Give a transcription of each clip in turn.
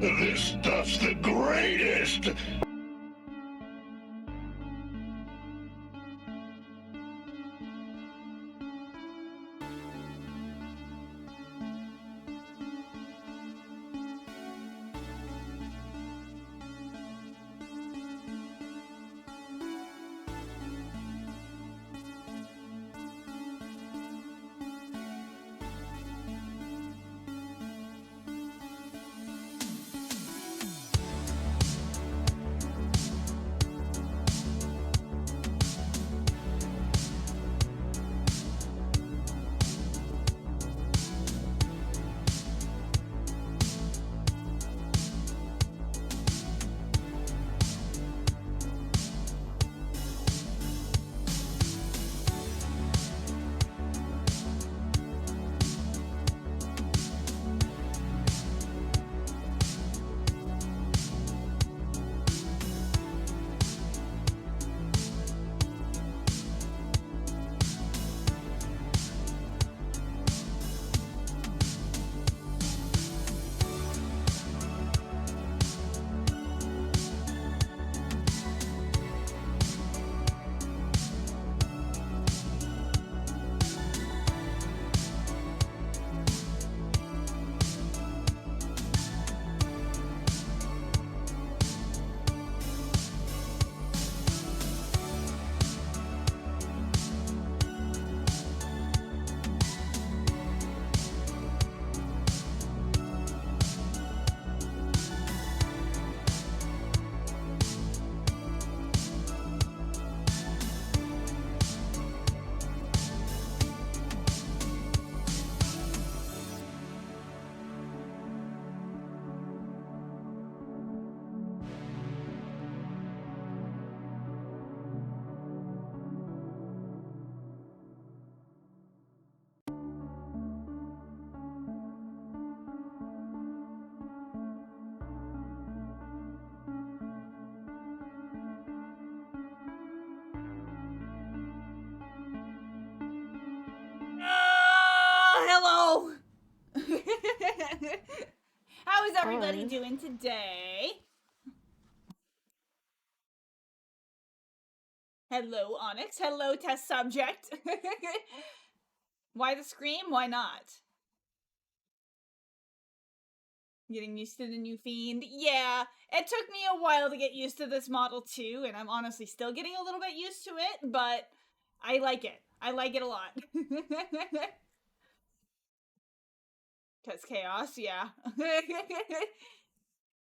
This stuff's the greatest! Hello! How is everybody Hi. doing today? Hello, Onyx. Hello, test subject. Why the scream? Why not? Getting used to the new fiend? Yeah, it took me a while to get used to this model too, and I'm honestly still getting a little bit used to it, but I like it. I like it a lot. Cause chaos, yeah.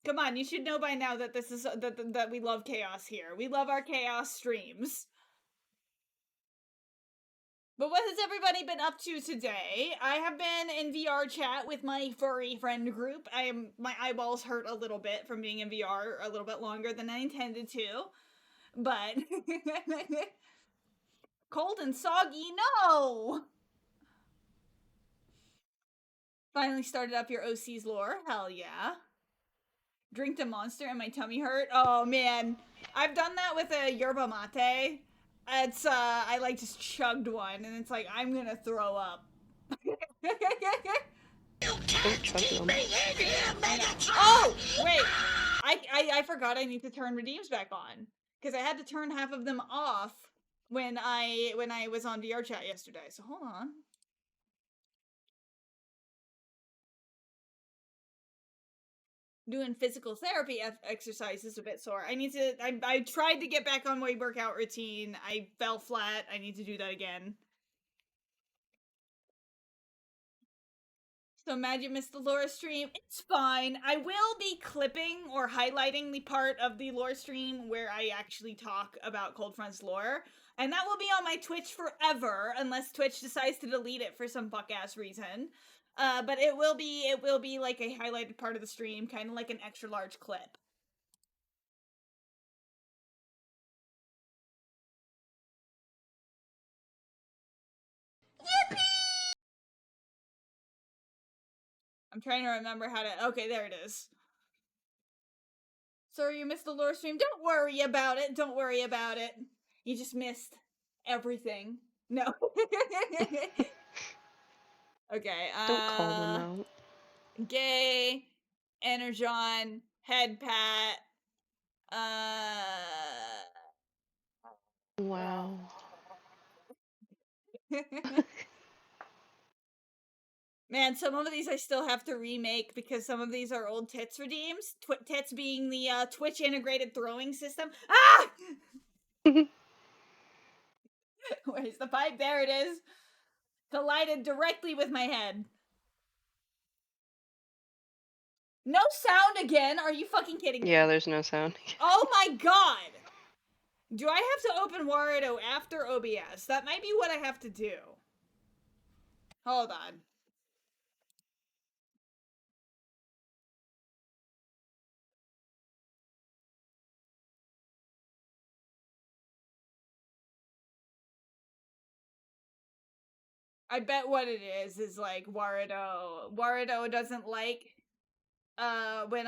Come on, you should know by now that this is that we love chaos here. We love our chaos streams. But what has everybody been up to today? I have been in VR chat with my furry friend group. My eyeballs hurt a little bit from being in VR a little bit longer than I intended to. But cold and soggy, no. Finally started up your OC's lore. Hell yeah. Drink the monster and my tummy hurt. Oh man, I've done that with a yerba mate. It's I like just chugged one and it's like I'm gonna throw up. You Oh, can't keep Chug me in here, Megatron! Oh wait, I forgot I need to turn redeems back on because I had to turn half of them off when I was on VR chat yesterday. So hold on. Doing physical therapy exercises a bit sore. I need to. I tried to get back on my workout routine. I fell flat. I need to do that again. So Magic missed the lore stream. It's fine. I will be clipping or highlighting the part of the lore stream where I actually talk about Cold Front's lore. And that will be on my Twitch forever, unless Twitch decides to delete it for some fuck ass reason. But it will be like a highlighted part of the stream, kind of like an extra large clip. I'm trying to remember how to. Okay, there it is. Sorry you missed the lore stream. Don't worry about it. Don't worry about it. You just missed everything. No. Okay, Don't call them out. gay. Energon, Head Pat, Wow. Man, some of these I still have to remake because some of these are old Tits redeems. Tits being the Twitch integrated throwing system. Ah! Where's the pipe? There it is. Collided directly with my head. No sound again? Are you fucking kidding me? Yeah, there's no sound. Oh my god! Do I have to open Warudo after OBS? That might be what I have to do. Hold on. I bet what it is like Warudo. Warudo doesn't like when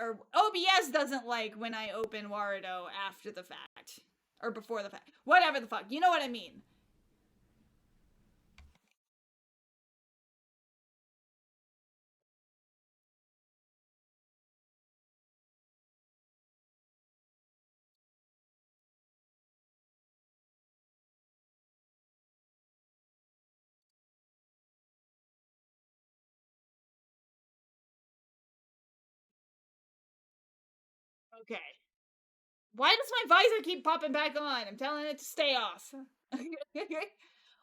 or OBS doesn't like when I open Warudo after the fact. Or before the fact. Whatever the fuck. You know what I mean. Okay. Why does my visor keep popping back on? I'm telling it to stay off.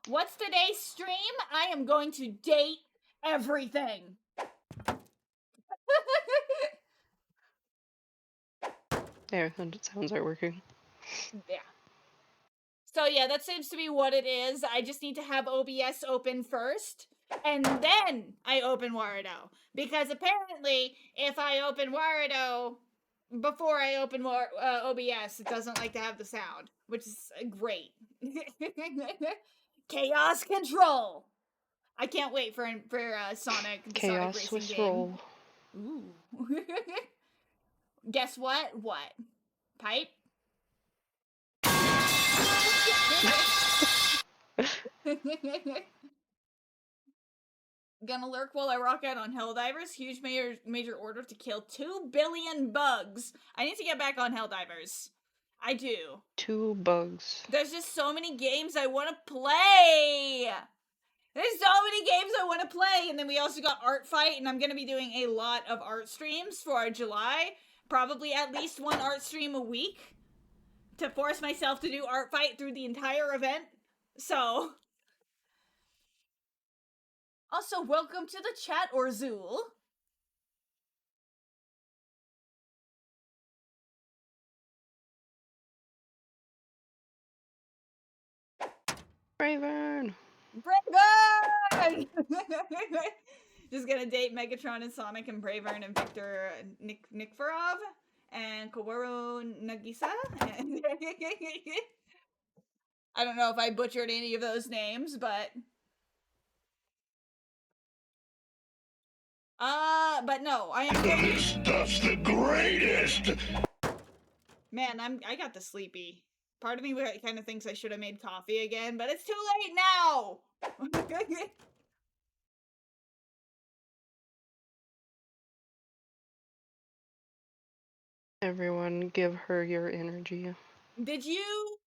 What's today's stream? I am going to date everything. There, the sounds are working. Yeah. So yeah, that seems to be what it is. I just need to have OBS open first, and then I open Warudo. Because apparently, if I open Warudo before I open OBS, it doesn't like to have the sound, which is great. Chaos control. I can't wait for Sonic. The Chaos Sonic Swiss racing game. roll. Ooh. Guess what? What? Pipe? Gonna lurk while I rock out on Helldivers. Huge major order to kill 2 billion bugs. I need to get back on Helldivers. I do. 2 bugs. There's just so many games I want to play. There's so many games I want to play. And then we also got Art Fight, and I'm gonna be doing a lot of art streams for our July. Probably at least one art stream a week to force myself to do Art Fight through the entire event. So... Also, welcome to the chat, Orzul. Bravern! Bravern! Just gonna date Megatron and Sonic and Bravern and Victor Nikforov and Kaworu Nagisa. I don't know if I butchered any of those names, but... but no, I am... This stuff's the greatest! Man, I got the sleepy. Part of me kind of thinks I should have made coffee again, but it's too late now! Everyone, give her your energy. Did you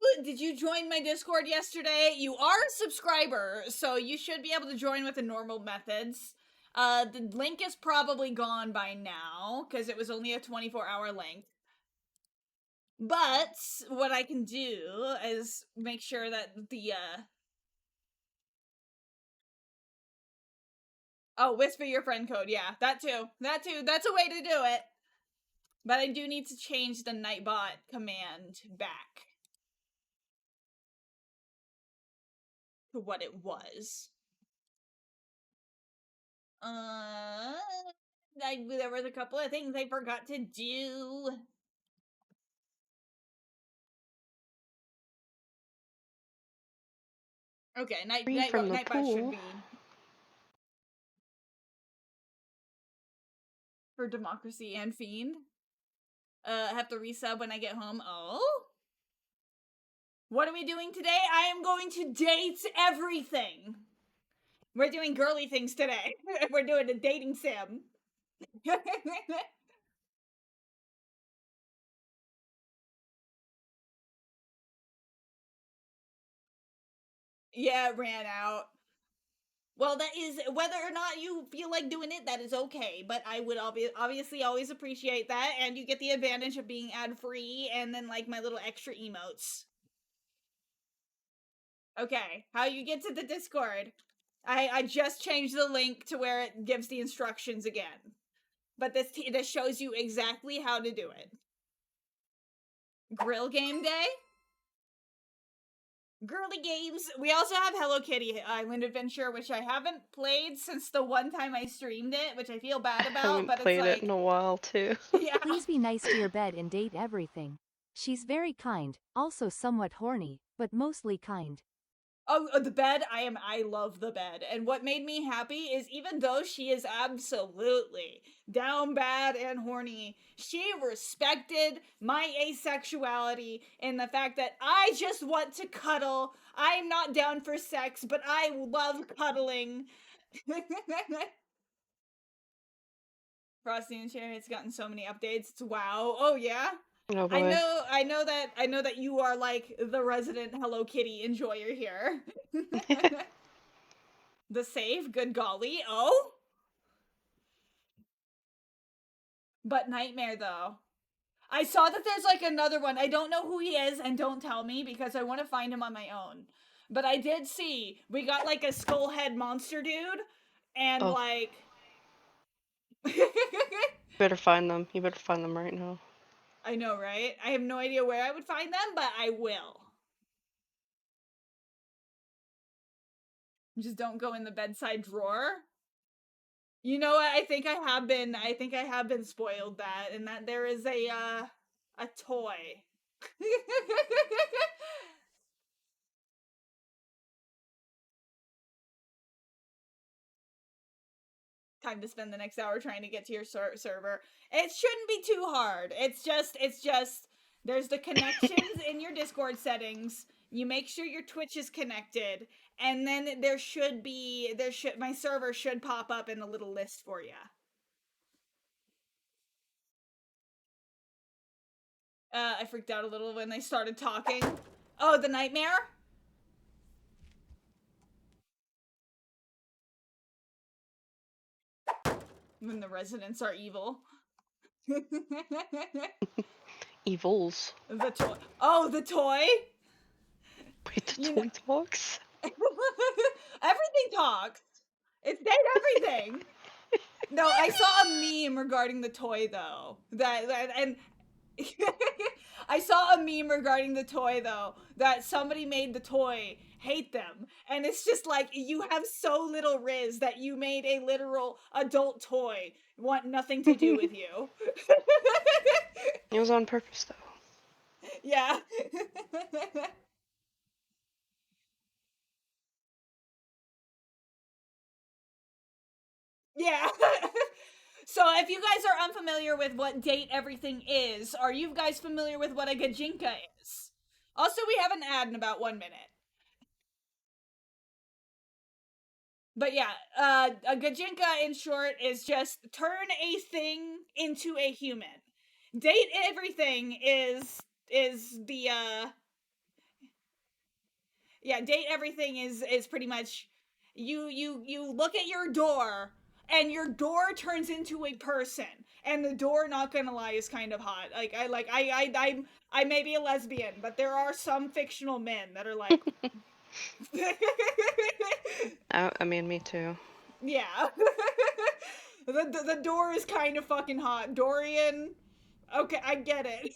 join my Discord yesterday? You are a subscriber, so you should be able to join with the normal methods. The link is probably gone by now, because it was only a 24-hour link. But, what I can do is make sure that the, Oh, whisper your friend code, yeah, that too, that's a way to do it. But I do need to change the Nightbot command back to what it was. There was a couple of things I forgot to do. Okay, Nightbot should be for Democracy and Fiend. Have to resub when I get home. Oh? What are we doing today? I am going to date everything. We're doing girly things today. We're doing a dating sim. Yeah, it ran out. Well, that is whether or not you feel like doing it, that is okay. But I would obviously always appreciate that, and you get the advantage of being ad free, and then like my little extra emotes. Okay, how you get to the Discord? I just changed the link to where it gives the instructions again, but this shows you exactly how to do it. Grill game day. Girly games. We also have Hello Kitty Island Adventure, which I haven't played since the one time I streamed it, which I feel bad I about, haven't but it's played like, it in a while too. yeah. Please be nice to your bed and date everything. She's very kind, also somewhat horny, but mostly kind. Oh, the bed. I love the bed. And what made me happy is even though she is absolutely down bad and horny, she respected my asexuality in the fact that I just want to cuddle. I'm not down for sex, but I love cuddling. Frosty and Cherry's gotten so many updates. It's wow. Oh yeah. Oh I boy. know that you are like the resident Hello Kitty enjoyer here. The save, good golly. Oh? But Nightmare though. I saw that there's like another one. I don't know who he is, and don't tell me because I want to find him on my own. But I did see we got like a skull head monster dude, and Oh. like Better find them. You better find them right now. I know, right? I have no idea where I would find them, but I will. Just don't go in the bedside drawer. You know what? I think I have been spoiled that, and that there is a toy. Time to spend the next hour trying to get to your server. It shouldn't be too hard. It's just there's the connections in your Discord settings. You make sure your Twitch is connected, and then my server should pop up in a little list for you. I freaked out a little when they started talking. Oh, the nightmare? When the residents are evil. Evils. The toy. Oh, the toy? Wait, the You toy talks? Everything talks. It's dead everything. No, I saw a meme regarding the toy though. And I saw a meme regarding the toy though that somebody made the toy hate them, and it's just like you have so little riz that you made a literal adult toy want nothing to do with you. It was on purpose though. Yeah. Yeah. So if you guys are unfamiliar with what date everything is, are you guys familiar with what a gajinka is? Also, we have an ad in about 1 minute. But yeah, a gajinka in short is just turn a thing into a human. Date everything is the yeah, date everything is pretty much you look at your door and your door turns into a person, and the door, not gonna lie, is kind of hot. I may be a lesbian, but there are some fictional men that are like I mean, me too. yeah. The door is kind of fucking hot. Dorian, okay, I get it.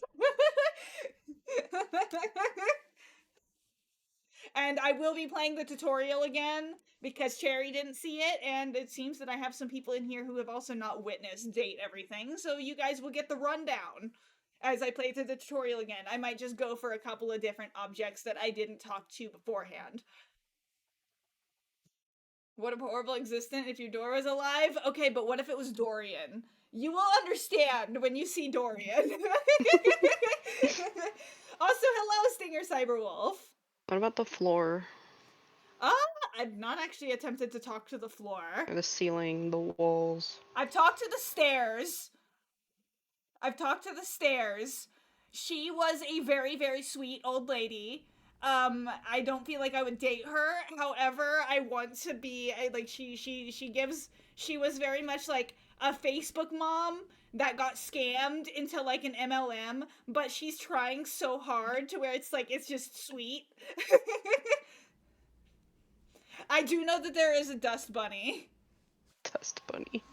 And I will be playing the tutorial again because Cherry didn't see it, and it seems that I have some people in here who have also not witnessed date everything, so you guys will get the rundown as I play through the tutorial again. I might just go for a couple of different objects that I didn't talk to beforehand. What a horrible existence if your door was alive. Okay, but what if it was Dorian? You will understand when you see Dorian. Also, hello, Stinger Cyberwolf. What about the floor? Ah, I've not actually attempted to talk to the floor. The ceiling, the walls. I've talked to the stairs. She was a very, very sweet old lady. I don't feel like I would date her. However, I want to be like she was very much like a Facebook mom that got scammed into like an MLM, but she's trying so hard to where it's like it's just sweet. I do know that there is a dust bunny. Dust bunny.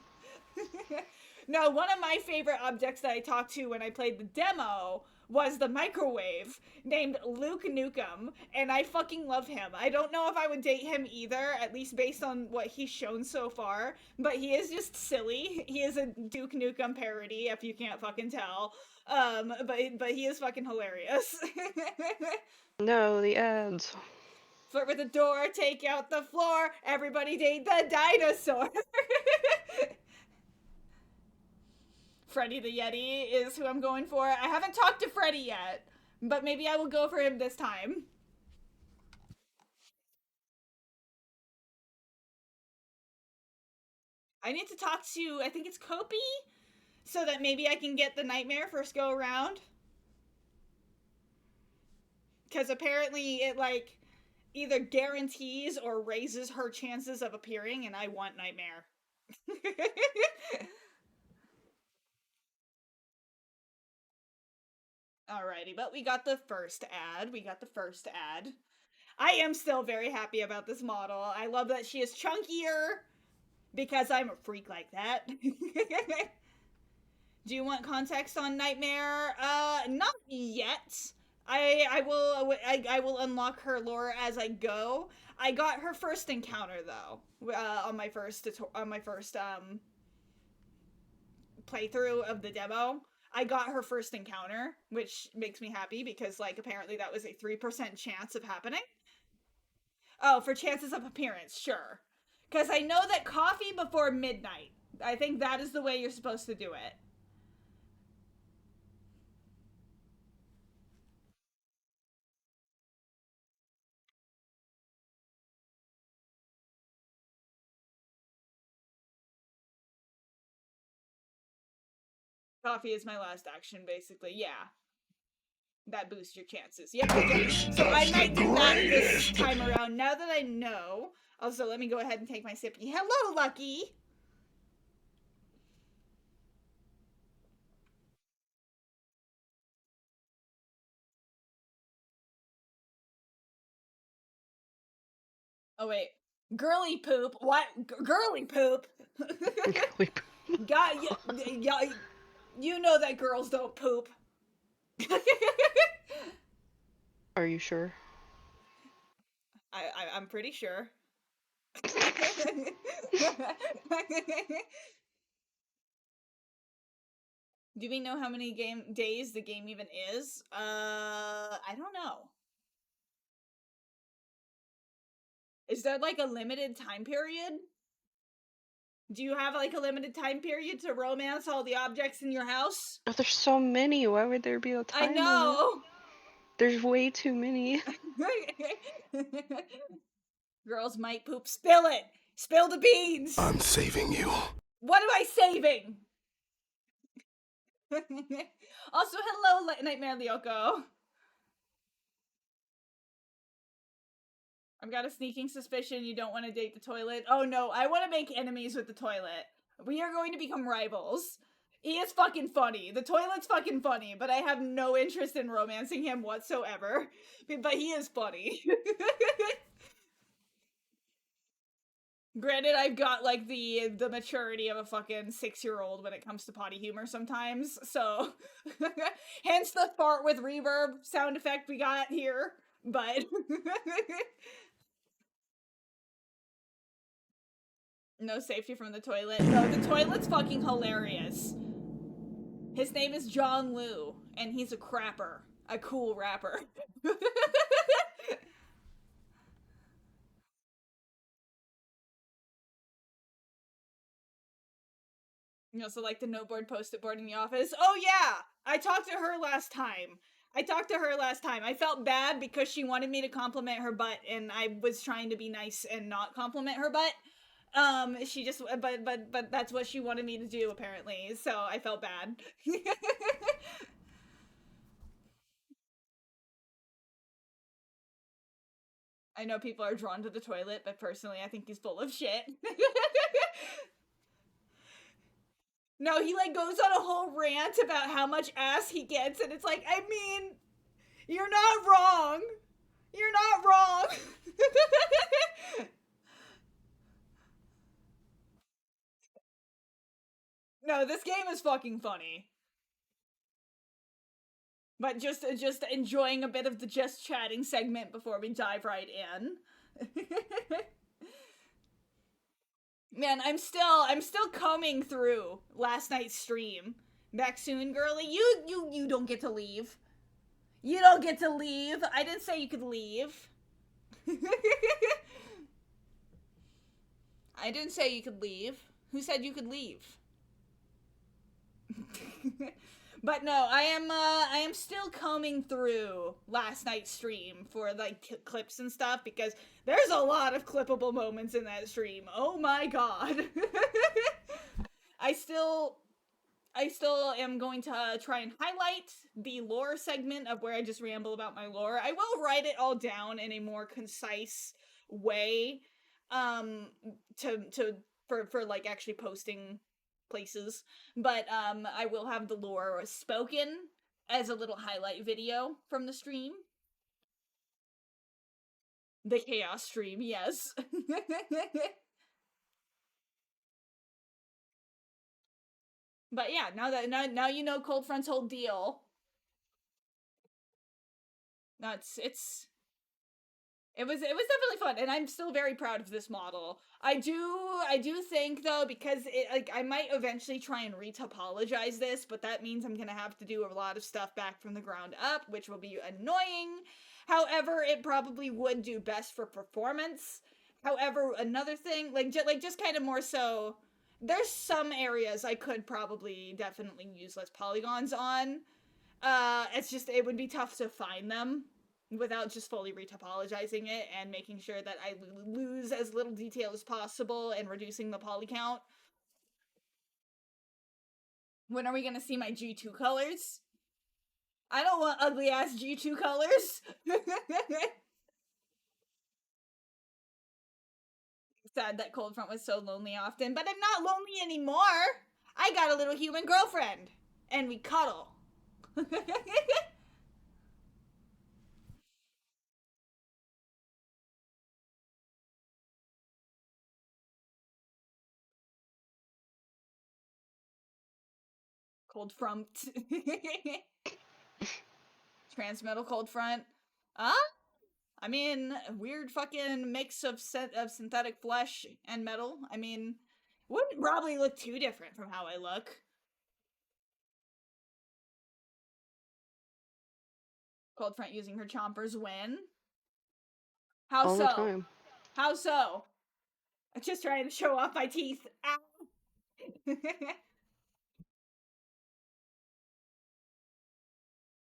No, one of my favorite objects that I talked to when I played the demo was the microwave named Luke Nukem, and I fucking love him. I don't know if I would date him either, at least based on what he's shown so far, but he is just silly. He is a Duke Nukem parody, if you can't fucking tell. But he is fucking hilarious. No, the ads. Flirt with the door, take out the floor, everybody date the dinosaur. Freddy the Yeti is who I'm going for. I haven't talked to Freddy yet, but maybe I will go for him this time. I need to talk to, I think it's Kopi, so that maybe I can get the nightmare first go around. Because apparently it, like, either guarantees or raises her chances of appearing, and I want nightmare. Alrighty, but we got the first ad. I am still very happy about this model. I love that she is chunkier because I'm a freak like that. Do you want context on Nightmare? Not yet. I will unlock her lore as I go. I got her first encounter though, on my first playthrough of the demo. I got her first encounter, which makes me happy because, like, apparently that was a 3% chance of happening. Oh, for chances of appearance, sure. Because I know that coffee before midnight. I think that is the way you're supposed to do it. Coffee is my last action, basically. Yeah. That boosts your chances. Yeah. So I might do that this time around. Now that I know. Also, let me go ahead and take my sippy. Hello, Lucky! Oh, wait. Girly poop? What? Girly poop? God, you know that girls don't poop. Are you sure? I'm pretty sure. Do we know how many days the game even is? I don't know. Is there like a limited time period? Do you have like a limited time period to romance all the objects in your house? Oh, there's so many. Why would there be a time I know. limit? There's way too many. Girls might poop. Spill it. Spill the beans. I'm saving you. What am I saving? Also, hello, Nightmare Lyoko. I've got a sneaking suspicion you don't want to date the toilet. Oh no, I want to make enemies with the toilet. We are going to become rivals. He is fucking funny. The toilet's fucking funny, but I have no interest in romancing him whatsoever. But he is funny. Granted, I've got, like, the maturity of a fucking 6-year-old when it comes to potty humor sometimes, so... Hence the fart with reverb sound effect we got here, but... No safety from the toilet. No, the toilet's fucking hilarious. His name is John Liu, and he's a crapper. A cool rapper. You also like the no board post-it board in the office? Oh yeah! I talked to her last time. I talked to her last time. I felt bad because she wanted me to compliment her butt, and I was trying to be nice and not compliment her butt. She just, but that's what she wanted me to do apparently. So I felt bad. I know people are drawn to the toilet, but personally, I think he's full of shit. No, he like goes on a whole rant about how much ass he gets, and it's like, I mean, you're not wrong. You're not wrong. No, this game is fucking funny. But just enjoying a bit of the just chatting segment before we dive right in. Man, I'm still combing through last night's stream. Back soon, girly. You don't get to leave. You don't get to leave. I didn't say you could leave. I didn't say you could leave. Who said you could leave? But no, I am still combing through last night's stream for like clips and stuff because there's a lot of clippable moments in that stream. Oh my god. I still am going to try and highlight the lore segment of where I just ramble about my lore. I will write it all down in a more concise way for like actually posting places, but I will have the lore spoken as a little highlight video from the stream. The chaos stream, yes. But yeah, now you know Cold Front's whole deal. No, it was definitely fun, and I'm still very proud of this model. I do think though, because it like I might eventually try and retopologize this, but that means I'm gonna have to do a lot of stuff back from the ground up, which will be annoying. However, it probably would do best for performance. However, another thing, just kind of more so, there's some areas I could probably definitely use less polygons on. It's just it would be tough to find them without just fully retopologizing it and making sure that I lose as little detail as possible and reducing the poly count. When are we gonna see my G2 colors? I don't want ugly ass G2 colors. Sad that Cold Front was so lonely often, but I'm not lonely anymore. I got a little human girlfriend, and we cuddle. Cold Front. Transmetal Cold Front. I mean, weird fucking mix of synthetic flesh and metal. I mean, wouldn't probably look too different from how I look. Cold Front using her chompers when? How All so? the time. How so? I'm just trying to show off my teeth.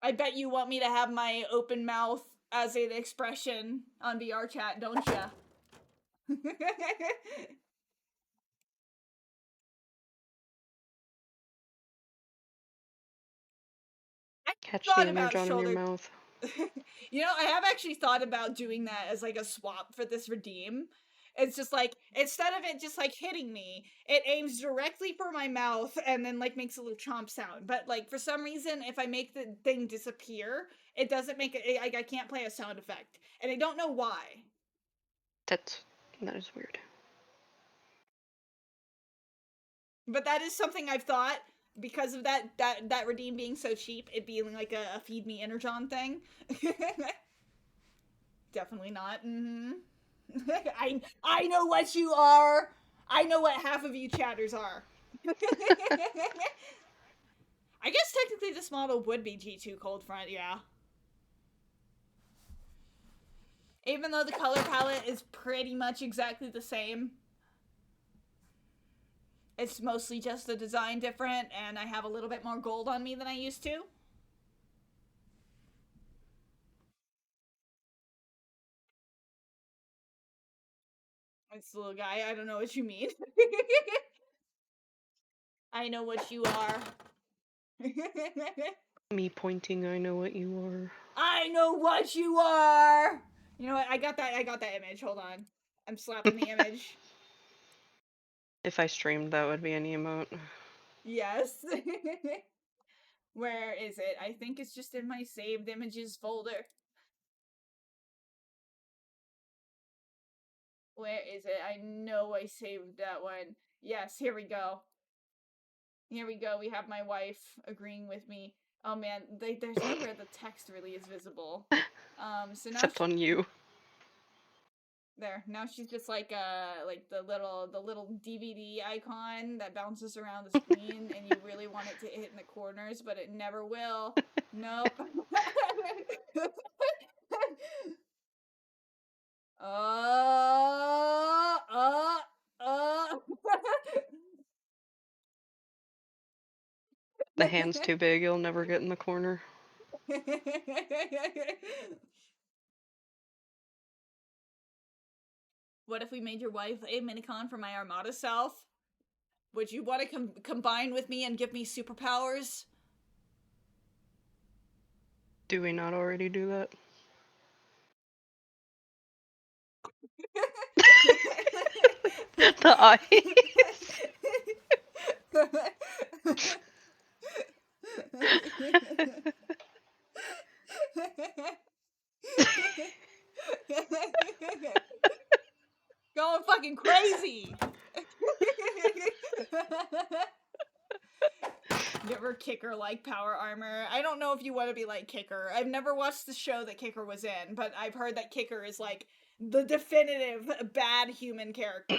I bet you want me to have my open mouth as an expression on VR chat, don't ya? Catch thought the about image on in your shoulder- mouth. You know, I have actually thought about doing that as like a swap for this redeem. It's just like, instead of it just like hitting me, it aims directly for my mouth and then like makes a little chomp sound. But like for some reason, if I make the thing disappear, it doesn't make it, I can't play a sound effect. And I don't know why. That is weird. But that is something I've thought because of that redeem being so cheap, it being like a feed me energon thing. Definitely not. I know what you are. I know what half of you chatters are. I guess technically this model would be G2 Cold Front, yeah. Even though the color palette is pretty much exactly the same. It's mostly just the design different, and I have a little bit more gold on me than I used to. It's the little guy. I don't know what you mean. I know what you are. Me pointing, I know what you are. I know what you are. You know what? I got that image. Hold on. I'm slapping the image. If I streamed, that would be an emote. Yes. Where is it? I think it's just in my saved images folder. Where is it? I know I saved that one. Yes, here we go. Here we go. We have my wife agreeing with me. Oh man, there's nowhere the text really is visible. So now Except on you. there. Now she's just like the little DVD icon that bounces around the screen, and you really want it to hit in the corners, but it never will. Nope. uh, uh, uh. The hand's too big, you'll never get in the corner. What if we made your wife a minicon for my Armada self? Would you want to combine with me and give me superpowers? Do we not already do that? The eyes. Going fucking crazy. Never Kicker like power armor. I don't know if you want to be like Kicker. I've never watched the show that Kicker was in, but I've heard that Kicker is like the definitive bad human character.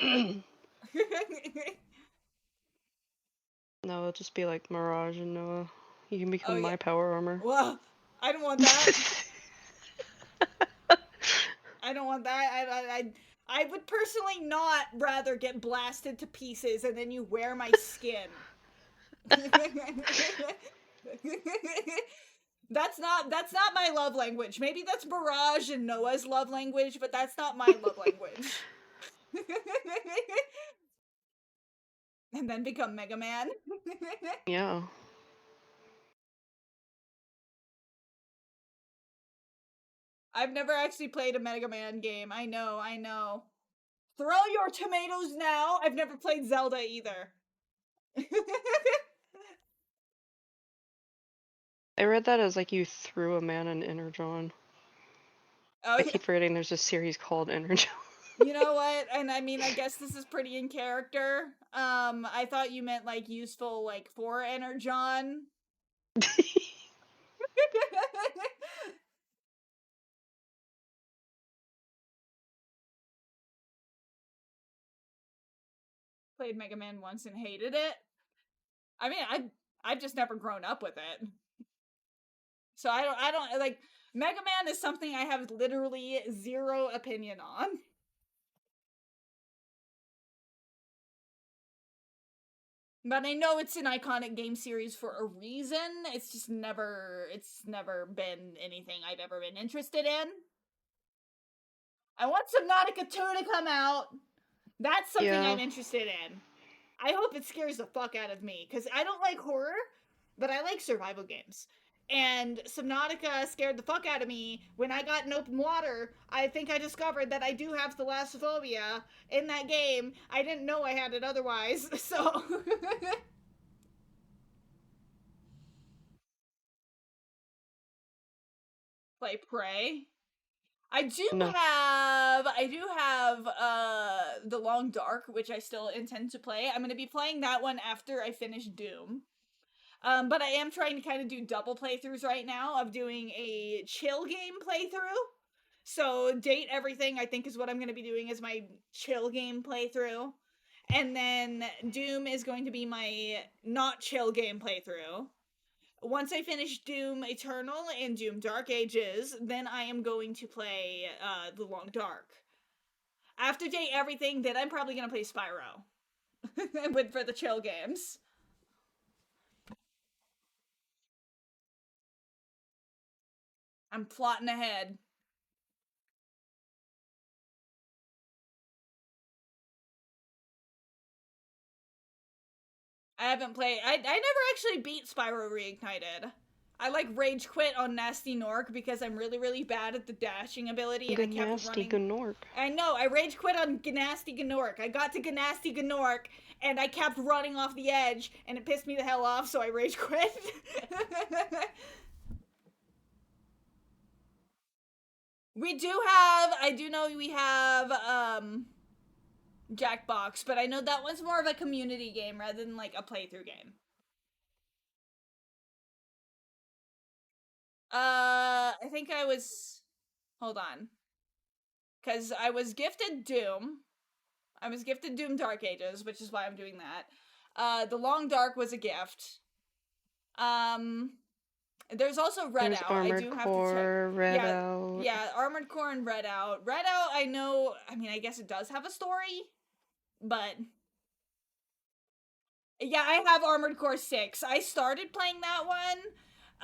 No, it'll just be like Mirage and Noah. You can become my yeah. power armor. Well, I don't want that. I don't want that. I would personally not rather get blasted to pieces and then you wear my skin. That's not my love language. Maybe that's Mirage and Noah's love language, but that's not my love language. And then become Mega Man. Yeah. I've never actually played a Mega Man game. I know. Throw your tomatoes now! I've never played Zelda either. I read that as like you threw a man an Energon. Oh, I keep forgetting there's a series called Energon. you know what? And I mean, I guess this is pretty in character. I thought you meant like useful, like for Energon. Played Mega Man once and hated it. I mean, I've just never grown up with it. So I don't like Mega Man is something I have literally zero opinion on. But I know it's an iconic game series for a reason. It's never been anything I've ever been interested in. I want Subnautica 2 to come out. That's something I'm interested in. I hope it scares the fuck out of me, because I don't like horror, but I like survival games. And Subnautica scared the fuck out of me when I got in open water. I think I discovered that I do have thalassophobia in that game. I didn't know I had it otherwise, so... Play Prey. I do have The Long Dark, which I still intend to play. I'm gonna be playing that one after I finish Doom. But I am trying to kind of do double playthroughs right now of doing a chill game playthrough. So Date Everything, I think, is what I'm gonna be doing as my chill game playthrough. And then Doom is going to be my not chill game playthrough. Once I finish Doom Eternal and Doom Dark Ages, then I am going to play The Long Dark. After Date Everything, then I'm probably going to play Spyro. for the chill games. I'm plotting ahead. I haven't played. I never actually beat Spyro Reignited. I like rage quit on Nasty Nork because I'm really, really bad at the dashing ability and I kept Nasty running. Gnork. I know, I rage quit on Gnasty Gnork. I got to Gnasty Gnork and I kept running off the edge and it pissed me the hell off, so I rage quit. I do know we have, Jackbox, but I know that one's more of a community game rather than like a playthrough game. I think I was, hold on. Because I was gifted Doom. I was gifted Doom Dark Ages, which is why I'm doing that. The Long Dark was a gift. There's also Red Out. Armored I do have Core, to check. Red Out. Yeah, Armored Core and Red Out. Red Out, I know, I mean, I guess it does have a story, but yeah, I have Armored Core 6. I started playing that one.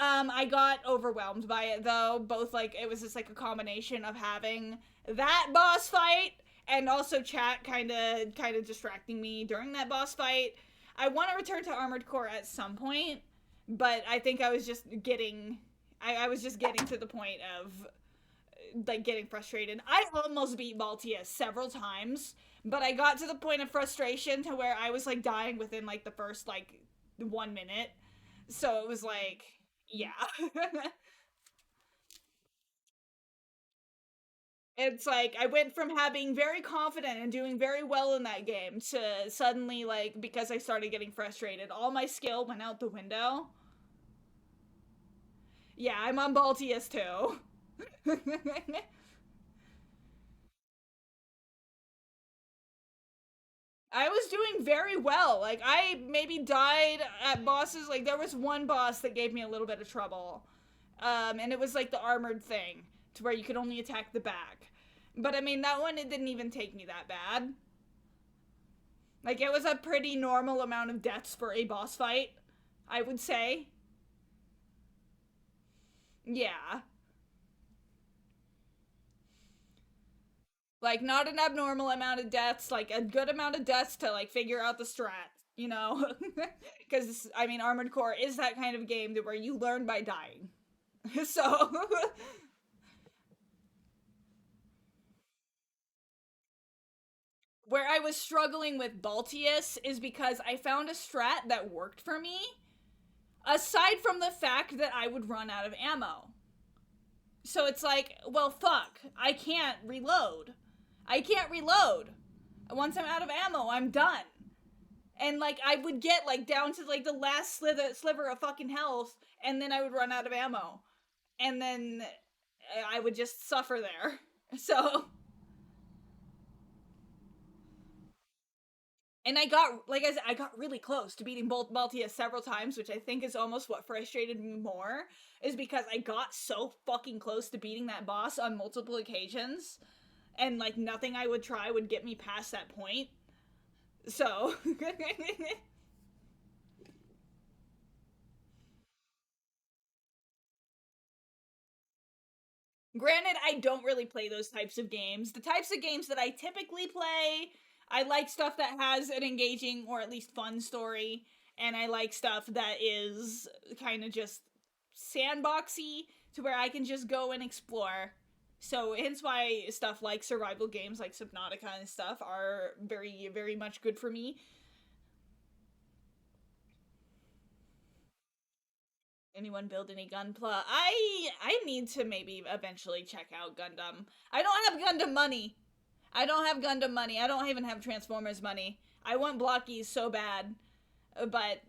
I got overwhelmed by it though. Both like it was just like a combination of having that boss fight and also chat kind of distracting me during that boss fight. I want to return to Armored Core at some point, but I think I was just getting I was just getting to the point of like getting frustrated. I almost beat Baltia several times, but I got to the point of frustration to where I was like dying within like the first like 1 minute. So it was like, yeah. It's like I went from having very confident and doing very well in that game to suddenly like because I started getting frustrated, all my skill went out the window. Yeah, I'm on Baltius too. I was doing very well. Like, I maybe died at bosses. Like, there was one boss that gave me a little bit of trouble. And it was like the armored thing, to where you could only attack the back. But I mean, that one, it didn't even take me that bad. Like, it was a pretty normal amount of deaths for a boss fight, I would say. Yeah. Like, not an abnormal amount of deaths, like a good amount of deaths to, like, figure out the strat, you know? Because, I mean, Armored Core is that kind of game where you learn by dying. So... Where I was struggling with Baltius is because I found a strat that worked for me, aside from the fact that I would run out of ammo. So it's like, well, fuck, I can't reload. I can't reload. Once I'm out of ammo, I'm done. And like, I would get like down to like the last sliver of fucking health, and then I would run out of ammo. And then I would just suffer there. So... And I got, like I said, I got really close to beating Baltia several times, which I think is almost what frustrated me more, is because I got so fucking close to beating that boss on multiple occasions, and, like, nothing I would try would get me past that point. So... Granted, I don't really play those types of games. The types of games that I typically play... I like stuff that has an engaging or at least fun story, and I like stuff that is kind of just sandboxy to where I can just go and explore. So hence why stuff like survival games like Subnautica and stuff are very, very much good for me. Anyone build any Gunpla? I need to maybe eventually check out Gundam. I don't have Gundam money. I don't have Gundam money. I don't even have Transformers money. I want Blockies so bad. But...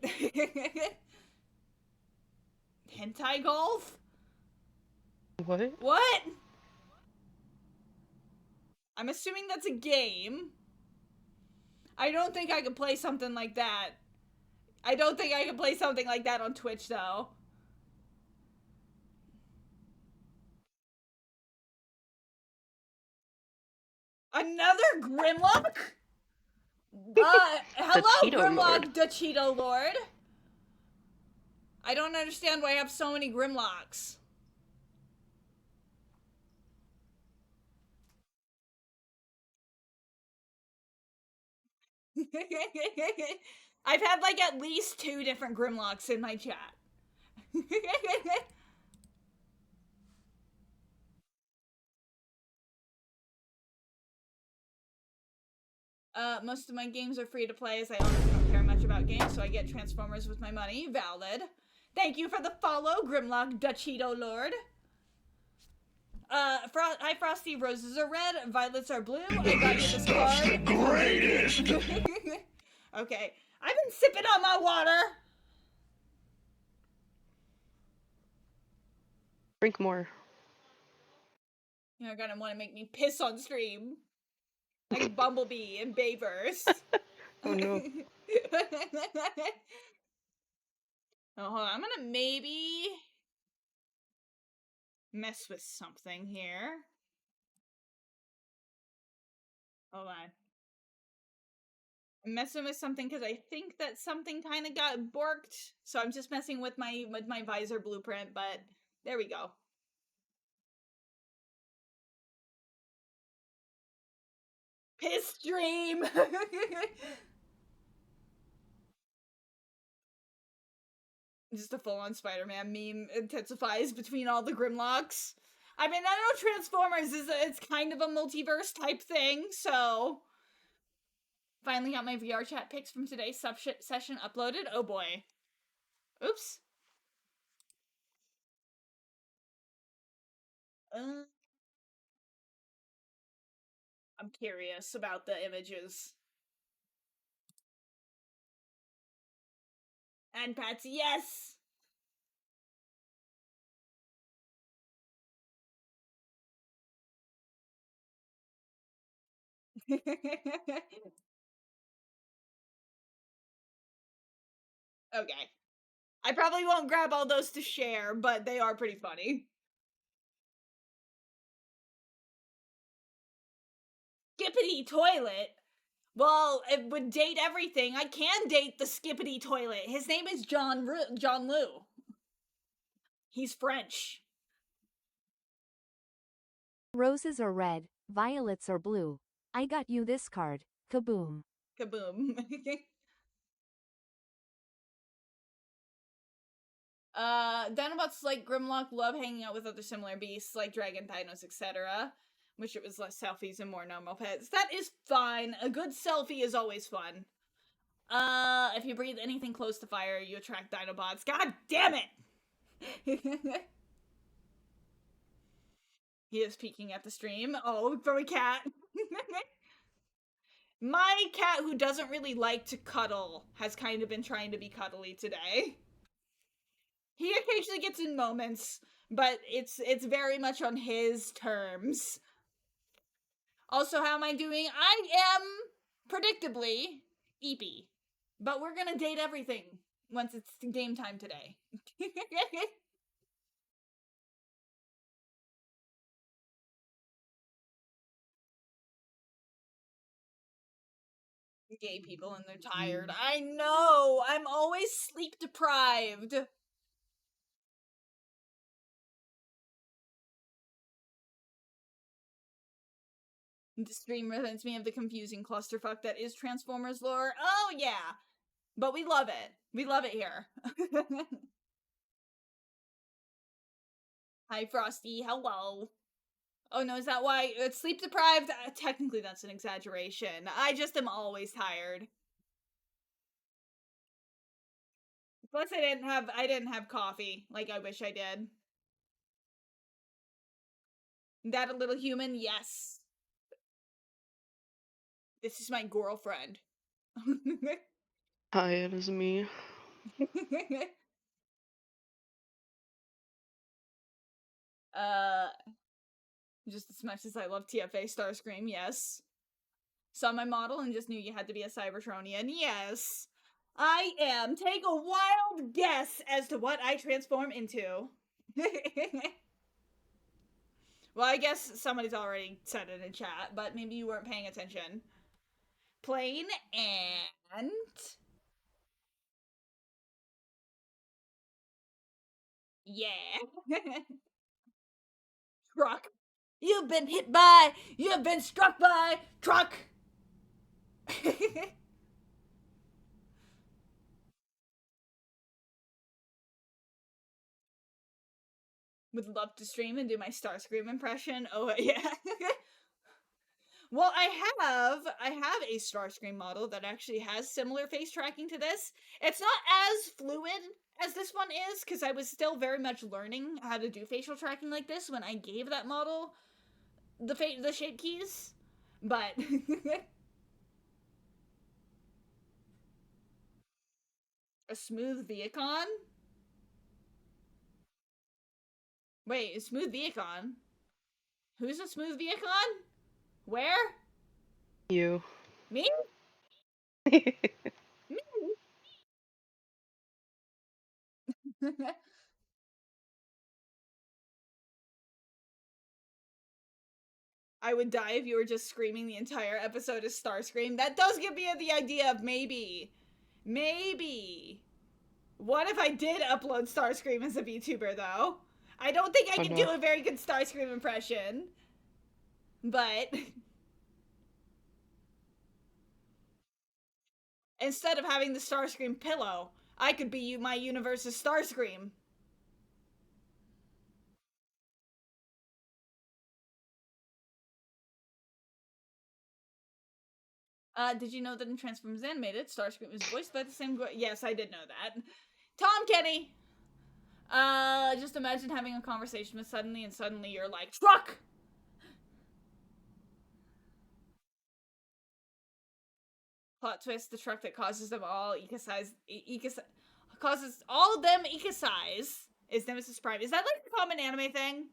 Hentai Golf? What? What? I'm assuming that's a game. I don't think I could play something like that. I don't think I could play something like that on Twitch, though. Another Grimlock? Hello, Grimlock, the Cheeto Lord. I don't understand why I have so many Grimlocks. I've had like at least 2 different Grimlocks in my chat. Most of my games are free to play as I honestly don't care much about games, so I get Transformers with my money. Valid. Thank you for the follow, Grimlock Duchito Lord. Hi Frosty, roses are red, violets are blue. I got you this Stuff's the card. greatest! Okay, I've been sipping on my water. Drink more. You're gonna want to make me piss on stream. Like Bumblebee and Bayverse. Oh no. Oh, hold on. I'm gonna maybe mess with something here. Hold on. I'm messing with something because I think that something kind of got borked. So I'm just messing with my visor blueprint, but there we go. Piss stream! Just a full-on Spider-Man meme intensifies between all the Grimlocks. I mean, I know Transformers it's kind of a multiverse type thing, so... Finally got my VR chat pics from today's session uploaded. Oh boy. Oops. I'm curious about the images. And Patsy, yes! Okay. I probably won't grab all those to share, but they are pretty funny. Skippity toilet? Well, it would date everything. I can date the Skippity toilet. His name is John Lou. He's French. Roses are red, violets are blue. I got you this card. Kaboom. Kaboom. Dinobots like Grimlock love hanging out with other similar beasts like dragon, dinos, etc. Wish it was less selfies and more normal pets. That is fine. A good selfie is always fun. If you breathe anything close to fire, you attract Dinobots. God damn it! He is peeking at the stream. Oh, from a cat. My cat, who doesn't really like to cuddle, has kind of been trying to be cuddly today. He occasionally gets in moments, but it's very much on his terms. Also, how am I doing? I am, predictably, eepy. But we're gonna date everything once it's game time today. Gay people and they're tired. I know! I'm always sleep deprived. The stream reminds me of the confusing clusterfuck that is Transformers lore. Oh yeah! But we love it. We love it here. Hi Frosty, hello. Oh no, is that why? It's sleep deprived? Technically that's an exaggeration. I just am always tired. Plus I didn't have coffee like I wish I did. That a little human? Yes. This is my girlfriend. Hi, it is me. Just as much as I love TFA Starscream, yes. Saw my model and just knew you had to be a Cybertronian, yes. I am. Take a wild guess as to what I transform into. Well, I guess somebody's already said it in chat, but maybe you weren't paying attention. Plane and... Yeah. Truck. You've been hit by, you've been struck by, truck. Would love to stream and do my Starscream impression. Oh yeah. Well, I have a Starscream model that actually has similar face tracking to this. It's not as fluid as this one is, because I was still very much learning how to do facial tracking like this when I gave that model the shape keys. But a smooth Viacon? Wait, a smooth Viacon? Who's a smooth Viacon? Where? You. Me? I would die if you were just screaming the entire episode as Starscream. That does give me the idea of maybe. Maybe. What if I did upload Starscream as a VTuber, though? I don't think I Oh, can no. do a very good Starscream impression. But instead of having the Starscream pillow, I could be my universe's Starscream. Did you know that in Transformers Animated, Starscream is voiced by the same voice? Yes, I did know that. Tom Kenny! Just imagine having a conversation with Suddenly, and suddenly you're like, truck! Plot twist, the truck that causes them all causes all of them Ikasize is Nemesis Prime. Is that like a common anime thing?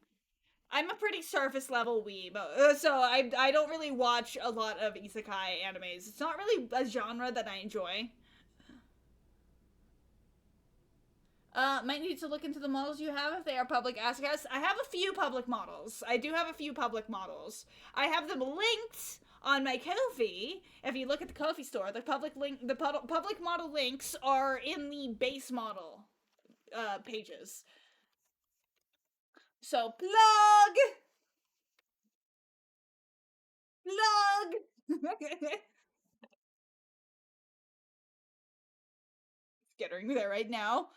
I'm a pretty surface level weeb, so I don't really watch a lot of isekai animes. It's not really a genre that I enjoy. Might need to look into the models you have if they are public access. I have a few public models. I do have a few public models. I have them linked on my Ko-fi. If you look at the Ko-fi store, the public model links are in the base model pages. So plug. Getting there right now.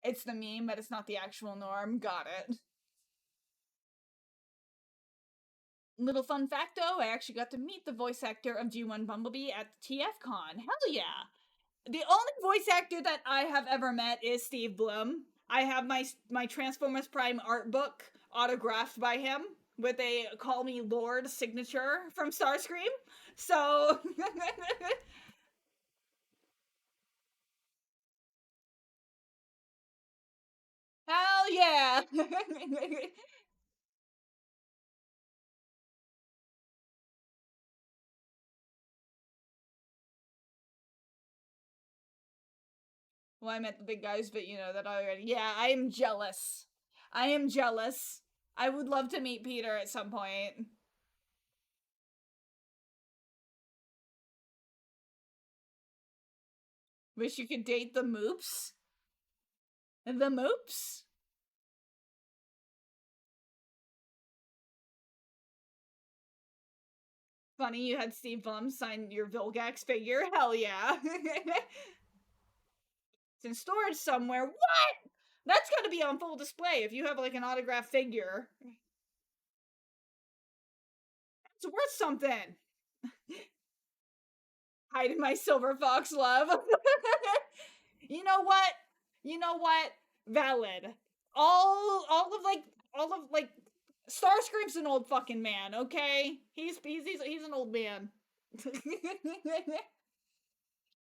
It's the meme, but it's not the actual norm. Got it. Little fun facto, I actually got to meet the voice actor of G1 Bumblebee at the TFCon. Hell yeah! The only voice actor that I have ever met is Steve Blum. I have my Transformers Prime art book autographed by him with a "Call Me Lord" signature from Starscream. So hell yeah! Well, I met the big guys, but you know that already. Yeah, I am jealous. I am jealous. I would love to meet Peter at some point. Wish you could date the Moops. The Moops? Funny you had Steve Blum sign your Vilgax figure. Hell yeah. It's in storage somewhere. What? That's gotta be on full display if you have like an autographed figure. It's worth something. Hiding my silver fox love. You know what? You know what? Valid. All of like Starscream's an old fucking man, okay? He's an old man.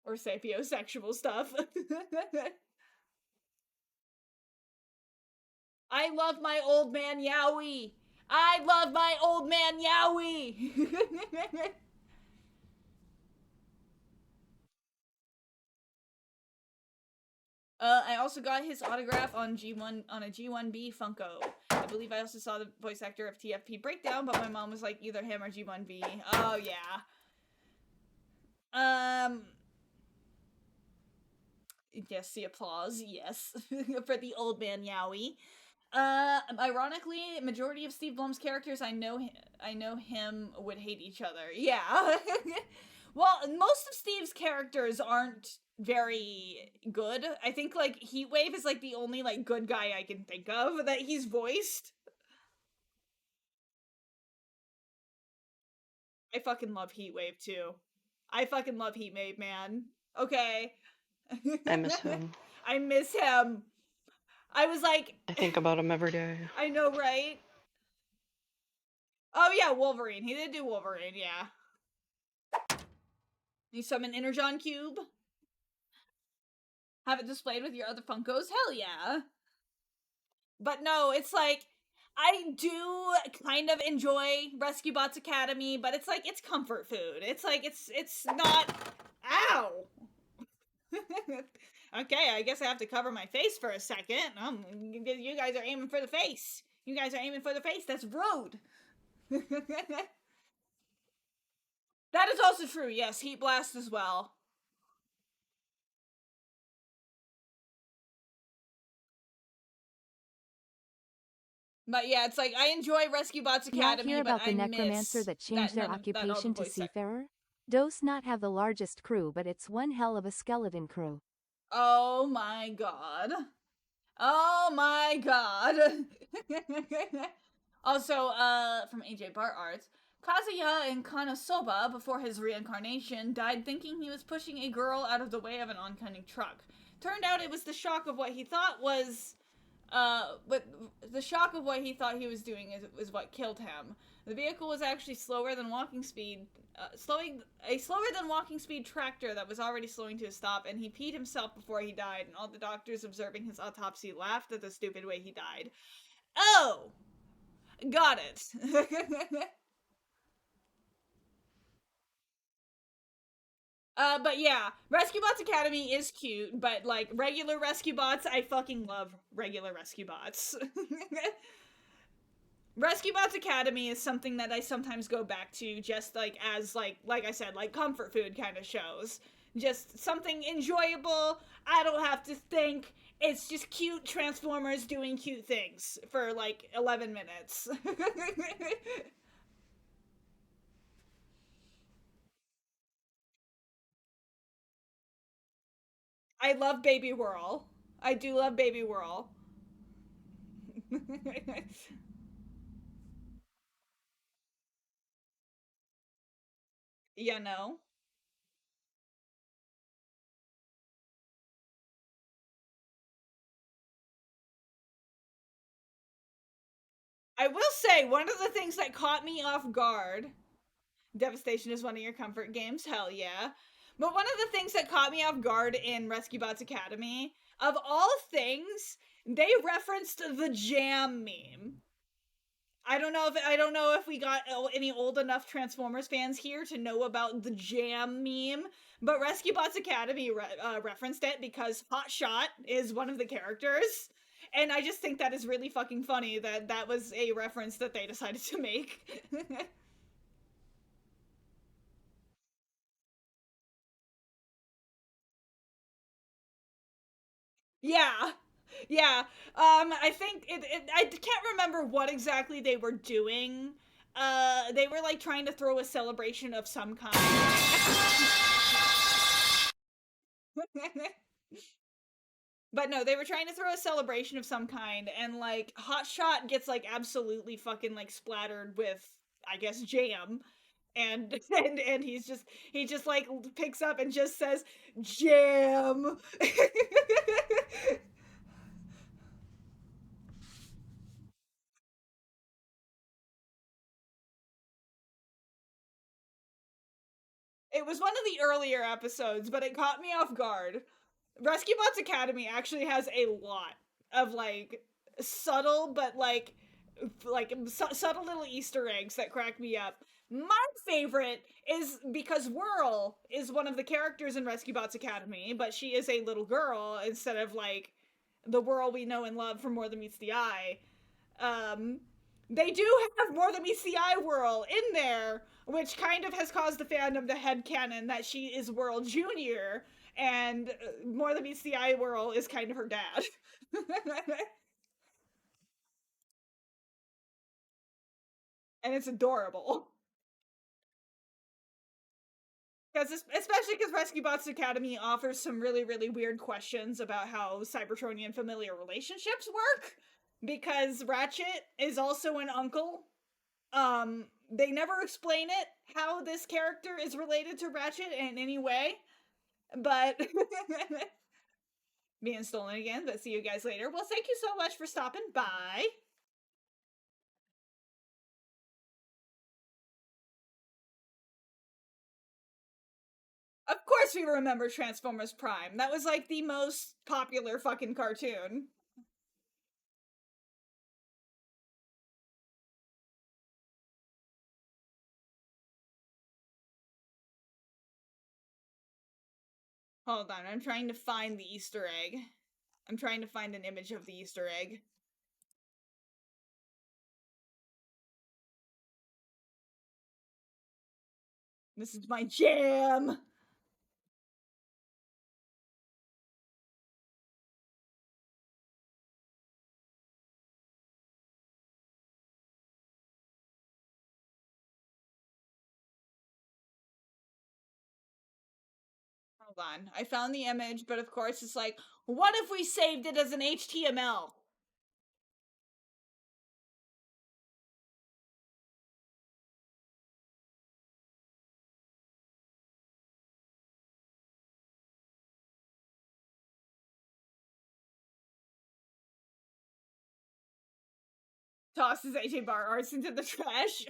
Or sapiosexual stuff. I love my old man Yowie. I love my old man Yowie. I also got his autograph on a G1B Funko. I believe I also saw the voice actor of TFP Breakdown, but my mom was like either him or G1B. Oh yeah. Yes, the applause. Yes, for the old man Yowie. Ironically, majority of Steve Blum's characters I know him would hate each other. Yeah. Well, most of Steve's characters aren't very good. I think like Heatwave is like the only like good guy I can think of that he's voiced. I fucking love Heatwave too. I fucking love Heatwave, man. Okay. I miss him. I miss him. I was like, I think about him every day. I know, right? Oh yeah, Wolverine. He did do Wolverine, yeah. You summon Energon Cube? Have it displayed with your other Funkos? Hell yeah. But no, it's like, I do kind of enjoy Rescue Bots Academy, but it's like, it's comfort food. It's like, it's not, ow! Okay, I guess I have to cover my face for a second. You guys are aiming for the face. You guys are aiming for the face. That's rude. That is also true, yes. Heat Blast as well. But yeah, it's like, I enjoy Rescue Bots Y'all Academy, hear but about the I necromancer miss that changed their none of- that all the occupation to voice act- seafarer? Does not have the largest crew, but it's one hell of a skeleton crew. Oh my god. Oh my god. Also, from AJ Bart Arts, Kazuya in Kanosoba, before his reincarnation, died thinking he was pushing a girl out of the way of an oncoming truck. Turned out it was the shock of what he thought was, but the shock of what he thought he was doing is what killed him. The vehicle was actually slower than walking speed, a slower than walking speed tractor that was already slowing to a stop, and he peed himself before he died, and all the doctors observing his autopsy laughed at the stupid way he died. Oh! Got it. But yeah, Rescue Bots Academy is cute, but like regular Rescue Bots, I fucking love regular Rescue Bots. Rescue Bots Academy is something that I sometimes go back to just like as like I said, like comfort food kind of shows. Just something enjoyable. I don't have to think. It's just cute Transformers doing cute things for like 11 minutes. I love Baby Whirl. I do love Baby Whirl. You know? I will say, one of the things that caught me off guard, Devastation is one of your comfort games, hell yeah. But one of the things that caught me off guard in Rescue Bots Academy, of all things, they referenced the jam meme. I don't know if we got any old enough Transformers fans here to know about the jam meme, but Rescue Bots Academy referenced it because Hot Shot is one of the characters, and I just think that is really fucking funny that that was a reference that they decided to make. Yeah. Yeah. I think I can't remember what exactly they were doing. They were like trying to throw a celebration of some kind. But no, they were trying to throw a celebration of some kind, and like Hotshot gets like absolutely fucking like splattered with, I guess, jam. And and he just like picks up and just says jam. It was one of the earlier episodes, but it caught me off guard. Rescue Bots Academy actually has a lot of like subtle but subtle little Easter eggs that crack me up. My favorite is because Whirl is one of the characters in Rescue Bots Academy, but she is a little girl instead of like the Whirl we know and love from More Than Meets the Eye. Um, they do have More Than Meets the Eye Whirl in there, which kind of has caused the fandom to headcanon that she is Whirl Jr., and More Than Meets the Eye Whirl is kind of her dad. And it's adorable. Especially because Rescue Bots Academy offers some really, really weird questions about how Cybertronian familial relationships work. Because Ratchet is also an uncle. They never explain it how this character is related to Ratchet in any way. But being stolen again, but see you guys later. Well, thank you so much for stopping by. Of course we remember Transformers Prime. That was like the most popular fucking cartoon. Hold on, I'm trying to find the Easter egg. I'm trying to find an image of the Easter egg. This is my jam! Hold on, I found the image, but of course it's like, what if we saved it as an HTML? Tosses AJ Bar Arts into the trash.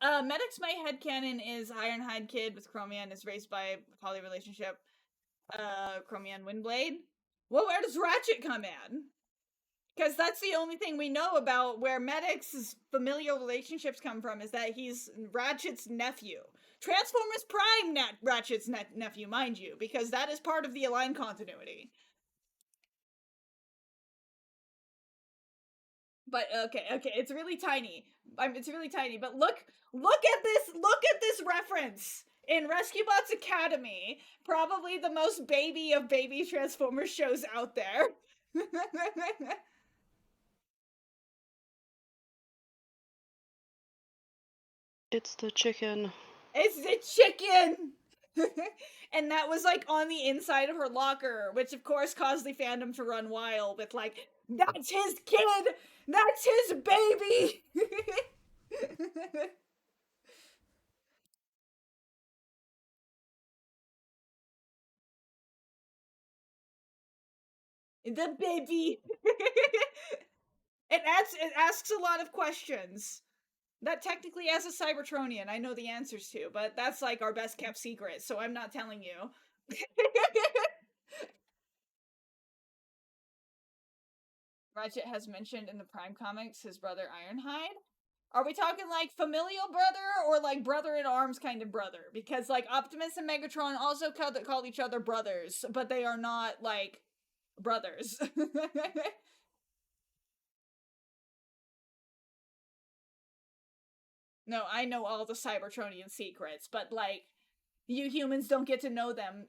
Medic's my headcanon is Ironhide Kid with Chromium is raised by a poly relationship. Chromium Windblade. Well, where does Ratchet come in? Because that's the only thing we know about where Medic's familial relationships come from is that he's Ratchet's nephew. Transformers Prime Ratchet's nephew, mind you, because that is part of the Align continuity. But okay, it's really tiny. It's really tiny. But look at this reference in Rescue Bots Academy. Probably the most baby of baby Transformers shows out there. It's the chicken. It's the chicken. And that was like on the inside of her locker, which of course caused the fandom to run wild with like, that's his kid! That's his baby! The baby! It asks a lot of questions that technically as a Cybertronian I know the answers to, but that's like our best kept secret, so I'm not telling you. Ratchet has mentioned in the Prime comics his brother Ironhide. Are we talking like familial brother or like brother in arms kind of brother? Because like Optimus and Megatron also call each other brothers, but they are not like brothers. No, I know all the Cybertronian secrets, but like you humans don't get to know them.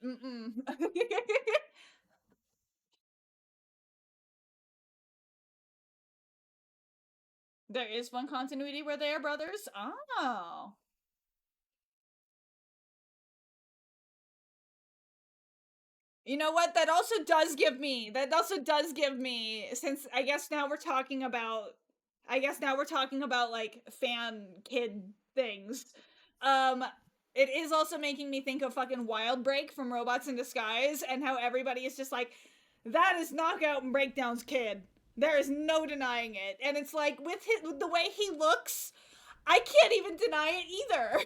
There is one continuity where they are brothers. Oh. You know what? That also does give me, since I guess now we're talking about like fan kid things. It is also making me think of fucking Wild Break from Robots in Disguise and how everybody is just like, that is Knockout and Breakdown's kid. There is no denying it. And it's like, with the way he looks, I can't even deny it either.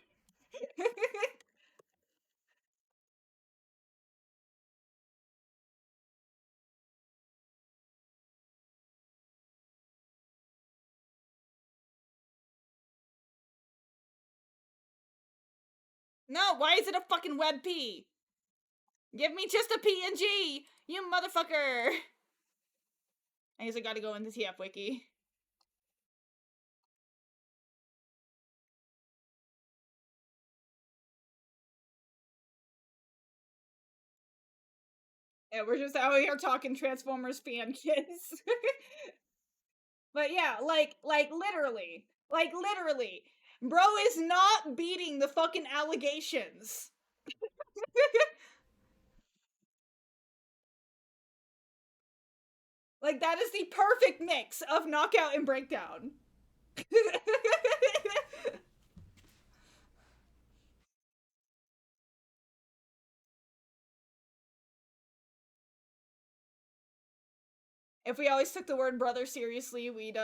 No, why is it a fucking WebP? Give me just a PNG, you motherfucker! I guess I gotta go into TF Wiki. Yeah, we're just out here talking Transformers fan kids. But yeah, like literally, bro is not beating the fucking allegations Like, that is the perfect mix of knockout and breakdown. If we always took the word brother seriously, we'd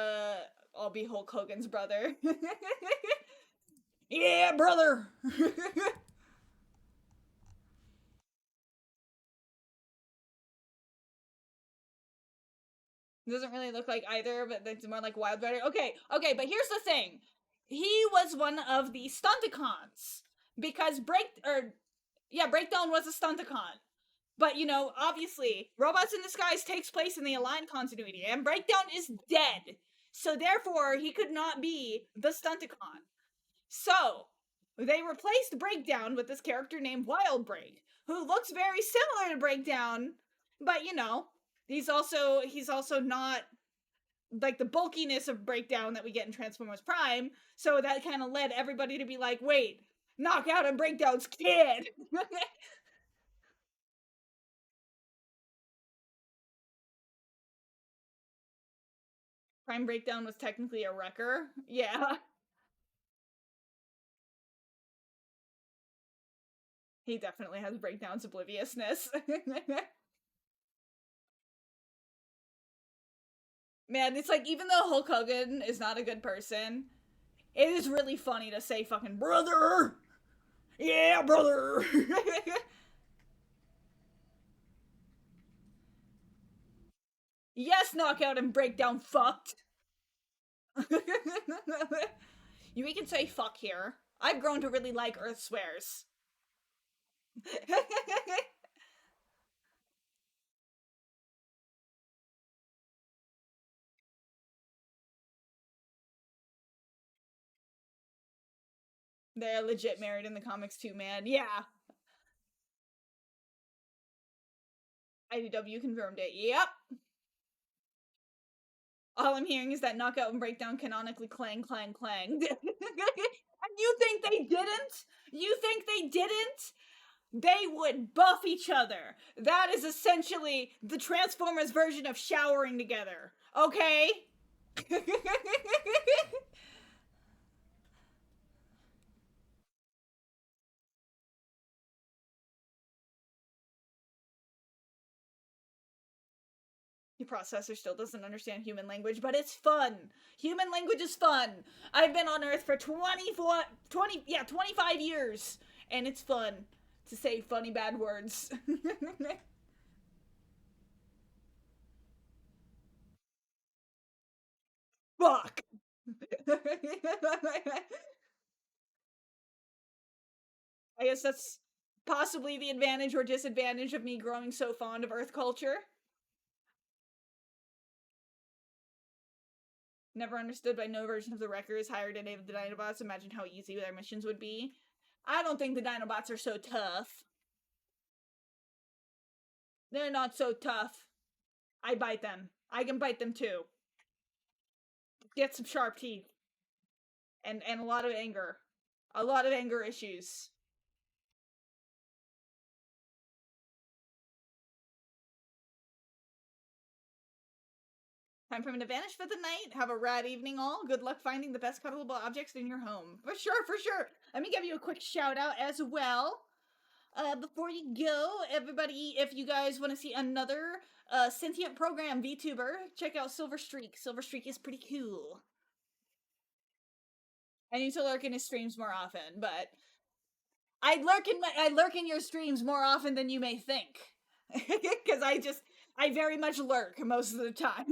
all be Hulk Hogan's brother. Yeah, brother. Doesn't really look like either, but it's more like Wild Rider. Okay, okay, but here's the thing. He was one of the Stunticons. Because Breakdown was a Stunticon. But, you know, obviously, Robots in Disguise takes place in the Aligned continuity, and Breakdown is dead. So therefore, he could not be the Stunticon. So, they replaced Breakdown with this character named Wild Break, who looks very similar to Breakdown, but you know, he's also not like the bulkiness of Breakdown that we get in Transformers Prime, so that kind of led everybody to be like, wait, Knockout and Breakdown's kid! Prime Breakdown was technically a wrecker. Yeah. He definitely has Breakdown's obliviousness. Man, it's like, even though Hulk Hogan is not a good person, it is really funny to say fucking brother! Yeah, brother! Yes, Knockout and Breakdown fucked! We can say fuck here. I've grown to really like Earth swears. They're legit married in the comics too, man. Yeah. IDW confirmed it. Yep. All I'm hearing is that Knockout and Breakdown canonically clang, clang, clang. And you think they didn't? You think they didn't? They would buff each other. That is essentially the Transformers version of showering together. Okay? Your processor still doesn't understand human language, but it's fun. Human language is fun. I've been on Earth for 25 years, and it's fun to say funny bad words. Fuck. I guess that's possibly the advantage or disadvantage of me growing so fond of Earth culture. Never understood why no version of the Wreckers hired any of the Dinobots. Imagine how easy their missions would be. I don't think the Dinobots are so tough. They're not so tough. I bite them. I can bite them too. Get some sharp teeth. And a lot of anger. A lot of anger issues. Time for me to vanish for the night. Have a rad evening all. Good luck finding the best cuddleable objects in your home. For sure, for sure. Let me give you a quick shout out as well. Before you go, everybody, if you guys want to see another sentient program VTuber, check out Silver Streak. Silver Streak is pretty cool. I need to lurk in his streams more often, but I lurk in your streams more often than you may think. Because I very much lurk most of the time.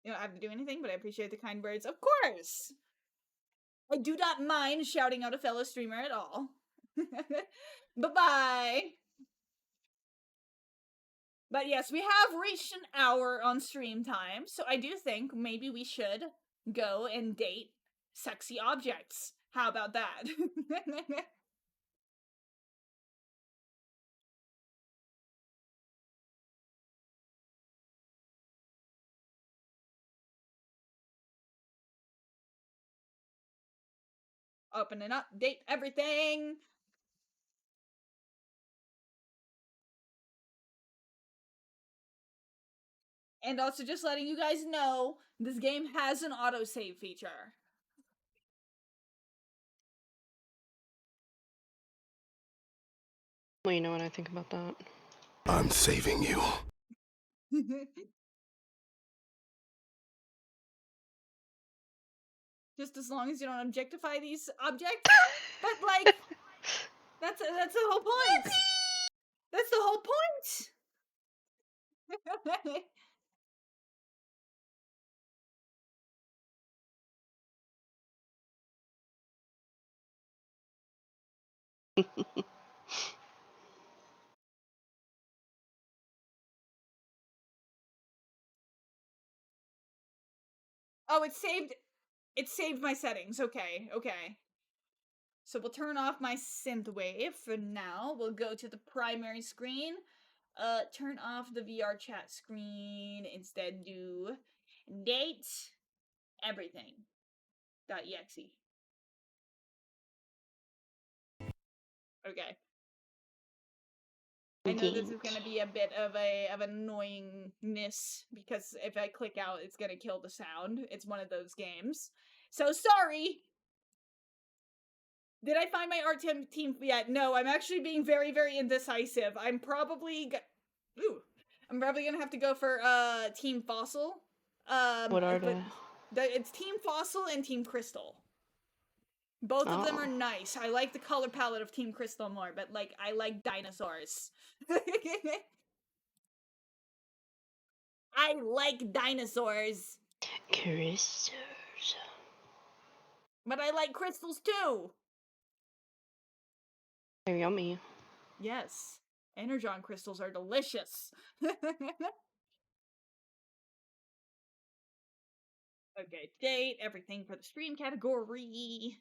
You don't have to do anything, but I appreciate the kind words. Of course! I do not mind shouting out a fellow streamer at all. Bye-bye! But yes, we have reached an hour on stream time, so I do think maybe we should go and date sexy objects. How about that? Opening up, date everything. And also just letting you guys know, this game has an autosave feature. Well, you know what I think about that. I'm saving you. Just as long as you don't objectify these objects. But like, that's the whole point. That's the whole point. Oh, it saved my settings. Okay, okay. So we'll turn off my synthwave for now. We'll go to the primary screen. Turn off the VR chat screen. Instead do date everything. .exe. Okay. I know this is gonna be a bit of annoyingness because if I click out, it's gonna kill the sound. It's one of those games. So sorry. Did I find my art team yet? No, I'm actually being very, very indecisive. I'm probably gonna have to go for Team Fossil. What are they? It's Team Fossil and Team Crystal. Both of them are nice. I like the color palette of Team Crystal more, but like I like dinosaurs. I like dinosaurs. Crystals. But I like crystals too. They're yummy. Yes. Energon crystals are delicious. Okay, date, everything for the stream category.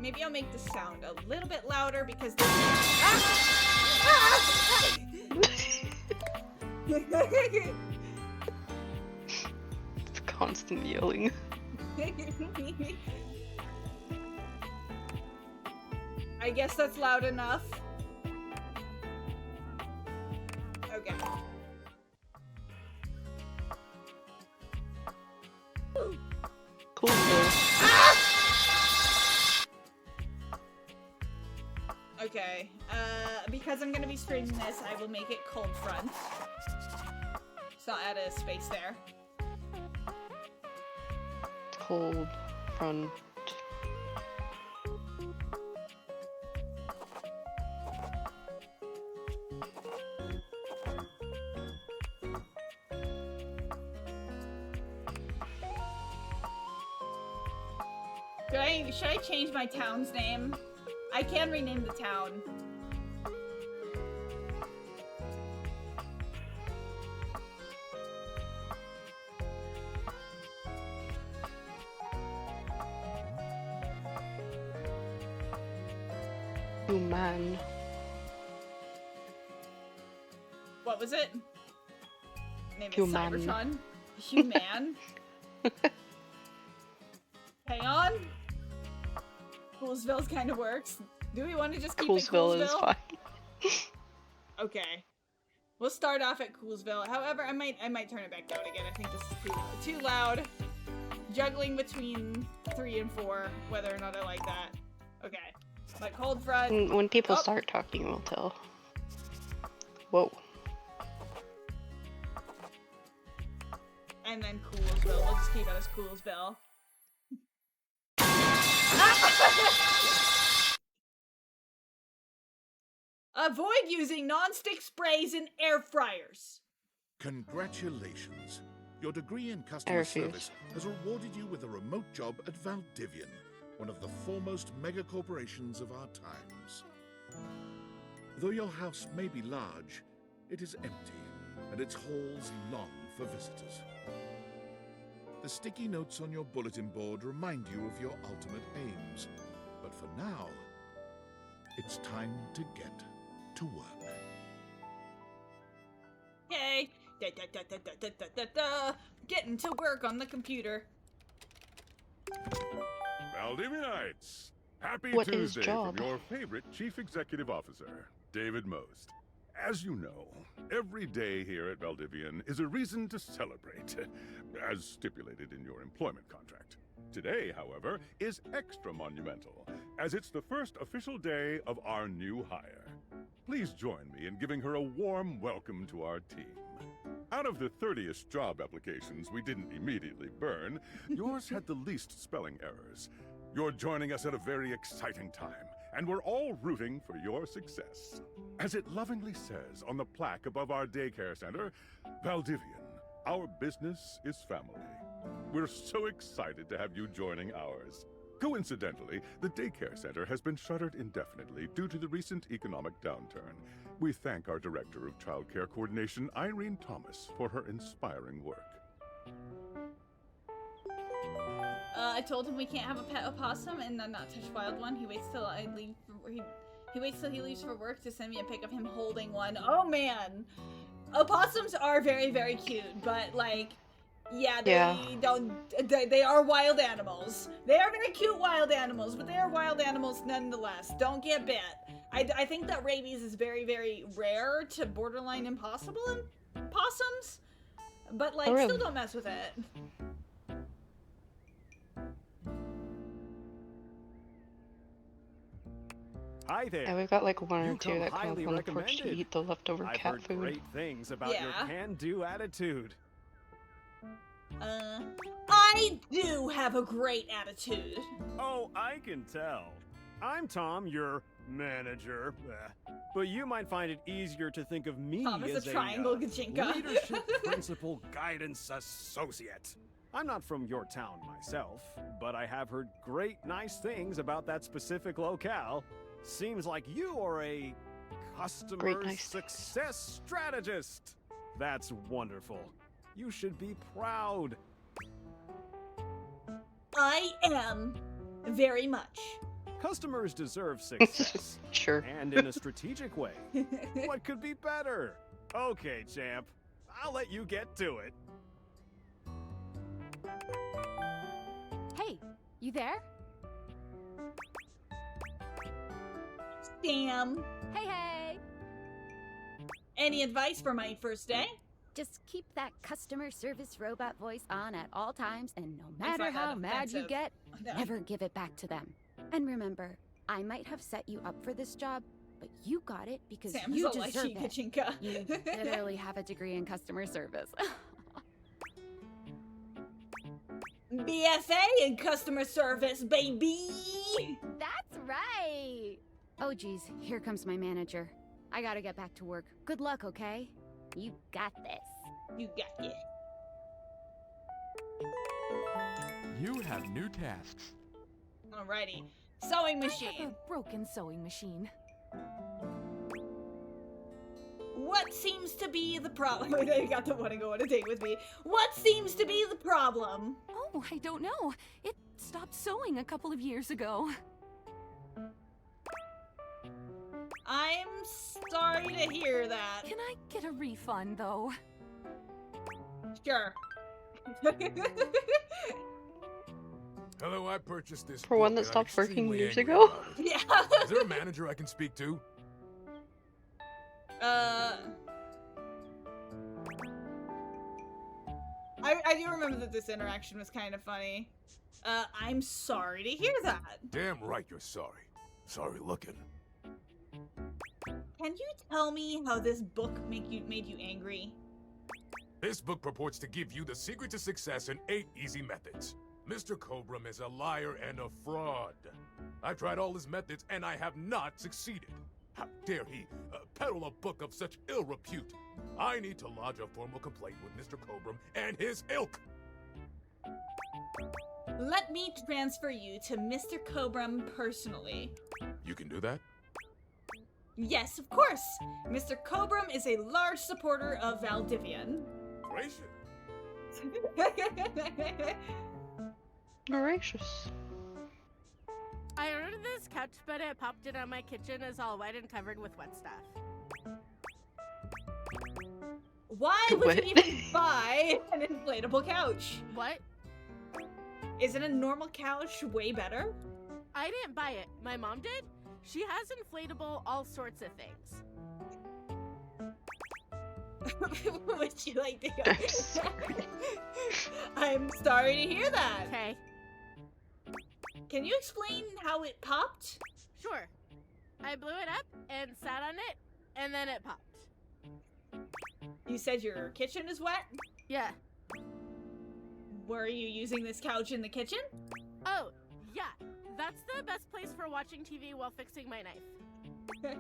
Maybe I'll make the sound a little bit louder because this It's constant yelling. I guess that's loud enough. Okay. Cool though. Okay, because I'm gonna be streaming this, I will make it Cold Front. So I'll add a space there. Cold front. Should I change my town's name? I can rename the town. Human. What was it? Name is Human. Cybertron. Human. Hang on. Coolsville kind of works. Do we want to just keep it Coolsville is fine. Okay. We'll start off at Coolsville. However, I might turn it back down again. I think this is too loud. Juggling between 3 and 4, whether or not I like that. Okay. But Cold Front. When people start talking, we'll tell. Whoa. And then Coolsville. We'll just keep it as Coolsville. Avoid using non-stick sprays in air fryers. Congratulations. Your degree in customer service has rewarded you with a remote job at Valdivian, one of the foremost megacorporations of our times. Though your house may be large, it is empty, and its halls long for visitors. The sticky notes on your bulletin board remind you of your ultimate aims, but for now, it's time to get to work. Okay, Getting to work on the computer. Valdivianites! Happy What is Tuesday job? from your favorite Chief Executive Officer, David Most. As you know, every day here at Valdivian is a reason to celebrate, as stipulated in your employment contract. Today, however, is extra monumental, as it's the first official day of our new hire. Please join me in giving her a warm welcome to our team. Out of the 30-ish job applications we didn't immediately burn, yours had the least spelling errors. You're joining us at a very exciting time, and we're all rooting for your success. As it lovingly says on the plaque above our daycare center, Valdivian, our business is family. We're so excited to have you joining ours. Coincidentally, the daycare center has been shuttered indefinitely due to the recent economic downturn. We thank our Director of Child Care Coordination, Irene Thomas, for her inspiring work. I told him we can't have a pet opossum and then not touch wild one. He waits till I leave. He waits till he leaves for work to send me a pic of him holding one. Oh man, opossums are very, very cute, but like, yeah, they are wild animals. They are very cute wild animals, but they are wild animals nonetheless. Don't get bit. I think that rabies is very, very rare to borderline impossible in possums, but like, still don't mess with it. Hi there. Yeah, we've got like one or You two come that come highly up on the porch to recommended. eat the leftover I've cat heard food. great things about your Yeah. can-do attitude. I do have a great attitude. Oh, I can tell. I'm Tom, your manager. But you might find it easier to think of me Tom is as a triangle gajinka. leadership principal guidance associate. I'm not from your town myself, but I have heard nice things about that specific locale. Seems like you are a customer nice things. success strategist. That's wonderful. You should be proud. I am very much. Customers deserve success. Sure. And in a strategic way. What could be better? Okay, champ. I'll let you get to it. Hey, you there? Sam, Hey, hey! any advice for my first day? Just keep that customer service robot voice on at all times, and no If I matter had how mad you offensive- get, No. never give it back to them. And remember, I might have set you up for this job, but you got it because Sam is you a deserve lychee it. kachinka. You literally have a degree in customer service. BFA in customer service, baby. That's right! Oh geez, here comes my manager. I gotta get back to work. Good luck, okay? You got this. You got it. You have new tasks. Alrighty. Sewing I machine. have a broken sewing machine. What seems to be the problem? You got to want to go on a date with me. What seems to be the problem? Oh, I don't know. It stopped sewing a couple of years ago. I'm sorry to hear that. Can I get a refund, though? Sure. Hello, I purchased this For one book that and I'm stopped working extremely years angry ago? about it. Yeah. Is there a manager I can speak to? I do remember that this interaction was kind of funny. I'm sorry to hear that. Damn right you're sorry. Sorry looking. Can you tell me how this book made you angry? This book purports to give you the secret to success in 8 easy methods. Mr. Cobram is a liar and a fraud. I've tried all his methods and I have not succeeded. How dare he peddle a book of such ill repute? I need to lodge a formal complaint with Mr. Cobram and his ilk. Let me transfer you to Mr. Cobram personally. You can do that? Yes, of course. Mr. Cobram is a large supporter of Valdivian. Gracious. Gracious. I ordered this couch, but it popped in on my kitchen is all wet and covered with wet stuff. Why would you even buy an inflatable couch? What? Isn't a normal couch way better? I didn't buy it. My mom did. She has inflatable all sorts of things. Would you like to go? I'm sorry to hear that. Okay. Can you explain how it popped? Sure. I blew it up and sat on it, and then it popped. You said your kitchen is wet? Yeah. Were you using this couch in the kitchen? Oh, yeah. That's the best place for watching TV while fixing my knife.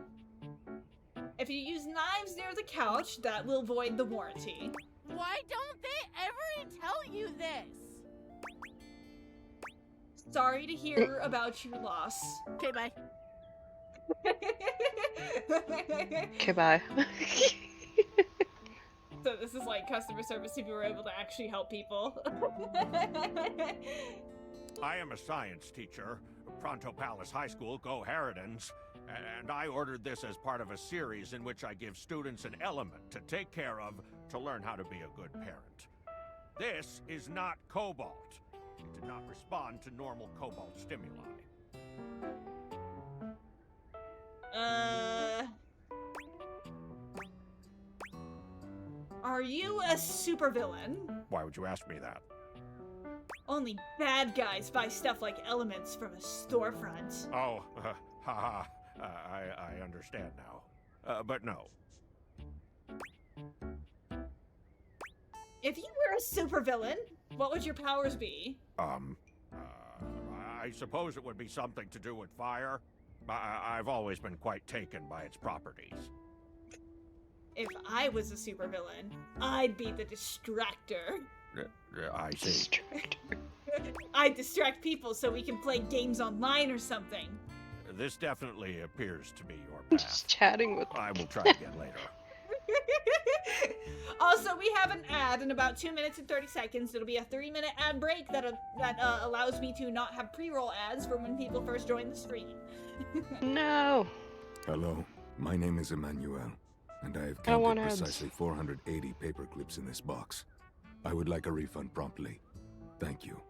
If you use knives near the couch, that will void the warranty. Why don't they ever tell you this? Sorry to hear about your loss. Okay, bye. Okay, bye. So this is like customer service if you were able to actually help people. I am a science teacher. Pronto Palace High School, go Harridans. And I ordered this as part of a series in which I give students an element to take care of to learn how to be a good parent. This is not cobalt. It did not respond to normal cobalt stimuli. Are you a supervillain? Why would you ask me that? Only bad guys buy stuff like elements from a storefront. Oh, haha. I understand now. But no. If you were a supervillain, what would your powers be? I suppose it would be something to do with fire. I've always been quite taken by its properties. If I was a supervillain, I'd be the distractor. I see. I'd distract people so we can play games online or something. This definitely appears to be your path. Just chatting with I will try again later. Also, we have an ad in about 2 minutes and 30 seconds. It'll be a 3-minute ad break that allows me to not have pre-roll ads for when people first join the stream. No. Hello, my name is Emmanuel, and I have I don't want counted ads. precisely 480 paper clips in this box. I would like a refund promptly. Thank you.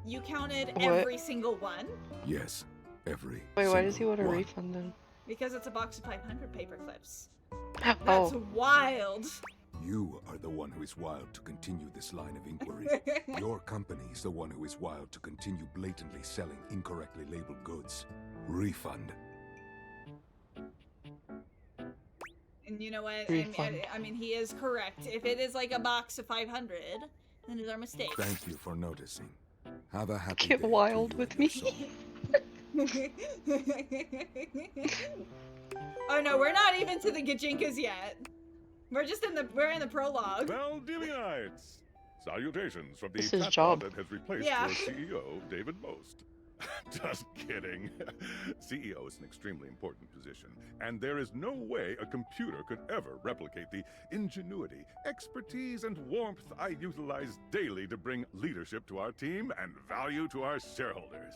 You counted What? every single one? Yes, every Wait, why does he single want a one. refund then? Because it's a box of 500 paper clips. That's Oh, wild. You are the one who is wild to continue this line of inquiry. Your company is the one who is wild to continue blatantly selling incorrectly labeled goods. Refund. And you know what? Refund. I mean, he is correct. If it is like a box of 500, then it's our mistake. Thank you for noticing. Have a happy Get day to wild you with and me. your soul. Oh no, we're not even to the Gajinkas yet. We're in the prologue. Valdivianites! Salutations from the This is chatbot job. that has replaced Yeah. your CEO, David Most. Just kidding. CEO is an extremely important position, and there is no way a computer could ever replicate the ingenuity, expertise, and warmth I utilize daily to bring leadership to our team and value to our shareholders.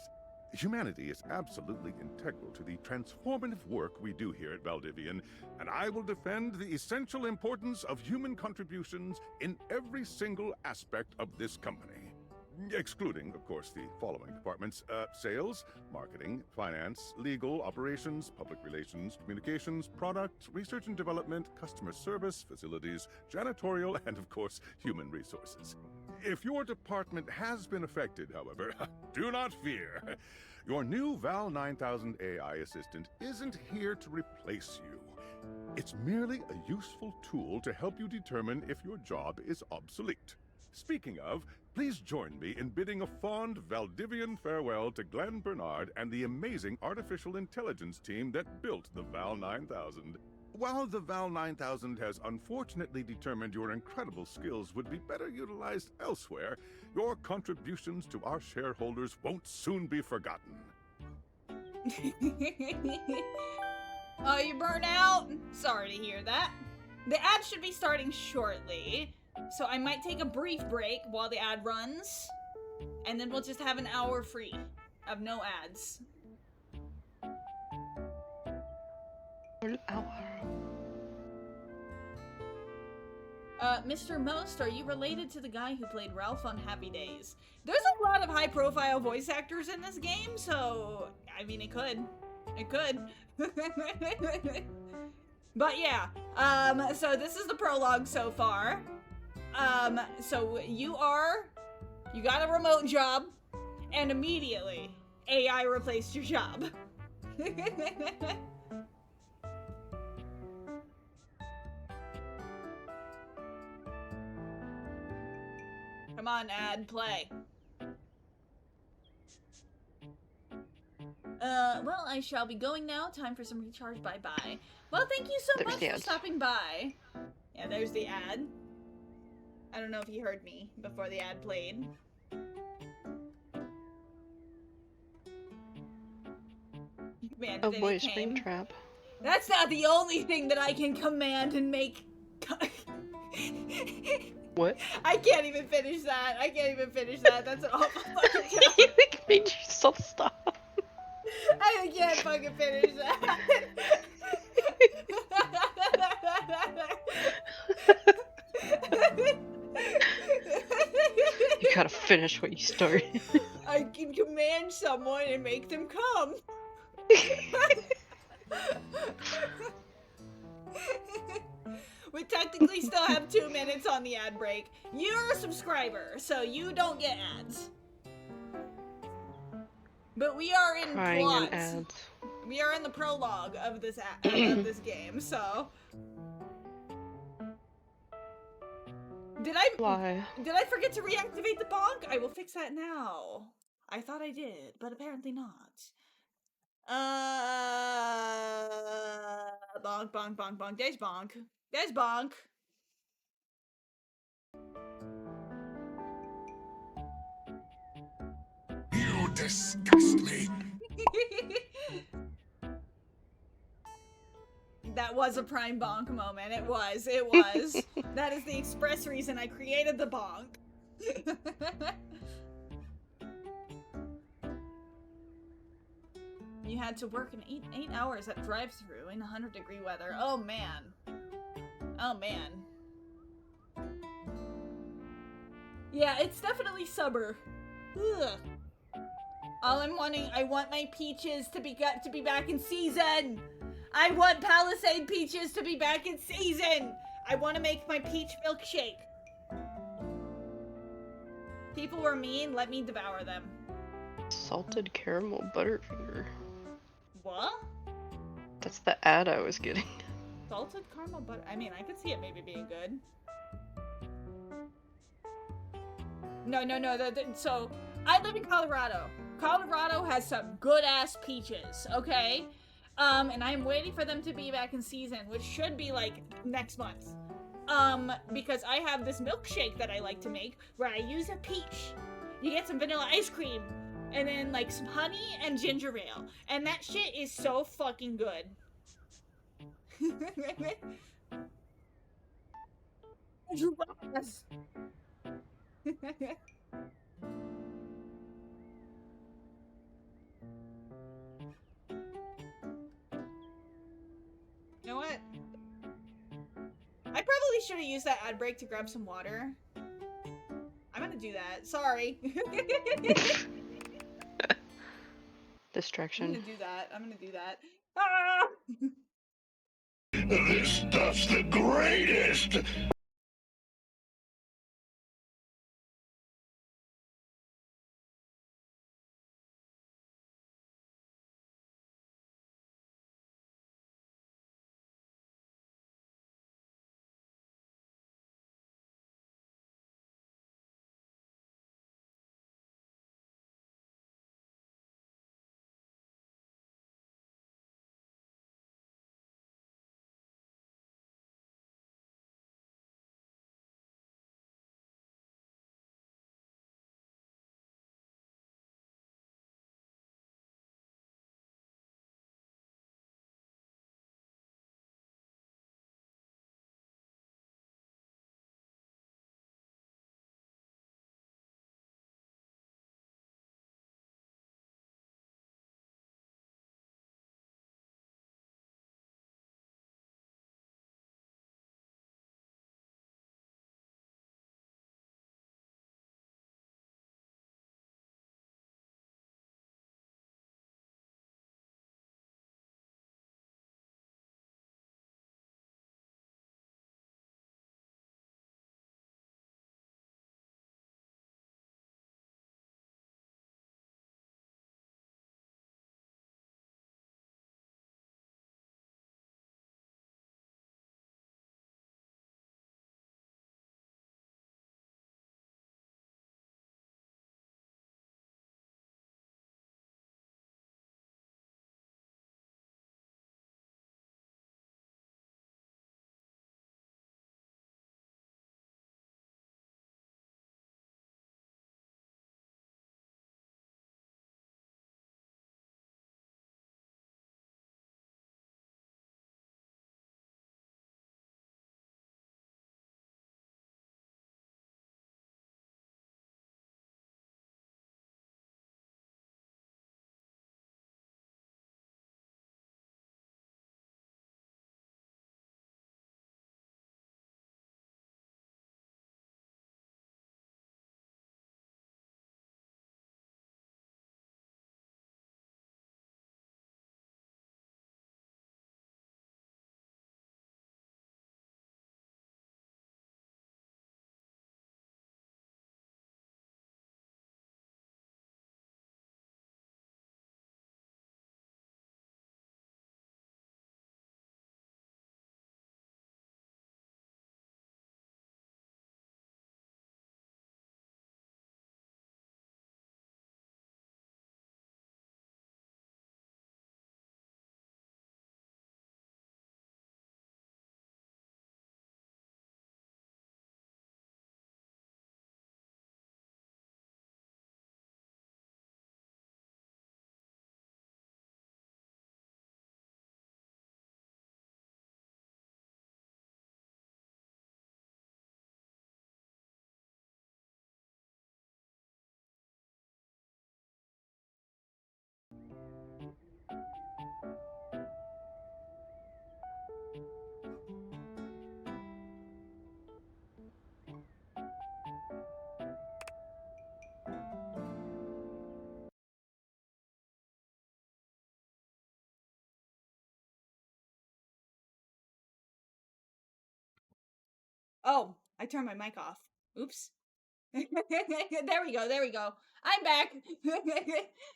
Humanity is absolutely integral to the transformative work we do here at Valdivian, and I will defend the essential importance of human contributions in every single aspect of this company. Excluding, of course, the following departments: sales, marketing, finance, legal, operations, public relations, communications, product, research and development, customer service, facilities, janitorial, and of course, human resources. If your department has been affected, however, do not fear. Your new Val 9000 AI assistant isn't here to replace you. It's merely a useful tool to help you determine if your job is obsolete. Speaking of, please join me in bidding a fond Valdivian farewell to Glenn Bernard and the amazing artificial intelligence team that built the Val 9000. While the Val 9000 has unfortunately determined your incredible skills would be better utilized elsewhere, your contributions to our shareholders won't soon be forgotten. Oh, you burn out? Sorry to hear that. The ad should be starting shortly, so I might take a brief break while the ad runs, and then we'll just have an hour free of no ads. an hour. Mr. Most, are you related to the guy who played Ralph on Happy Days? There's a lot of high-profile voice actors in this game, so I mean, it could. It could. But yeah, so this is the prologue so far. So you got a remote job, and immediately AI replaced your job. Come on, ad, play. Well, I shall be going now. Time for some recharge. Bye-bye. Well, thank you so much for stopping by. Yeah, there's the ad. I don't know if you heard me before the ad played. Man, oh boy, Springtrap. That's not the only thing that I can command and make. What? I can't even finish that. I can't even finish that. That's an awful fucking job. You made yourself stop. I can't fucking finish that. You gotta finish what you started. I can command someone and make them come. We technically still have 2 minutes on the ad break. You're a subscriber, so you don't get ads. But we are in plot. We are in the prologue of this of this game, so. Did I forget to reactivate the bonk? I will fix that now. I thought I did, but apparently not. Bonk, bonk, bonk, bonk. There's bonk. There's bonk. You disgust me. That was a prime bonk moment. It was. It was. That is the express reason I created the bonk. You had to work in 8 hours at drive-thru in 100-degree weather. Oh man. Oh man. Yeah, it's definitely summer. Ugh. All I'm wanting, I want my peaches to be back in season. I want Palisade peaches to be back in season. I want to make my peach milkshake. People were mean. Let me devour them. Salted caramel butterfinger. What? That's the ad I was getting. Salted caramel butter. I mean, I could see it maybe being good. No. So, I live in Colorado. Colorado has some good-ass peaches, okay? And I'm waiting for them to be back in season, which should be, like, next month. Because I have this milkshake that I like to make, where I use a peach. You get some vanilla ice cream, and then, like, some honey and ginger ale. And that shit is so fucking good. Yes. You know what? I probably should have used that ad break to grab some water. I'm gonna do that. Sorry. Distraction. I'm gonna do that. Ah! This stuff's the greatest! Oh, I turned my mic off. Oops. There we go. I'm back.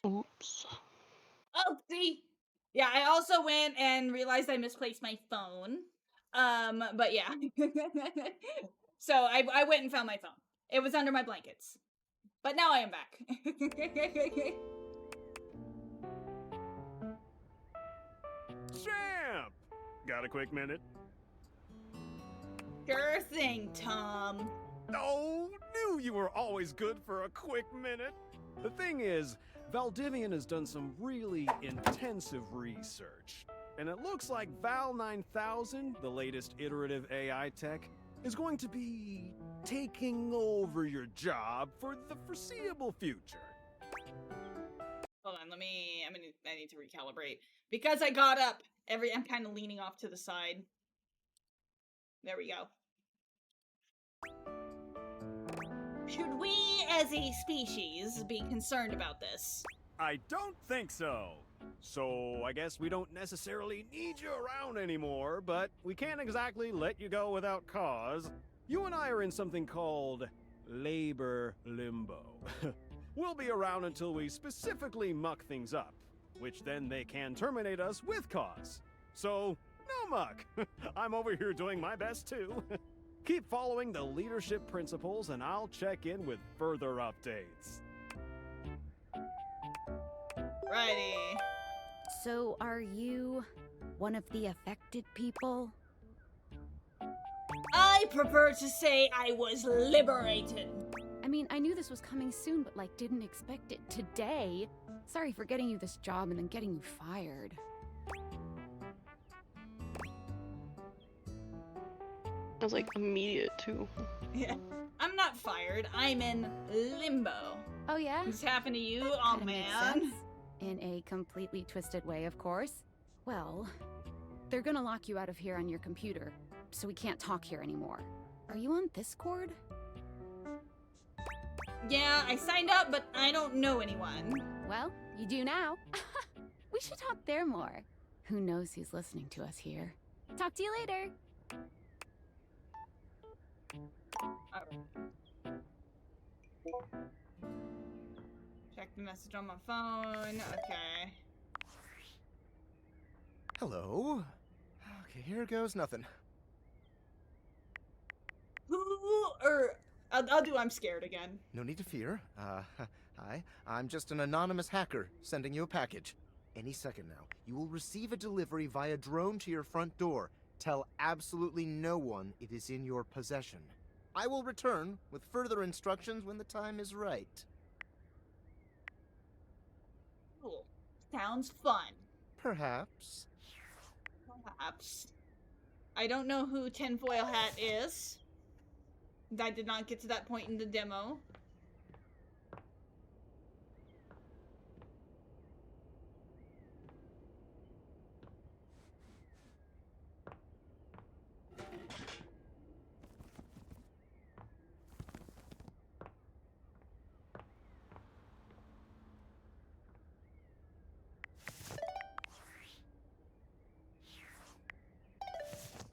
Oops. Oopsie. Yeah, I also went and realized I misplaced my phone. But yeah. So I went and found my phone. It was under my blankets. But now I am back. Champ! Got a quick minute? Sure thing, Tom. Oh, knew you were always good for a quick minute. The thing is, Valdivian has done some really intensive research. And it looks like Val 9000, the latest iterative AI tech, is going to be taking over your job for the foreseeable future. Hold on, I need to recalibrate. Because I got up, I'm kind of leaning off to the side. There we go. Should we, as a species, be concerned about this? I don't think so. So I guess we don't necessarily need you around anymore, but we can't exactly let you go without cause. You and I are in something called labor limbo. We'll be around until we specifically muck things up, which then they can terminate us with cause. So, no muck. I'm over here doing my best too. Keep following the leadership principles and I'll check in with further updates. Righty. So, are you one of the affected people? I prefer to say I was liberated. I mean, I knew this was coming soon, but like didn't expect it today. Sorry for getting you this job and then getting you fired. That was like immediate too. Yeah. I'm not fired. I'm in limbo. Oh yeah? What's happened to you? That Oh kinda makes man. sense. In a completely twisted way, of course. Well, they're gonna lock you out of here on your computer, so we can't talk here anymore. Are you on Discord? Yeah, I signed up, but I don't know anyone. Well, you do now. We should talk there more. Who knows who's listening to us here? Talk to you later. Check the message on my phone. Okay. Hello. Okay, here goes nothing. I'll do I'm scared again. No need to fear. Hi. I'm just an anonymous hacker sending you a package. Any second now, you will receive a delivery via drone to your front door. Tell absolutely no one it is in your possession. I will return with further instructions when the time is right. Cool. Sounds fun. Perhaps. Perhaps. I don't know who Tinfoil Hat is. I did not get to that point in the demo.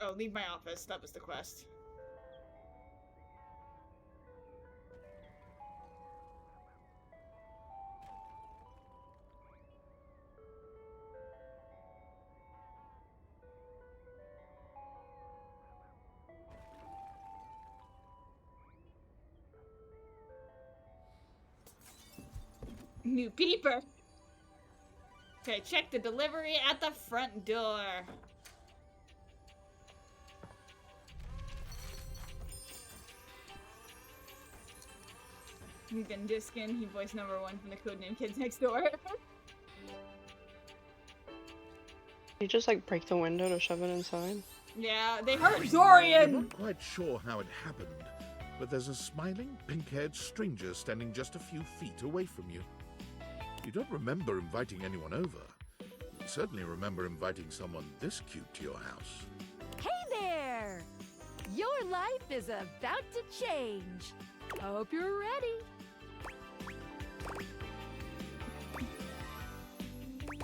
Oh, leave my office. That was the quest. New peeper. Okay, check the delivery at the front door. Ben Diskin, he voiced #1 from the Codename Kids Next Door. You just like break the window to shove it inside? Yeah, they hurt I'm Dorian! not quite sure how it happened, but there's a smiling, pink-haired stranger standing just a few feet away from you. You don't remember inviting anyone over. You certainly remember inviting someone this cute to your house. Hey there! Your life is about to change. Hope you're ready.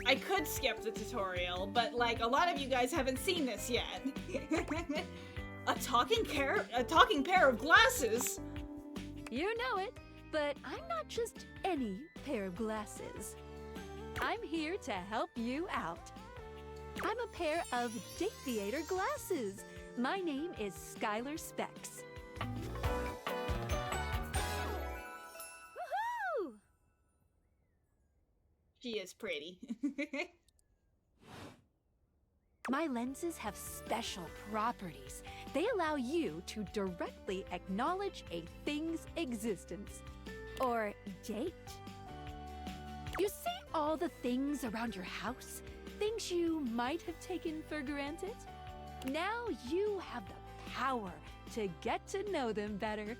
I could skip the tutorial, but like a lot of you guys haven't seen this yet. A talking pair of glasses? You know it, but I'm not just any pair of glasses. I'm here to help you out. I'm a pair of Date Theater glasses. My name is Skylar Specs. Woohoo! She is pretty. My lenses have special properties. They allow you to directly acknowledge a thing's existence. Or date. You see all the things around your house? Things you might have taken for granted? Now you have the power to get to know them better.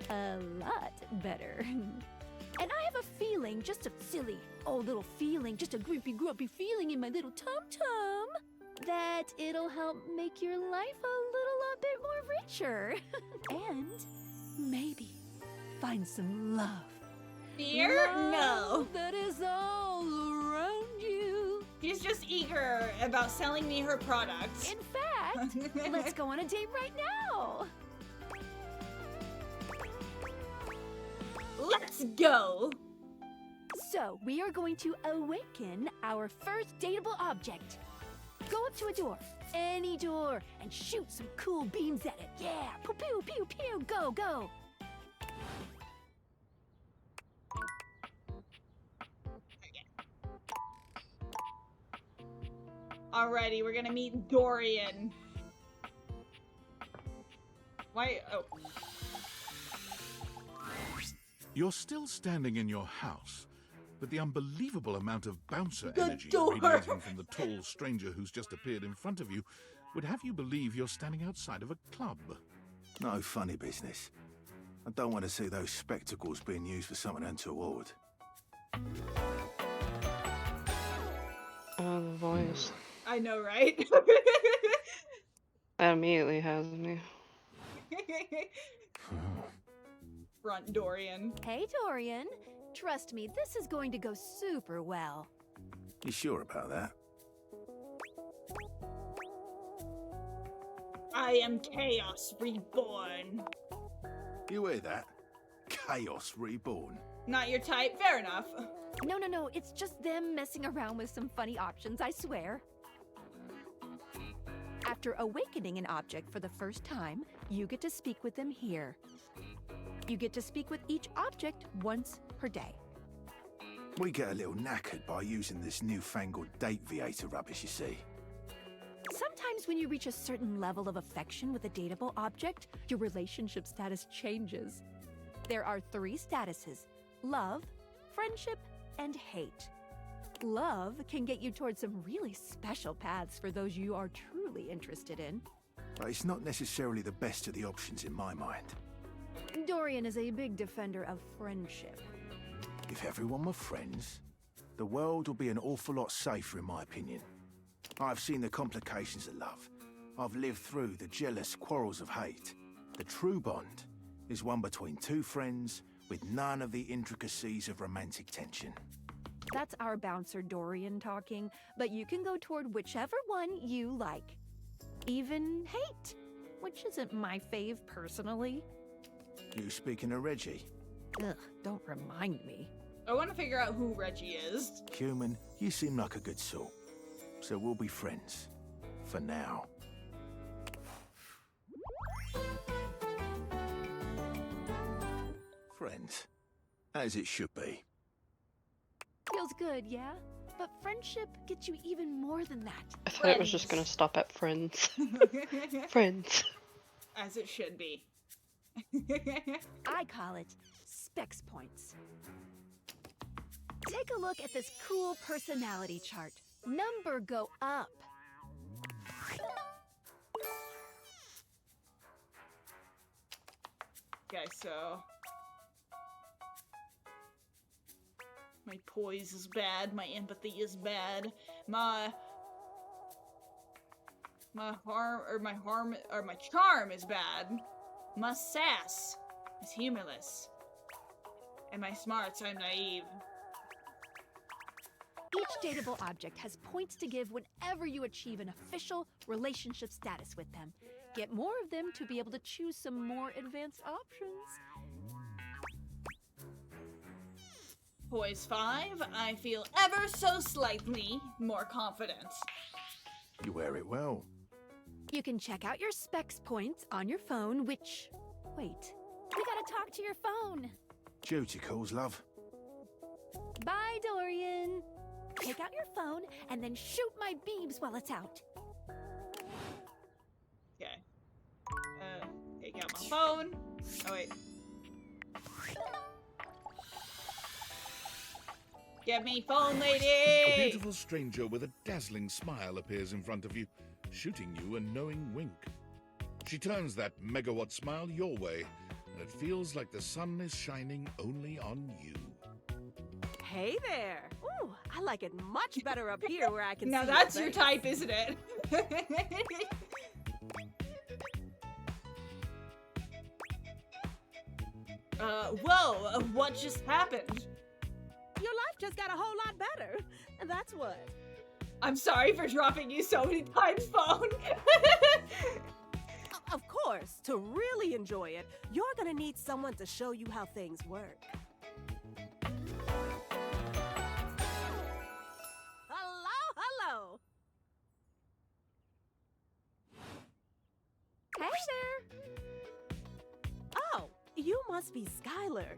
A lot better. And I have a feeling, just a silly old little feeling, just a grumpy feeling in my little tum-tum, that it'll help make your life a little bit more richer. And maybe find some love. Fear? No. Love that is all around you. She's just eager about selling me her products. In fact, let's go on a date right now. Let's go. So, we are going to awaken our first dateable object. Go up to a door, any door, and shoot some cool beams at it. Yeah, pew pew pew pew, go, go. Alrighty, we're gonna meet Dorian. Why? Oh. You're still standing in your house, but the unbelievable amount of bouncer The energy door. radiating from the tall stranger who's just appeared in front of you would have you believe you're standing outside of a club. No funny business. I don't want to see those spectacles being used for something untoward. Oh, the voice. I know, right? That immediately has me. Front Dorian. Hey, Dorian. Trust me, this is going to go super well. You sure about that? I am Chaos Reborn. You hear that? Chaos Reborn. Not your type? Fair enough. No, it's just them messing around with some funny options, I swear. After awakening an object for the first time, you get to speak with them here. You get to speak with each object once per day. We get a little knackered by using this newfangled date Viator rubbish, you see. Sometimes when you reach a certain level of affection with a dateable object, your relationship status changes. There are 3 statuses: love, friendship, and hate. Love can get you towards some really special paths for those you are truly interested in. But it's not necessarily the best of the options in my mind. Dorian is a big defender of friendship. If everyone were friends, the world would be an awful lot safer, in my opinion. I've seen the complications of love. I've lived through the jealous quarrels of hate. The true bond is one between 2 friends with none of the intricacies of romantic tension. That's our bouncer Dorian talking, but you can go toward whichever one you like. Even hate, which isn't my fave personally. You speaking of Reggie? Ugh, don't remind me. I want to figure out who Reggie is. Human, you seem like a good sort. So we'll be friends. For now. Friends. As it should be. Feels good, yeah? But friendship gets you even more than that. I thought it was just gonna stop at friends. Friends. As it should be. I call it Specs Points. Take a look at this cool personality chart. Number go up. Okay, so... my poise is bad, my empathy is bad, my charm is bad, my sass is humorless, and my smarts, I'm naive. Each dateable object has points to give whenever you achieve an official relationship status with them. Get more of them to be able to choose some more advanced options. Poise 5, I feel ever so slightly more confident. You wear it well. You can check out your specs points on your phone, which... Wait, we gotta talk to your phone. Duty calls, love. Bye, Dorian. Take out your phone and then shoot my beams while it's out. Okay. Take out my phone. Oh, wait. Get me phone, lady! A beautiful stranger with a dazzling smile appears in front of you, shooting you a knowing wink. She turns that megawatt smile your way, and it feels like the sun is shining only on you. Hey there! Ooh, I like it much better up here where I can now see that's your your face. type, isn't it? Whoa, what just happened? Your life just got a whole lot better, and that's what. I'm sorry for dropping you so many times, phone. Of course, to really enjoy it, you're gonna need someone to show you how things work. Hello! Hey there! Oh, you must be Skylar.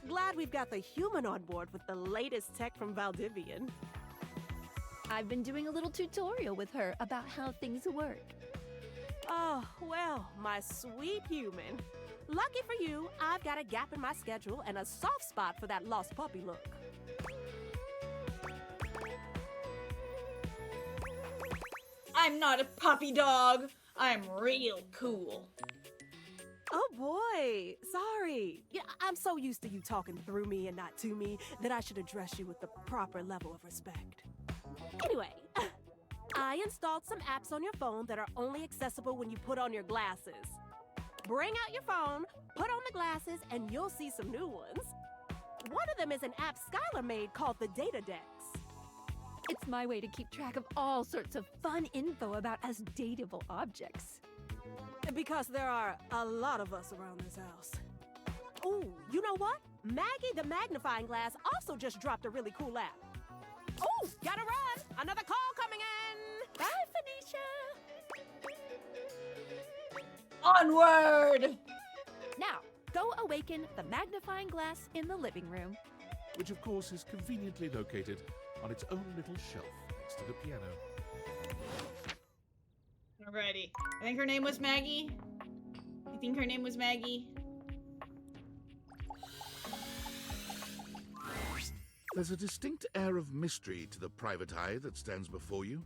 Glad we've got the human on board with the latest tech from Valdivian. I've been doing a little tutorial with her about how things work. Oh, well, my sweet human. Lucky for you, I've got a gap in my schedule and a soft spot for that lost puppy look. I'm not a puppy dog. I'm real cool. Oh boy, sorry. Yeah, I'm so used to you talking through me and not to me that I should address you with the proper level of respect. Anyway, I installed some apps on your phone that are only accessible when you put on your glasses. Bring out your phone, put on the glasses, and you'll see some new ones. One of them is an app Skylar made called the Data Dex. It's my way to keep track of all sorts of fun info about us dateable objects. Because there are a lot of us around this house. Ooh, you know what? Maggie the Magnifying Glass also just dropped a really cool app. Ooh, gotta run! Another call coming in! Bye, Phoenicia! Onward! Now, go awaken the magnifying glass in the living room. Which of course is conveniently located on its own little shelf next to the piano. Alrighty. I think her name was Maggie. There's a distinct air of mystery to the private eye that stands before you.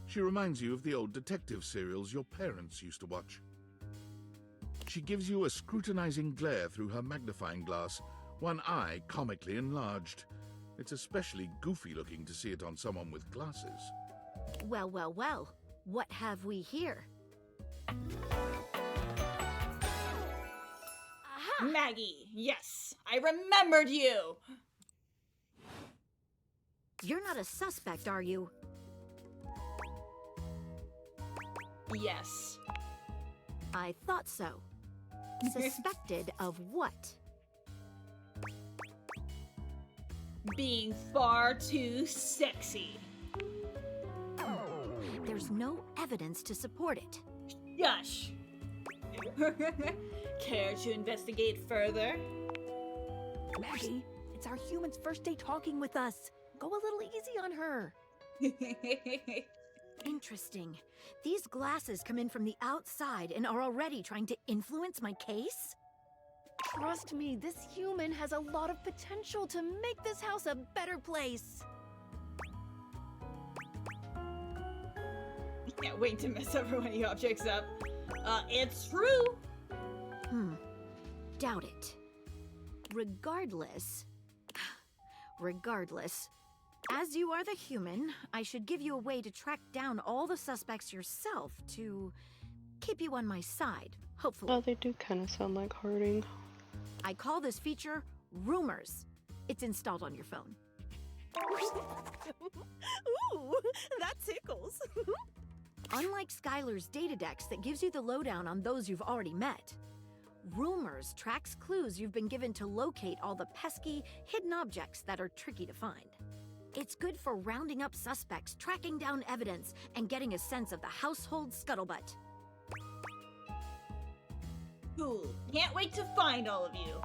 She reminds you of the old detective serials your parents used to watch. She gives you a scrutinizing glare through her magnifying glass, one eye comically enlarged. It's especially goofy looking to see it on someone with glasses. Well, well, well. What have we here? Aha! Maggie, yes, I remembered you. You're not a suspect, are you? Yes. I thought so. Suspected of what? Being far too sexy. There's no evidence to support it. Yush. Care to investigate further? Maggie, it's our human's first day talking with us. Go a little easy on her. Interesting. These glasses come in from the outside and are already trying to influence my case? Trust me, this human has a lot of potential to make this house a better place. Can't wait to mess every objects up. It's true. Doubt it. Regardless, as you are the human, I should give you a way to track down all the suspects yourself to keep you on my side, hopefully. Oh, they do kind of sound like Harding. I call this feature Rumors. It's installed on your phone. Ooh, that tickles. Unlike Skylar's Datadex that gives you the lowdown on those you've already met, Rumors tracks clues you've been given to locate all the pesky, hidden objects that are tricky to find. It's good for rounding up suspects, tracking down evidence, and getting a sense of the household scuttlebutt. Cool. Can't wait to find all of you.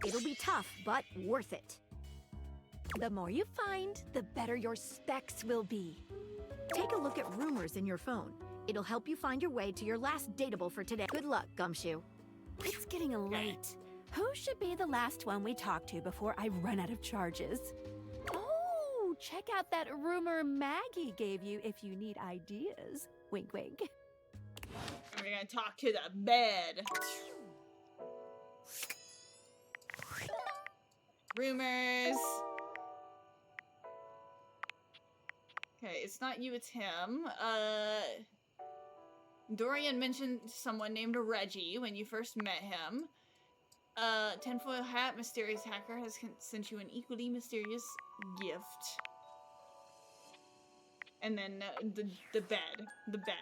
It'll be tough, but worth it. The more you find, the better your specs will be. Take a look at Rumors in your phone. It'll help you find your way to your last dateable for today. Good luck, Gumshoe. It's getting late. Who should be the last one we talk to before I run out of charges? Oh, check out that rumor Maggie gave you if you need ideas. Wink, wink. We're gonna talk to the bed. Rumors. Okay, it's not you, it's him. Dorian mentioned someone named Reggie when you first met him. Tinfoil Hat, mysterious hacker, has sent you an equally mysterious gift. And then the bed. The bed.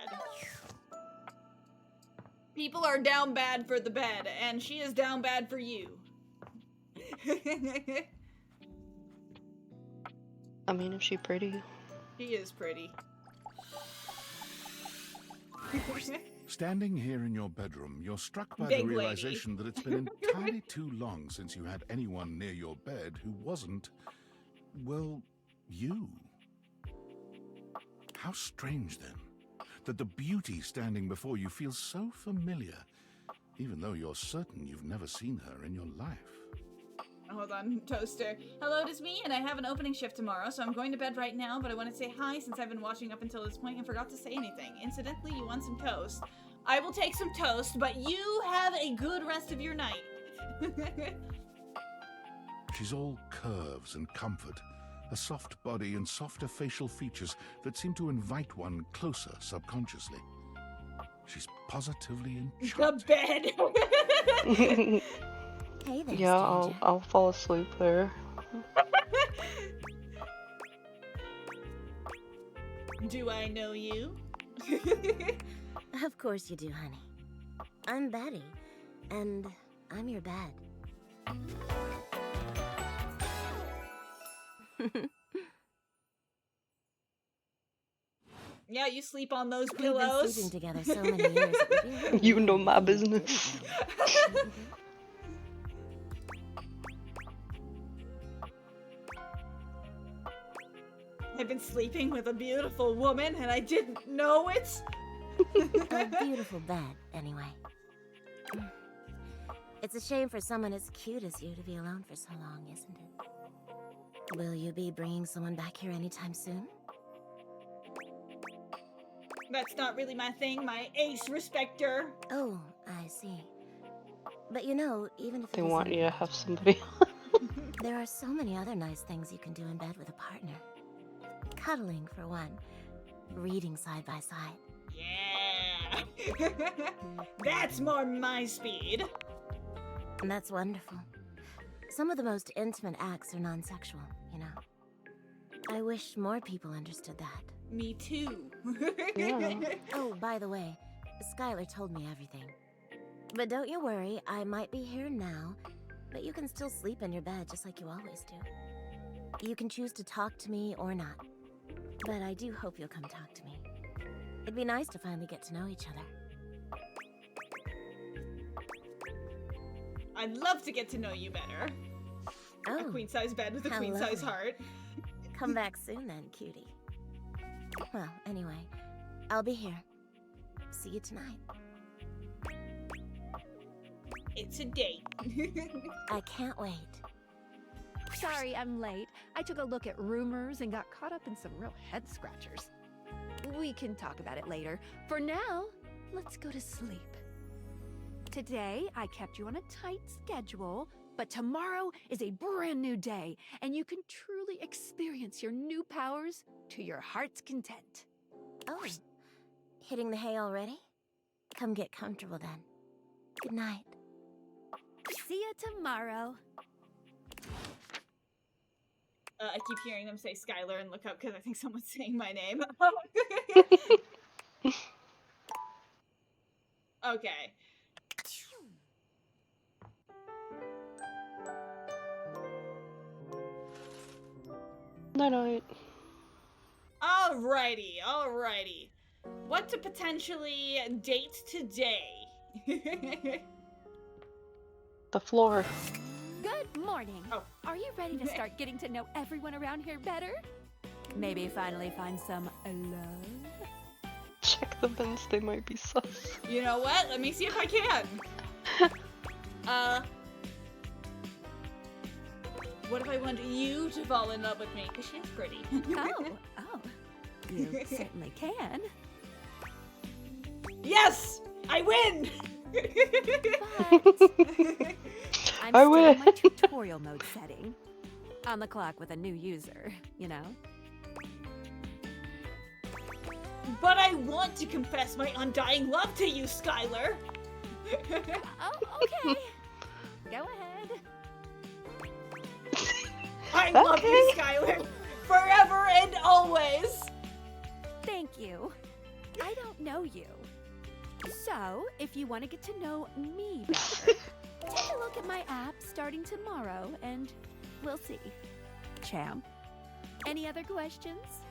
People are down bad for the bed, and she is down bad for you. I mean, is she pretty? She is pretty. Standing here in your bedroom, you're struck by Big the lady. realization that it's been entirely too long since you had anyone near your bed who wasn't, well, you. How strange, then, that the beauty standing before you feels so familiar, even though you're certain you've never seen her in your life. Hold on, Toaster. Hello, it is me, and I have an opening shift tomorrow, so I'm going to bed right now, but I want to say hi since I've been watching up until this point and forgot to say anything. Incidentally, you want some toast. I will take some toast, but you have a good rest of your night. She's all curves and comfort, a soft body and softer facial features that seem to invite one closer subconsciously. She's positively enchanting. The bed! Hey there, Yeah, I'll fall asleep there. Do I know you? Of course you do, honey. I'm Betty, and I'm your bed. Yeah, you sleep on those We've been pillows. sleeping together so many years. It would be a You know my business. I've been sleeping with a beautiful woman, and I didn't know it. A beautiful bed, anyway. It's a shame for someone as cute as you to be alone for so long, isn't it? Will you be bringing someone back here anytime soon? That's not really my thing, my ace respecter. Oh, I see. But you know, even if They it want isn't- you to have somebody. There are so many other nice things you can do in bed with a partner. Cuddling, for one. Reading side by side. Yeah. That's more my speed. And that's wonderful. Some of the most intimate acts are non-sexual, you know. I wish more people understood that. Me too. Oh, by the way, Skylar told me everything. But don't you worry, I might be here now, but you can still sleep in your bed just like you always do. You can choose to talk to me or not. But I do hope you'll come talk to me. It'd be nice to finally get to know each other. I'd love to get to know you better. Oh, A queen-size bed with a how queen-size lovely. heart. Come back soon then, cutie. Well, anyway, I'll be here. See you tonight. It's a date. I can't wait. Sorry, I'm late. I took a look at rumors and got caught up in some real head scratchers. We can talk about it later. For now, let's go to sleep. Today, I kept you on a tight schedule, but tomorrow is a brand new day, and you can truly experience your new powers to your heart's content. Oh, hitting the hay already? Come get comfortable then. Good night. See you tomorrow. I keep hearing them say Skylar and look up because I think someone's saying my name. Okay. Night. Alrighty. What to potentially date today? The floor. Good morning. Oh. Are you ready to start getting to know everyone around here better? Maybe finally find some love? Check the vents, they might be sus. You know what? Let me see if I can. What if I want you to fall in love with me? Because she's pretty. Oh. You certainly can. Yes! I win! I'm I still win. in my tutorial mode setting. On the clock with a new user, you know? But I want to confess my undying love to you, Skylar! Oh, okay. Go ahead. I love you, Skylar! Forever and always! Thank you. I don't know you. So, if you want to get to know me better, take a look at my app starting tomorrow and we'll see. Champ. Any other questions?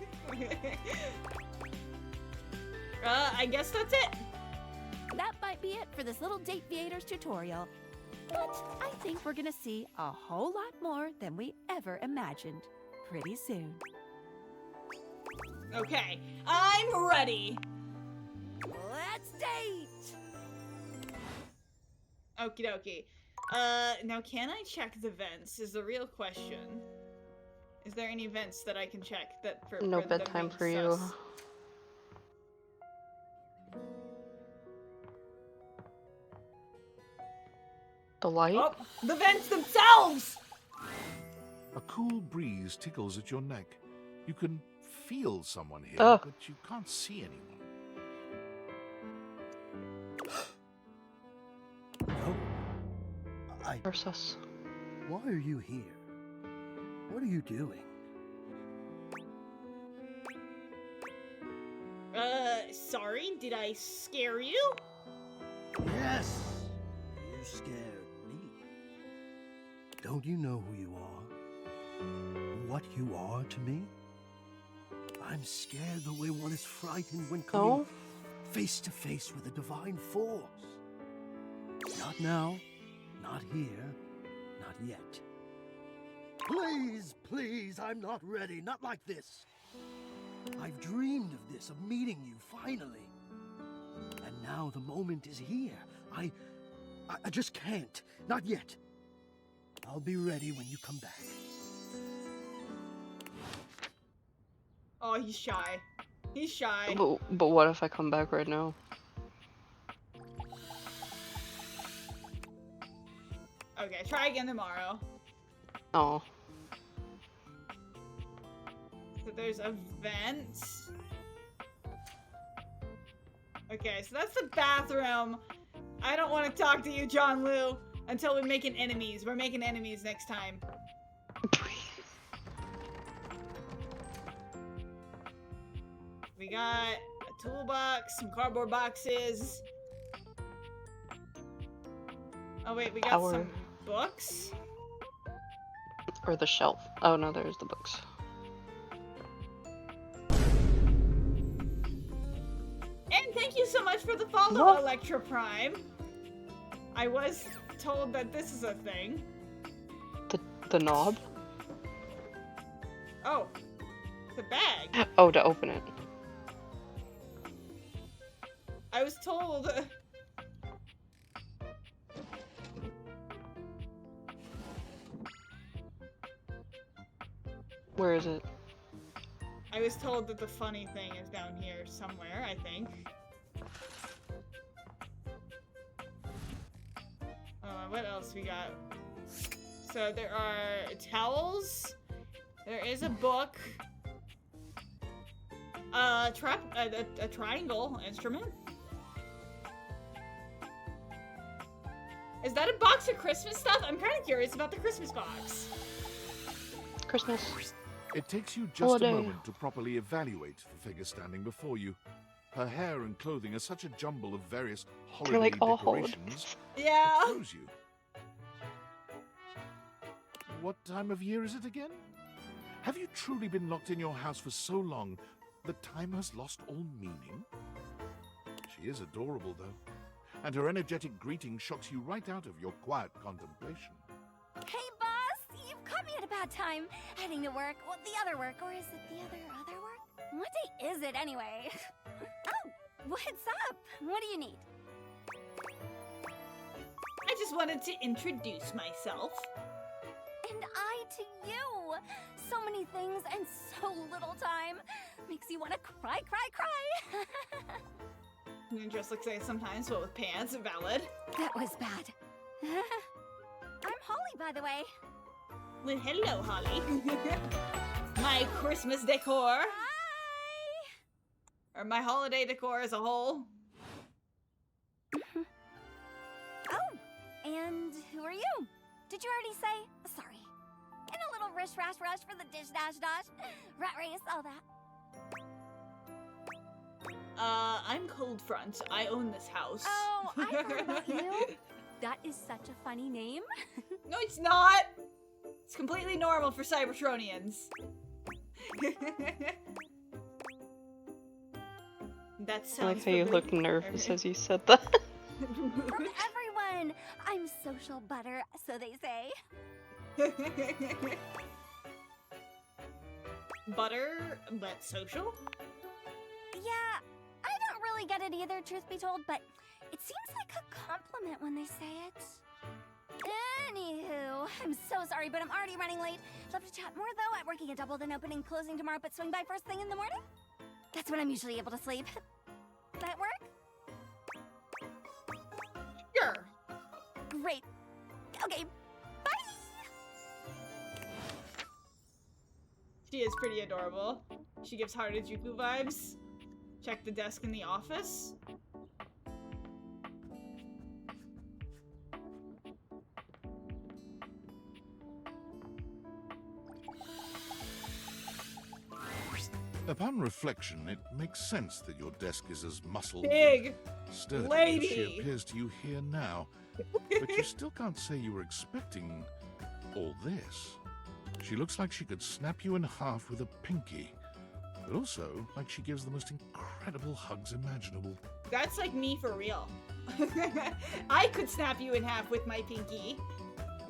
I guess that's it. That might be it for this little Date Viators tutorial. But I think we're gonna see a whole lot more than we ever imagined pretty soon. Okay, I'm ready. Let's date! Okie dokie. Now can I check the vents is the real question. Is there any vents that I can check that for No for them bedtime being for you. sus? The light? Oh, the vents themselves! A cool breeze tickles at your neck. You can feel someone here, Ugh. but you can't see anyone. Versus. Why are you here? What are you doing? Sorry, did I scare you? Yes! You scared me. Don't you know who you are? What you are to me? I'm scared the way one is frightened when coming face to face with a divine force. Not now, not here, not yet. Please, please, I'm not ready, not like this. I've dreamed of this, of meeting you, finally. And now the moment is here. I just can't, not yet. I'll be ready when you come back. Oh, he's shy. He's shy. But what if I come back right now? Okay, try again tomorrow. Oh. So there's a vent. Okay, so that's the bathroom. I don't want to talk to you, John Liu, until we're making enemies. We're making enemies next time. We got a toolbox, some cardboard boxes. Oh wait, we got some books. Or the shelf. Oh no, there's the books. And thank you so much for the follow, Electra Prime. I was told that this is a thing. The knob? Oh, the bag. Oh, to open it. I was told. Where is it? I was told that the funny thing is down here somewhere, I think. What else we got? So there are towels. There is a book. A triangle instrument. Is that a box of Christmas stuff? I'm kind of curious about the Christmas box. Christmas. It takes you just Holiday. a moment to properly evaluate the figure standing before you. Her hair and clothing are such a jumble of various holiday like all decorations. Yeah. It throws you. What time of year is it again? Have you truly been locked in your house for so long that time has lost all meaning? She is adorable, though, and her energetic greeting shocks you right out of your quiet contemplation. Hey, boss! You've caught me at a bad time. Heading to work. Well, the other work. Or is it the other work? What day is it, anyway? Oh, what's up? What do you need? I just wanted to introduce myself. And I to you! So many things and so little time. Makes you want to cry. You dress like say sometimes, but with pants, valid. That was bad. I'm Holly, by the way. Well, hello, Holly. My Christmas decor. Hi! Or my holiday decor as a whole. Oh, and who are you? Did you already say? Sorry. In a little rush for the dish dash. Rat race, all that. I'm Cold Front. I own this house. Oh, I heard about you. That is such a funny name. No, it's not. It's completely normal for Cybertronians. That sounds I like how you look familiar. nervous as you said that. From everyone. I'm social butter, so they say. Butter, but social? Yeah, I don't really get it either, truth be told, but it seems like a compliment when they say it. Anywho, I'm so sorry, but I'm already running late. Love to chat more, though. I'm working a double, then opening, closing tomorrow, but swing by first thing in the morning? That's when I'm usually able to sleep. That work? Sure. Great. Okay, bye! She is pretty adorable. She gives Harajuku vibes. Check the desk in the office. Upon reflection, it makes sense that your desk is as muscled Big and sturdy as lady. she appears to you here now. But you still can't say you were expecting all this. She looks like she could snap you in half with a pinky, but also like she gives the most incredible hugs imaginable. That's like me for real. I could snap you in half with my pinky,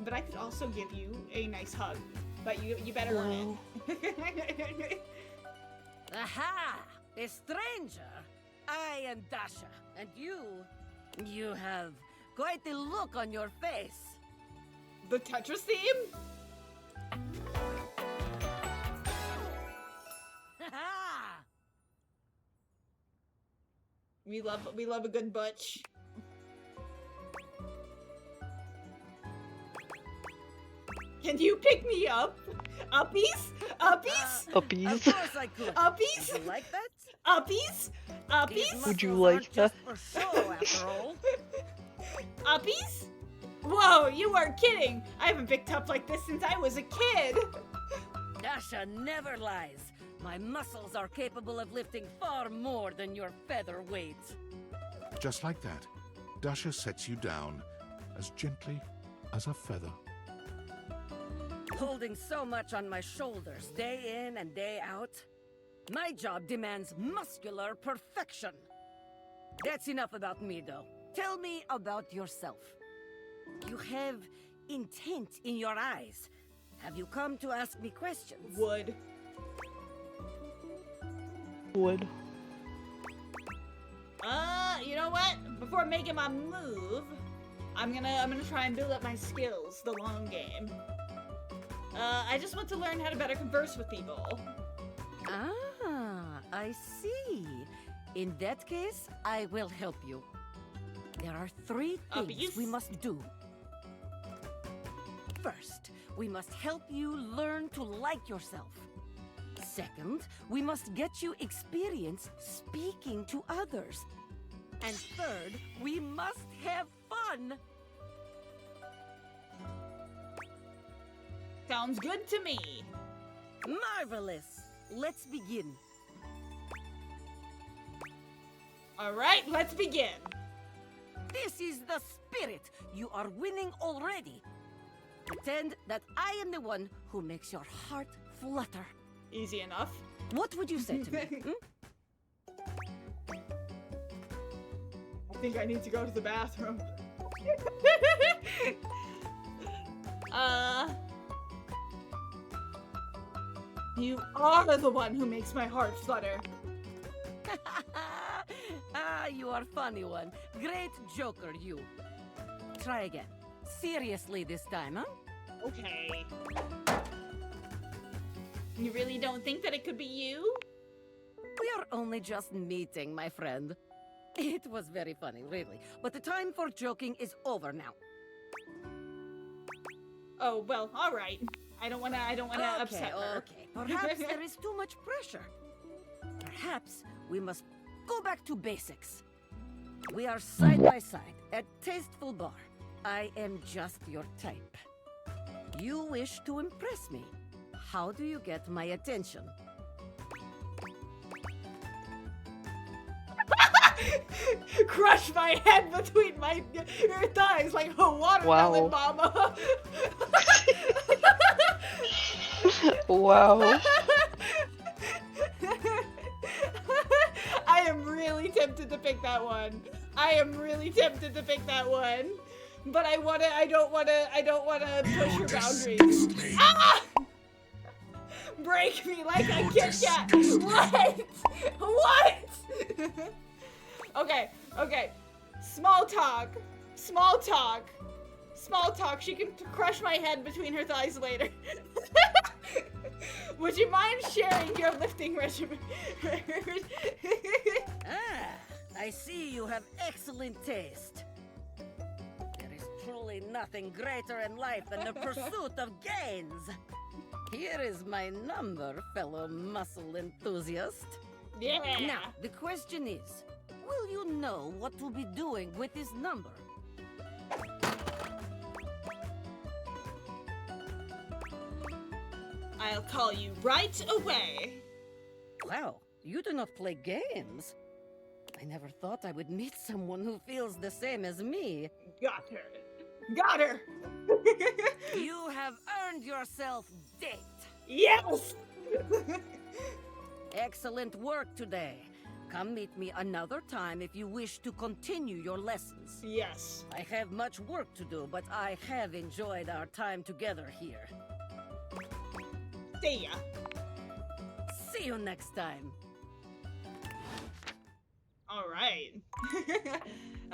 but I could also give you a nice hug. But you better earn it. Aha! A stranger! I am Dasha, and you have quite the look on your face. The Tetris theme? We love a good butch. Can you pick me up? Uppies? Uppies? Uppies? Of course I could. Uppies? Would you like that? Uppies? Uppies? Would you like that? For show, after all. Uppies? Whoa, you weren't kidding! I haven't picked up like this since I was a kid! Dasha never lies. My muscles are capable of lifting far more than your feather weight. Just like that, Dasha sets you down as gently as a feather. Holding so much on my shoulders, day in and day out. My job demands muscular perfection. That's enough about me, though. Tell me about yourself. You have intent in your eyes. Have you come to ask me questions? Would. You know what? Before making my move, I'm gonna try and build up my skills the long game. I just want to learn how to better converse with people. Ah, I see. In that case, I will help you. There are 3 things we must do. First, we must help you learn to like yourself. Second, we must get you experience speaking to others. And third, we must have fun. Sounds good to me. Marvelous. Let's begin. Alright, let's begin. This is the spirit. You are winning already. Pretend that I am the one who makes your heart flutter. Easy enough. What would you say to me? I think I need to go to the bathroom. You are the one who makes my heart flutter. You are funny one. Great joker, you. Try again. Seriously this time, huh? Okay. You really don't think that it could be you? We are only just meeting, my friend. It was very funny, really. But the time for joking is over now. Oh, well, alright. I don't wanna upset her. Okay. Perhaps there is too much pressure. Perhaps we must go back to basics. We are side by side at Tasteful Bar. I am just your type. You wish to impress me. How do you get my attention? Crush my head between your thighs like a watermelon, mama. Wow. I am really tempted to pick that one. But I don't wanna push your boundaries. Ah! Break me like a Kit Kat. What? Okay. Small talk. She can crush my head between her thighs later. Would you mind sharing your lifting regimen? I see you have excellent taste. There is truly nothing greater in life than the pursuit of gains. Here is my number, fellow muscle enthusiast. Yeah. Now, the question is, will you know what to be doing with this number? I'll call you right away. Wow, you do not play games. I never thought I would meet someone who feels the same as me. Got her. You have earned yourself date. Yes! Excellent work today. Come meet me another time if you wish to continue your lessons. Yes. I have much work to do, but I have enjoyed our time together here. See ya. See you next time. All right.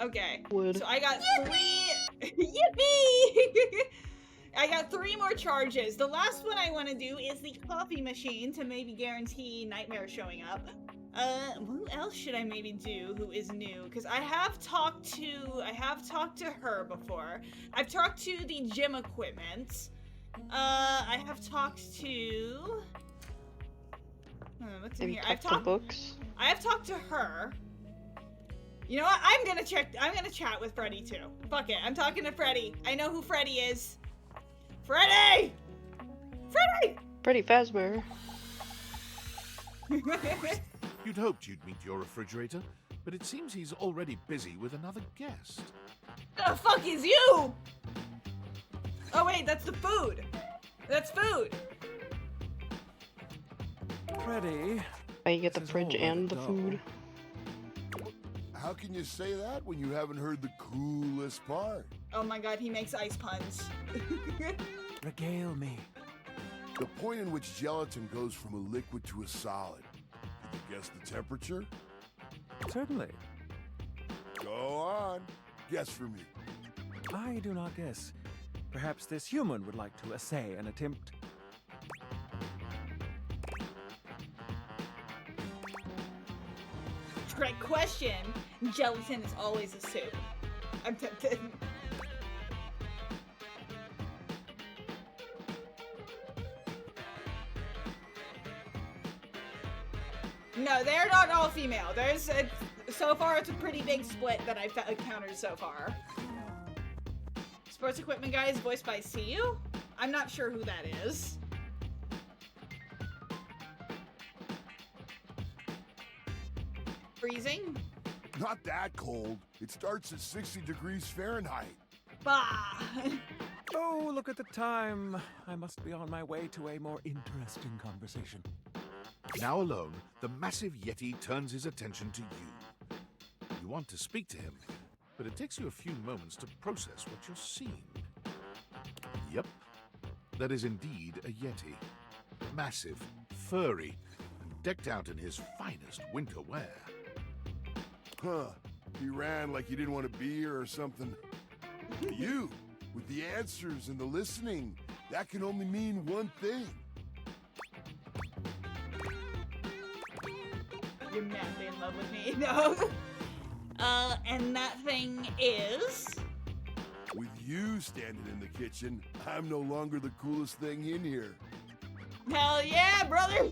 Okay. Wood. So I got 3. Yippee! I got 3 more charges. The last one I want to do is the coffee machine to maybe guarantee Nightmare showing up. Who else should I maybe do who is new? Because I have talked to her before. I've talked to the gym equipment. I have talked to. What's in here? I've talked to books. I have talked to her. You know what? I'm gonna chat with Freddy too. Fuck it. I'm talking to Freddy. I know who Freddy is. Freddy! Freddy Fazbear. You'd hoped you'd meet your refrigerator, but it seems he's already busy with another guest. The fuck is you? Oh wait, that's the food. That's food. Freddy. Oh, you get the fridge and the food. How can you say that when you haven't heard the coolest part? Oh my god, he makes ice puns. Regale me. The point in which gelatin goes from a liquid to a solid. Can you guess the temperature? Certainly. Go on. Guess for me. I do not guess. Perhaps this human would like to essay an attempt. Trick question. Gelatin is always a soup. I'm tempted. No, they're not all female. So far it's a pretty big split that I've encountered so far. Sports equipment guy is voiced by CU? I'm not sure who that is. freezing? Not that cold. It starts at 60 degrees Fahrenheit. Bah! Oh, look at the time. I must be on my way to a more interesting conversation. Now alone, the massive Yeti turns his attention to you. You want to speak to him, but it takes you a few moments to process what you're seeing. Yep, that is indeed a Yeti. Massive, furry, and decked out in his finest winter wear. Huh. He ran like he didn't want to be here or something. You, with the answers and the listening, that can only mean one thing. You're madly in love with me. No. And that thing is... With you standing in the kitchen, I'm no longer the coolest thing in here. Hell yeah, brother!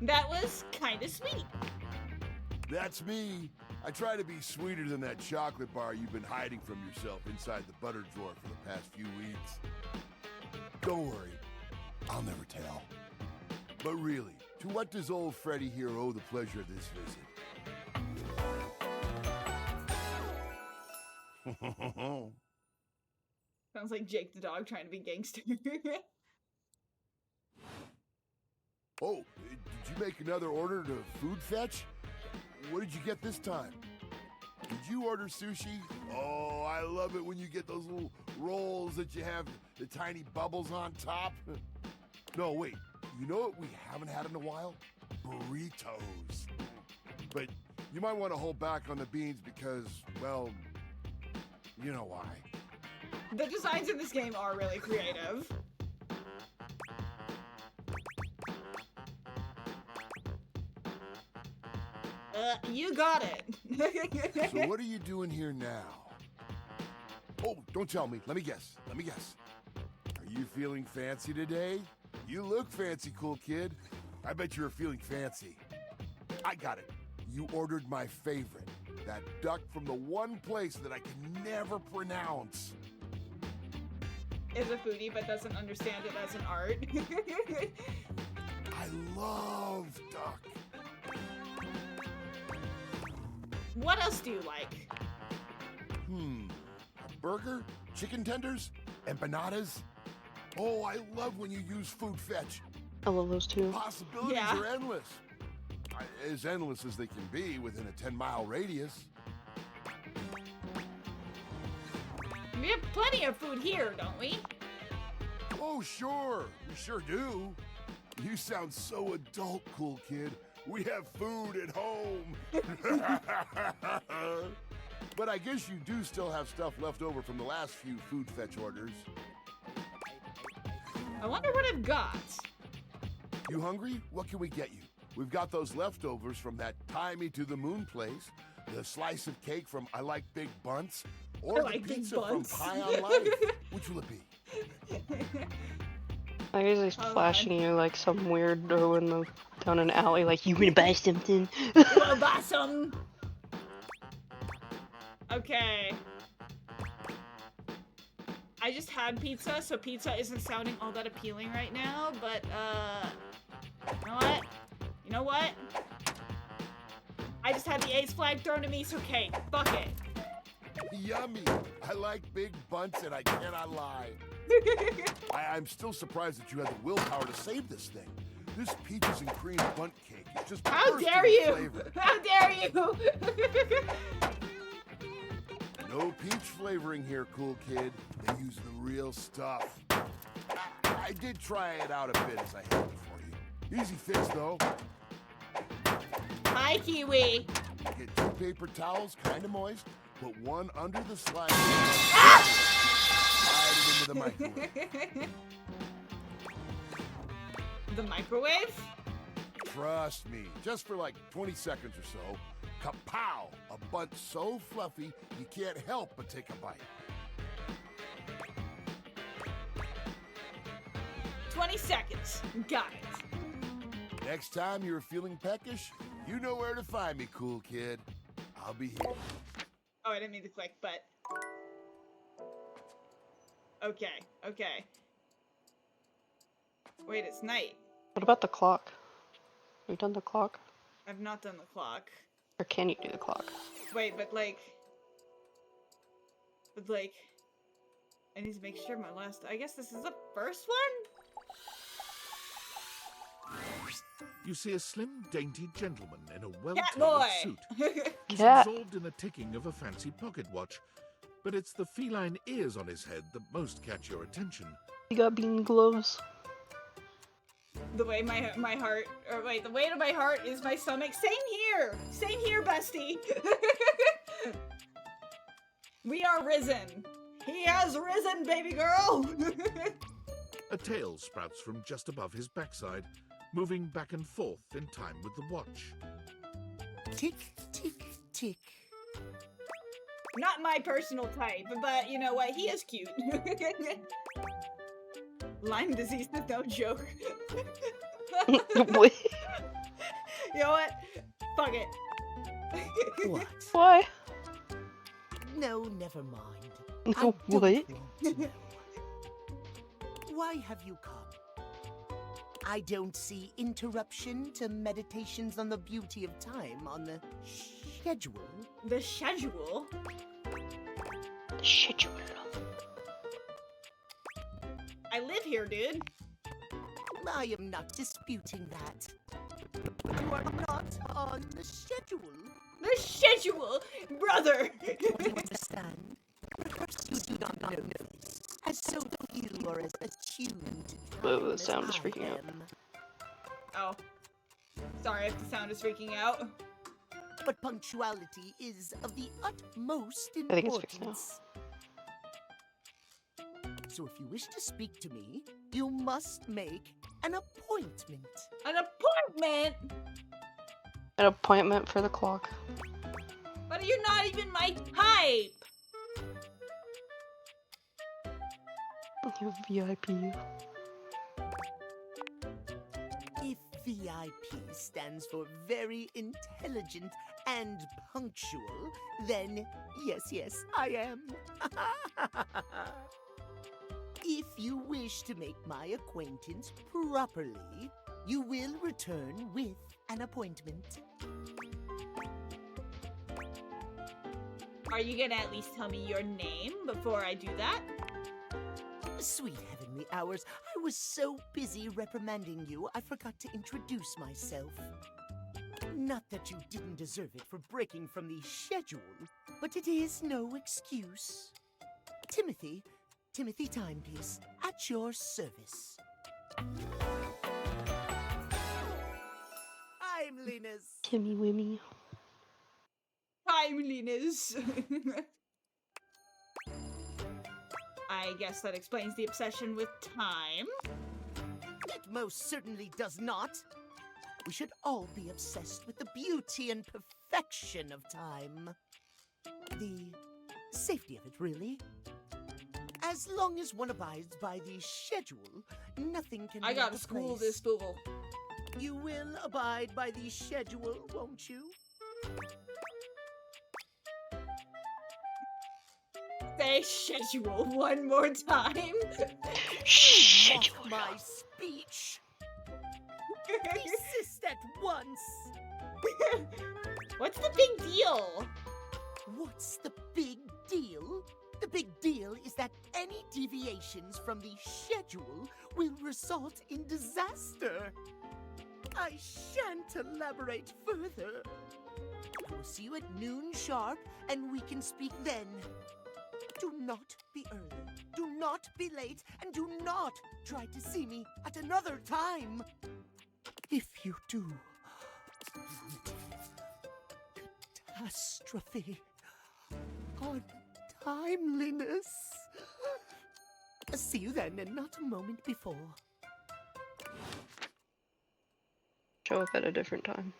That was kinda sweet. That's me. I try to be sweeter than that chocolate bar you've been hiding from yourself inside the butter drawer for the past few weeks. Don't worry, I'll never tell. But really, to what does old Freddy here owe the pleasure of this visit? Sounds like Jake the dog trying to be gangster. Oh, did you make another order to Food Fetch? What did you get this time? Did you order sushi? Oh, I love it when you get those little rolls that you have the tiny bubbles on top. No, wait. You know what we haven't had in a while? Burritos. But you might want to hold back on the beans because, well, you know why. The designs in this game are really creative. You got it. So what are you doing here now? Oh, don't tell me. Let me guess. Are you feeling fancy today? You look fancy, cool kid. I bet you're feeling fancy. I got it. You ordered my favorite. That duck from the one place that I can never pronounce. Is a foodie but doesn't understand it as an art. I love duck. What else do you like? A burger? Chicken tenders? Empanadas? Oh, I love when you use Food Fetch. I love those too. Possibilities are endless. As endless as they can be within a 10-mile radius. We have plenty of food here, don't we? Oh, sure. We sure do. You sound so adult, cool kid. We have food at home. But I guess you do still have stuff left over from the last few Food Fetch orders. I wonder what I've got. You hungry? What can we get you? We've got those leftovers from that Tie Me to the Moon place, the slice of cake from I Like Big Bunts, or the pizza from Pie on Life. Which will it be? I guess he's flashing you like some weirdo in the down an alley, like you wanna buy something? You wanna buy some? Okay. I just had pizza, so pizza isn't sounding all that appealing right now, but you know what? I just had the A's flag thrown at me, so okay, fuck it. Yummy! I like Big Bunts and I cannot lie. I'm still surprised that you had the willpower to save this thing. This peaches and cream bunt cake is just How dare you! How dare you! No peach flavoring here, cool kid. They use the real stuff. I did try it out a bit as I had it for you. Easy fix, though. Hi, Kiwi. Get 2 paper towels, kind of moist. Put one under the slide. Slide it into the microwave. The microwave? Trust me, just for like 20 seconds or so. Kapow! A bunt so fluffy, you can't help but take a bite. 20 seconds. Got it. Next time you're feeling peckish, you know where to find me, cool kid. I'll be here. Oh, I didn't mean to click, but... Okay, okay. Wait, it's night. What about the clock? Have you done the clock? I've not done the clock. Or can you do the clock? Wait, but like, I need to make sure my last. I guess this is the first one. You see a slim, dainty gentleman in a Cat well-tailored boy. suit. He's Cat. absorbed in the ticking of a fancy pocket watch, but it's the feline ears on his head that most catch your attention. You got bean gloves. The way my heart, or wait, the weight of my heart is my stomach. Same here, bestie. We are risen. He has risen, baby girl. A tail sprouts from just above his backside, moving back and forth in time with the watch. Tick, tick, tick. Not my personal type, but you know what? He is cute. Lyme disease is no joke. What? You know what? Fuck it. What? Why? No, never mind. No, what? Why have you come? I don't see interruption to meditations on the beauty of time on the schedule. The schedule? The schedule. I live here, dude. I am not disputing that. You are not on the schedule. The schedule, brother. Do you understand? Perhaps you do not know this, as so few are as attuned to Whoa, time the as sound is I freaking out. am. Oh. Sorry if the sound is freaking out. But punctuality is of the utmost I think it's fixed now. importance. So if you wish to speak to me, you must make an appointment. An appointment? An appointment for the clock. But you're not even my type. You VIP. If VIP stands for very intelligent and punctual, then yes, I am. If you wish to make my acquaintance properly, you will return with an appointment. Are you gonna at least tell me your name before I do that? Sweet heavenly hours, I was so busy reprimanding you, I forgot to introduce myself. Not that you didn't deserve it for breaking from the schedule, but it is no excuse. Timothy Timepiece, at your service. Timeliness. Timmy Wimmy. Timeliness. I guess that explains the obsession with time. It most certainly does not. We should all be obsessed with the beauty and perfection of time. The safety of it, really. As long as one abides by the schedule, nothing can I be gotta out of school place. this fool. You will abide by the schedule, won't you? Say schedule one more time. Schedule. My speech. Desist at once. What's the big deal? What's the big deal? The big deal is that any deviations from the schedule will result in disaster. I shan't elaborate further. I will see you at noon sharp, and we can speak then. Do not be early, do not be late, and do not try to see me at another time. If you do, catastrophe on timeliness. See you then, and not a moment before. Show up at a different time.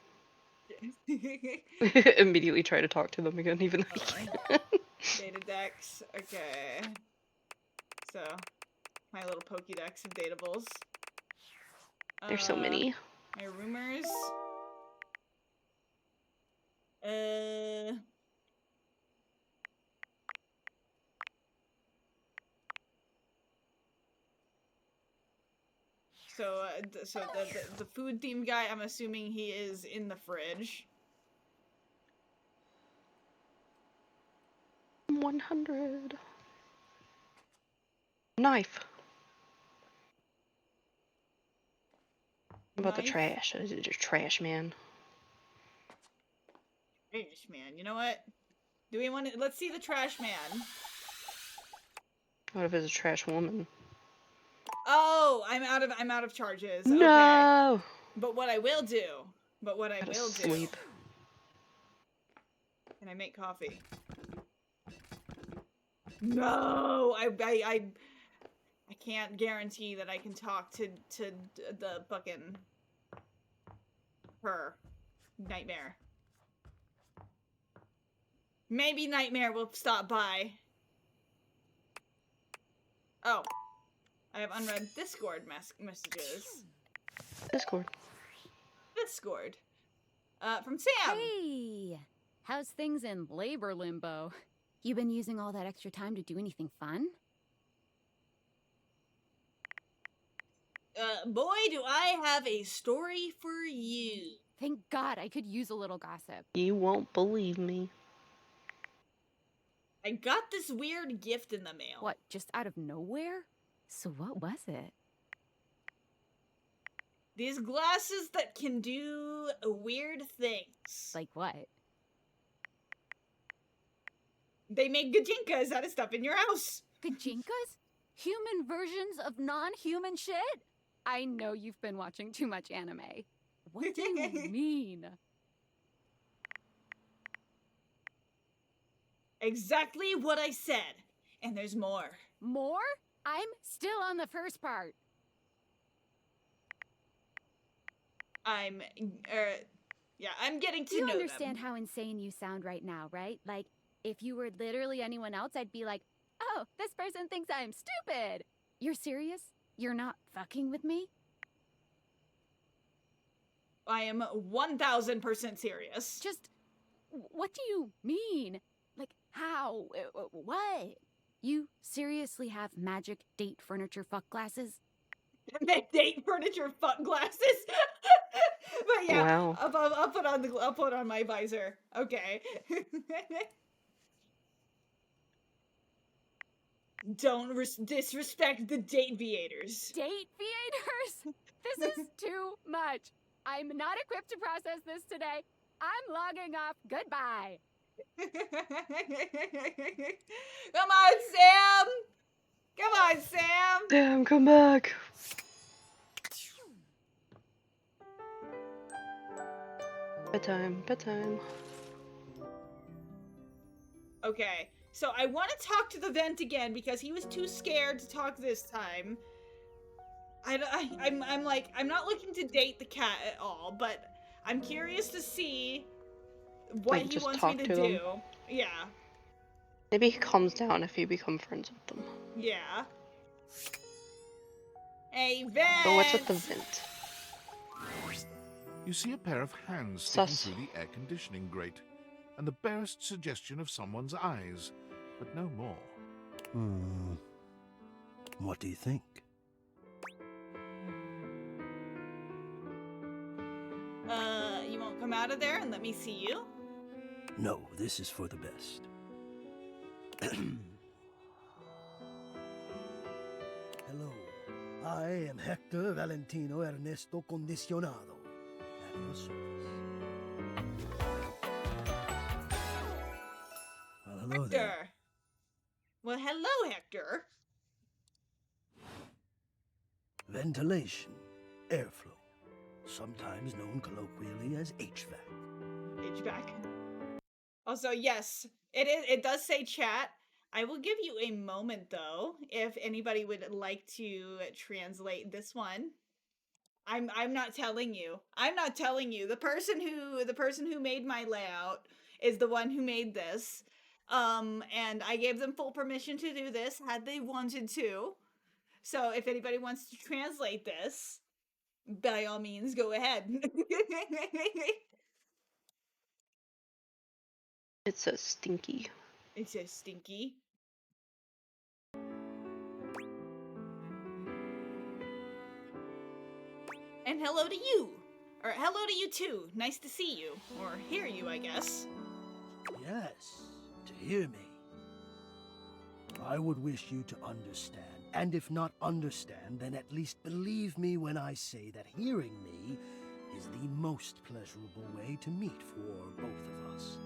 Immediately try to talk to them again, even though you can't. Data decks. Okay. So, my little Pokédex of datables. There's so many. My rumors. So, the food themed guy, I'm assuming he is in the fridge. 100. Knife. What about the Knife? trash? Is it just trash man? Trash man. You know what? Do we want to? Let's see the trash man. What if it's a trash woman? Oh, I'm out of charges. No. Okay. But what I will do. Gotta sleep. Can I make coffee? No, I can't guarantee that I can talk to the fucking her Nightmare. Maybe Nightmare will stop by. Oh, I have unread Discord messages. Discord. From Sam. Hey, how's things in labor limbo? You been using all that extra time to do anything fun? Boy, do I have a story for you. Thank God, I could use a little gossip. You won't believe me. I got this weird gift in the mail. What, just out of nowhere? So what was it? These glasses that can do weird things. Like what? They make gajinkas out of stuff in your house. Gajinkas? Human versions of non-human shit? I know you've been watching too much anime. What do you mean? Exactly what I said. And there's more. More? I'm still on the first part. I'm getting to know You them. understand how insane you sound right now, right? Like, if you were literally anyone else, I'd be like, oh, this person thinks I'm stupid. You're serious? You're not fucking with me? I am 1000% serious. Just, what do you mean? Like, how? What? You seriously have magic date furniture fuck glasses? Date furniture fuck glasses? But yeah, wow. I'll put on my visor. Okay. Don't disrespect the date viators. Date viators? This is too much. I'm not equipped to process this today. I'm logging off. Goodbye. Come on, Sam! Come on, Sam! Damn, come back. Bedtime, bedtime. Okay, so I want to talk to the vent again because he was too scared to talk this time. I'm like, I'm not looking to date the cat at all, but I'm curious to see what he wants me to do. Yeah. Maybe he calms down if you become friends with them. Yeah. Hey, vent! But what's at the vent? You see a pair of hands sticking Sus. through the air conditioning grate, and the barest suggestion of someone's eyes, but no more. What do you think? You won't come out of there and let me see you? No, this is for the best. Hello, I am Hector Valentino Ernesto Condicionado, at your service. Well, hello Hector. there. Well, hello, Hector. Ventilation, airflow, sometimes known colloquially as HVAC. HVAC. Also, yes, it does say chat. I will give you a moment though, if anybody would like to translate this one. I'm not telling you. I'm not telling you. The person who made my layout is the one who made this. And I gave them full permission to do this had they wanted to. So if anybody wants to translate this, by all means, go ahead. It says stinky. It says stinky. And hello to you. Or hello to you too. Nice to see you. Or hear you, I guess. Yes, to hear me. I would wish you to understand, and if not understand, then at least believe me when I say that hearing me is the most pleasurable way to meet for both of us.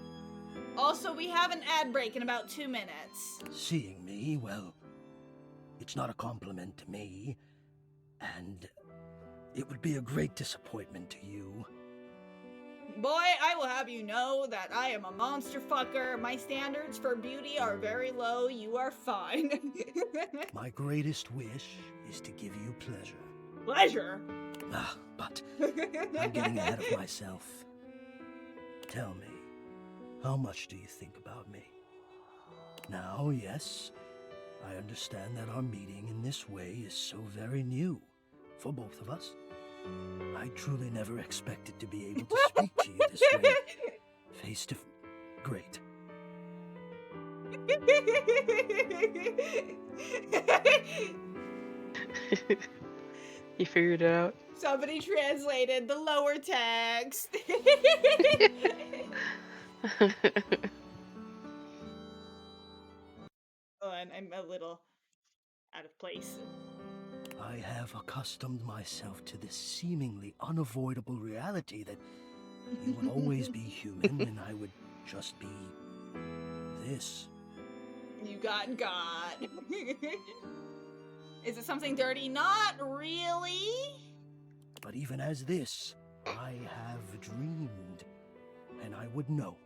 Also, we have an ad break in about 2 minutes. Seeing me, well, it's not a compliment to me, and it would be a great disappointment to you. Boy, I will have you know that I am a monster fucker. My standards for beauty are very low. You are fine. My greatest wish is to give you pleasure. Pleasure? Ah, but I'm getting ahead of myself. Tell me, how much do you think about me? Now, yes, I understand that our meeting in this way is so very new for both of us. I truly never expected to be able to speak to you this way, face to Great. You figured it out. Somebody translated the lower text. Oh, and I'm a little out of place. I have accustomed myself to this seemingly unavoidable reality that you would always be human and I would just be this. You got. Is it something dirty? Not really. But even as this, I have dreamed, and I would know.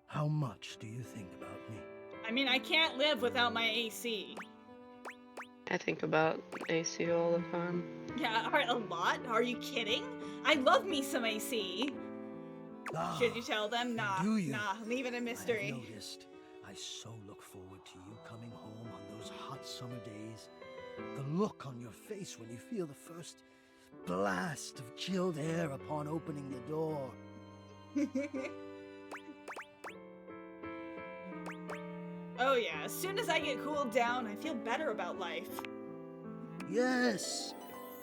How much do you think about me? I mean, I can't live without my AC. I think about AC all the time. Yeah, a lot? Are you kidding? I love me some AC. Should you tell them? Nah, do you? nah, leave it a mystery. I have noticed. I so look forward to you coming home on those hot summer days. The look on your face when you feel the first blast of chilled air upon opening the door. Oh yeah, as soon as I get cooled down, I feel better about life. Yes!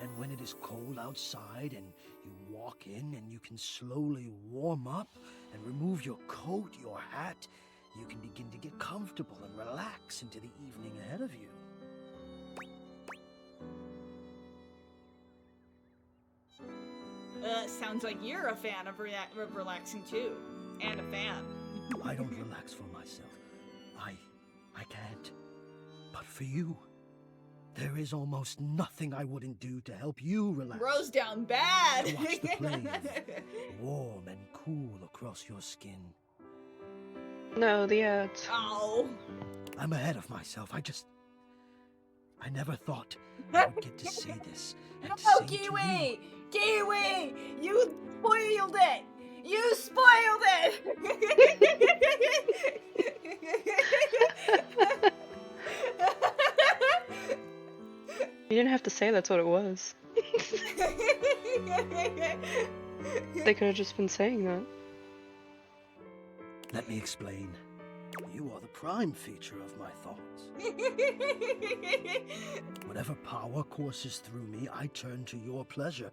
And when it is cold outside and you walk in and you can slowly warm up and remove your coat, your hat, you can begin to get comfortable and relax into the evening ahead of you. Sounds like you're a fan of relaxing too. And a fan. I don't relax for myself. I can't. But for you, there is almost nothing I wouldn't do to help you relax. Rose down bad. To watch the play warm and cool across your skin. No, the ads. Oh. I'm ahead of myself. I never thought I would get to say this. And to No, say it to Kiwi! Kiwi! You spoiled it! You spoiled it! You didn't have to say that's what it was. They could have just been saying that. Let me explain. You are the prime feature of my thoughts. Whatever power courses through me, I turn to your pleasure.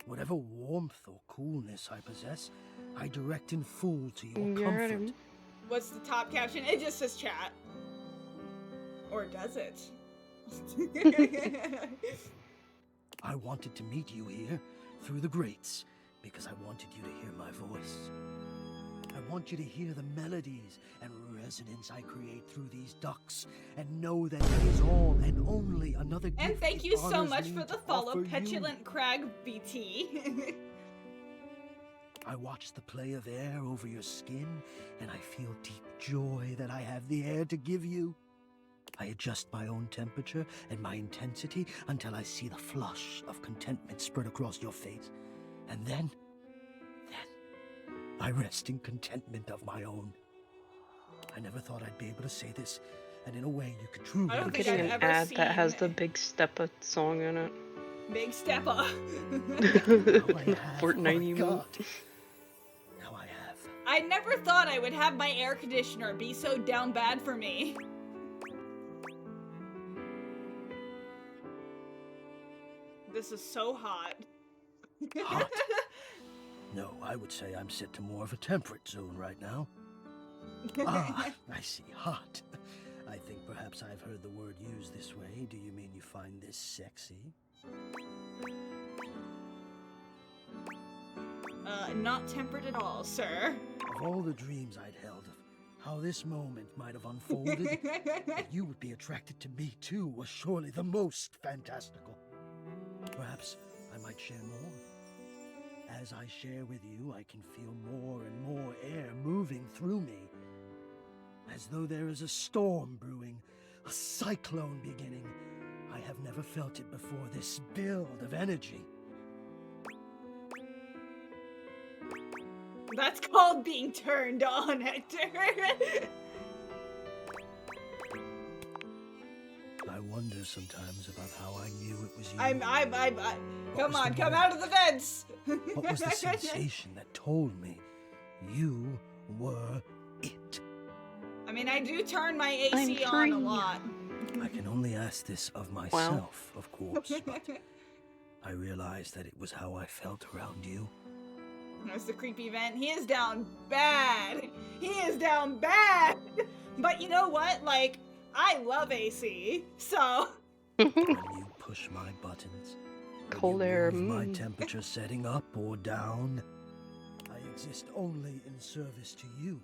Whatever warmth or coolness I possess, I direct in full to your comfort. What's the top caption? It just says chat. Or does it? I wanted to meet you here through the grates because I wanted you to hear my voice. I want you to hear the melodies and resonance I create through these ducts and know that it is all and only another gift. And thank it you so honors much me for the to follow, offer you. Petulant Crag BT. I watch the play of air over your skin and I feel deep joy that I have the air to give you. I adjust my own temperature and my intensity until I see the flush of contentment spread across your face. And then I rest in contentment of my own. I never thought I'd be able to say this, and in a way you could truly I'm getting an ad that has the Big Steppa song in it. Big Steppa. Fortnite emote. Now I have. I never thought I would have my air conditioner be so down bad for me. This is so hot. Hot? No, I would say I'm set to more of a temperate zone right now. Ah, I see. Hot. I think perhaps I've heard the word used this way. Do you mean you find this sexy? Not tempered at all, sir. Of all the dreams I'd held of how this moment might have unfolded, that you would be attracted to me too was surely the most fantastical. Perhaps I might share more. As I share with you, I can feel more and more air moving through me. As though there is a storm brewing, a cyclone beginning. I have never felt it before, this build of energy. That's called being turned on, Hector. I wonder sometimes about how I knew it was you. Come on, come out of the vents. What was the sensation that told me you were it? I mean, I do turn my AC on a lot. I can only ask this of myself, of course, but I realized that it was how I felt around you. That's the creepy vent. He is down bad. He is down bad. But you know what? Like, I love AC, so. When you push my buttons, cold air. My temperature setting up or down. I exist only in service to you.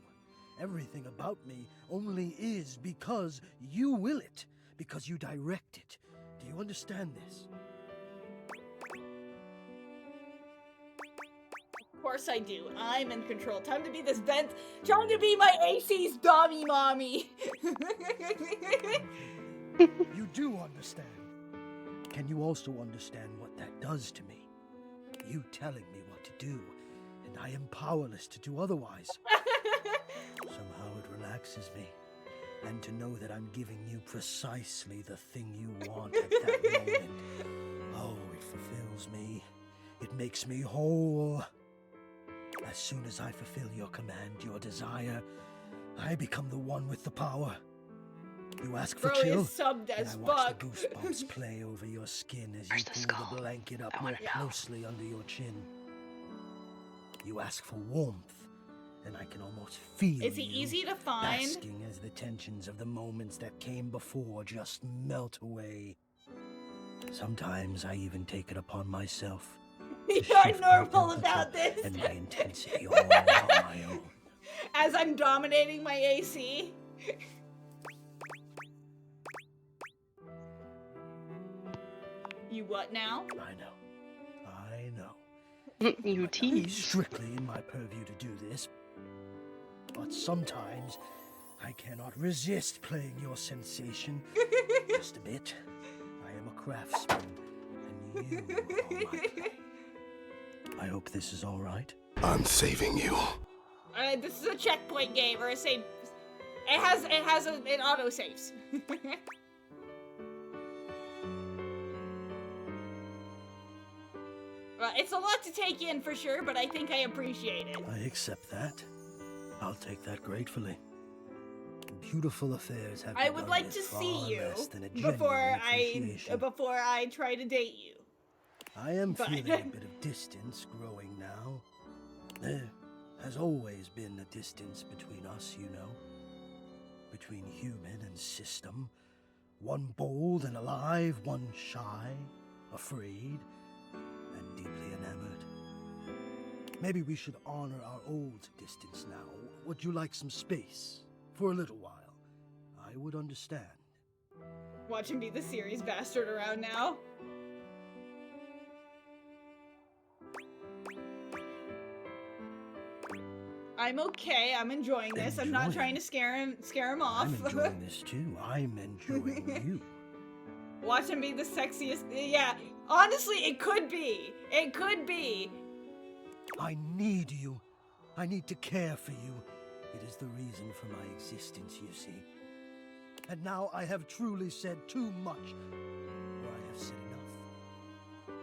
Everything about me only is because you will it, because you direct it. Do you understand this? Of course I do. I'm in control. Time to be this vent. Trying to be my AC's dummy mommy. You do understand. Can you also understand what that does to me? You telling me what to do, and I am powerless to do otherwise. Somehow it relaxes me. And to know that I'm giving you precisely the thing you want at that moment. Oh, it fulfills me. It makes me whole. As soon as I fulfill your command, your desire, I become the one with the power. You ask for kill, subbed and as I watch fuck. the goosebumps play over your skin as you pull the blanket up more closely under your chin. You ask for warmth, and I can almost feel Is he you easy to find? basking as the tensions of the moments that came before just melt away. Sometimes I even take it upon myself. You're normal about this. And my intensity all on my own. As I'm dominating my AC. You what now? I know. You tease. Strictly in my purview to do this. But sometimes I cannot resist playing your sensation. Just a bit. I am a craftsman, and you are my play. I hope this is all right. I'm saving you. This is a checkpoint game, or a save. It auto saves. Well, it's a lot to take in for sure, but I think I appreciate it. I accept that. I'll take that gratefully. Beautiful affairs have I would begun like with to far see you less than a before genuine before I try to date you. I am But- feeling a bit of distance growing now. There has always been a distance between us, you know. Between human and system. One bold and alive, one shy, afraid, and deeply enamored. Maybe we should honor our old distance now. Would you like some space? For a little while. I would understand. Watch him be the series bastard around now. I'm okay. I'm enjoying this. I'm not trying to scare him off. I'm enjoying this too. I'm enjoying you. Watch him be the sexiest. Yeah, honestly, it could be. It could be. I need you. I need to care for you. It is the reason for my existence, you see. And now I have truly said too much, or I have said enough.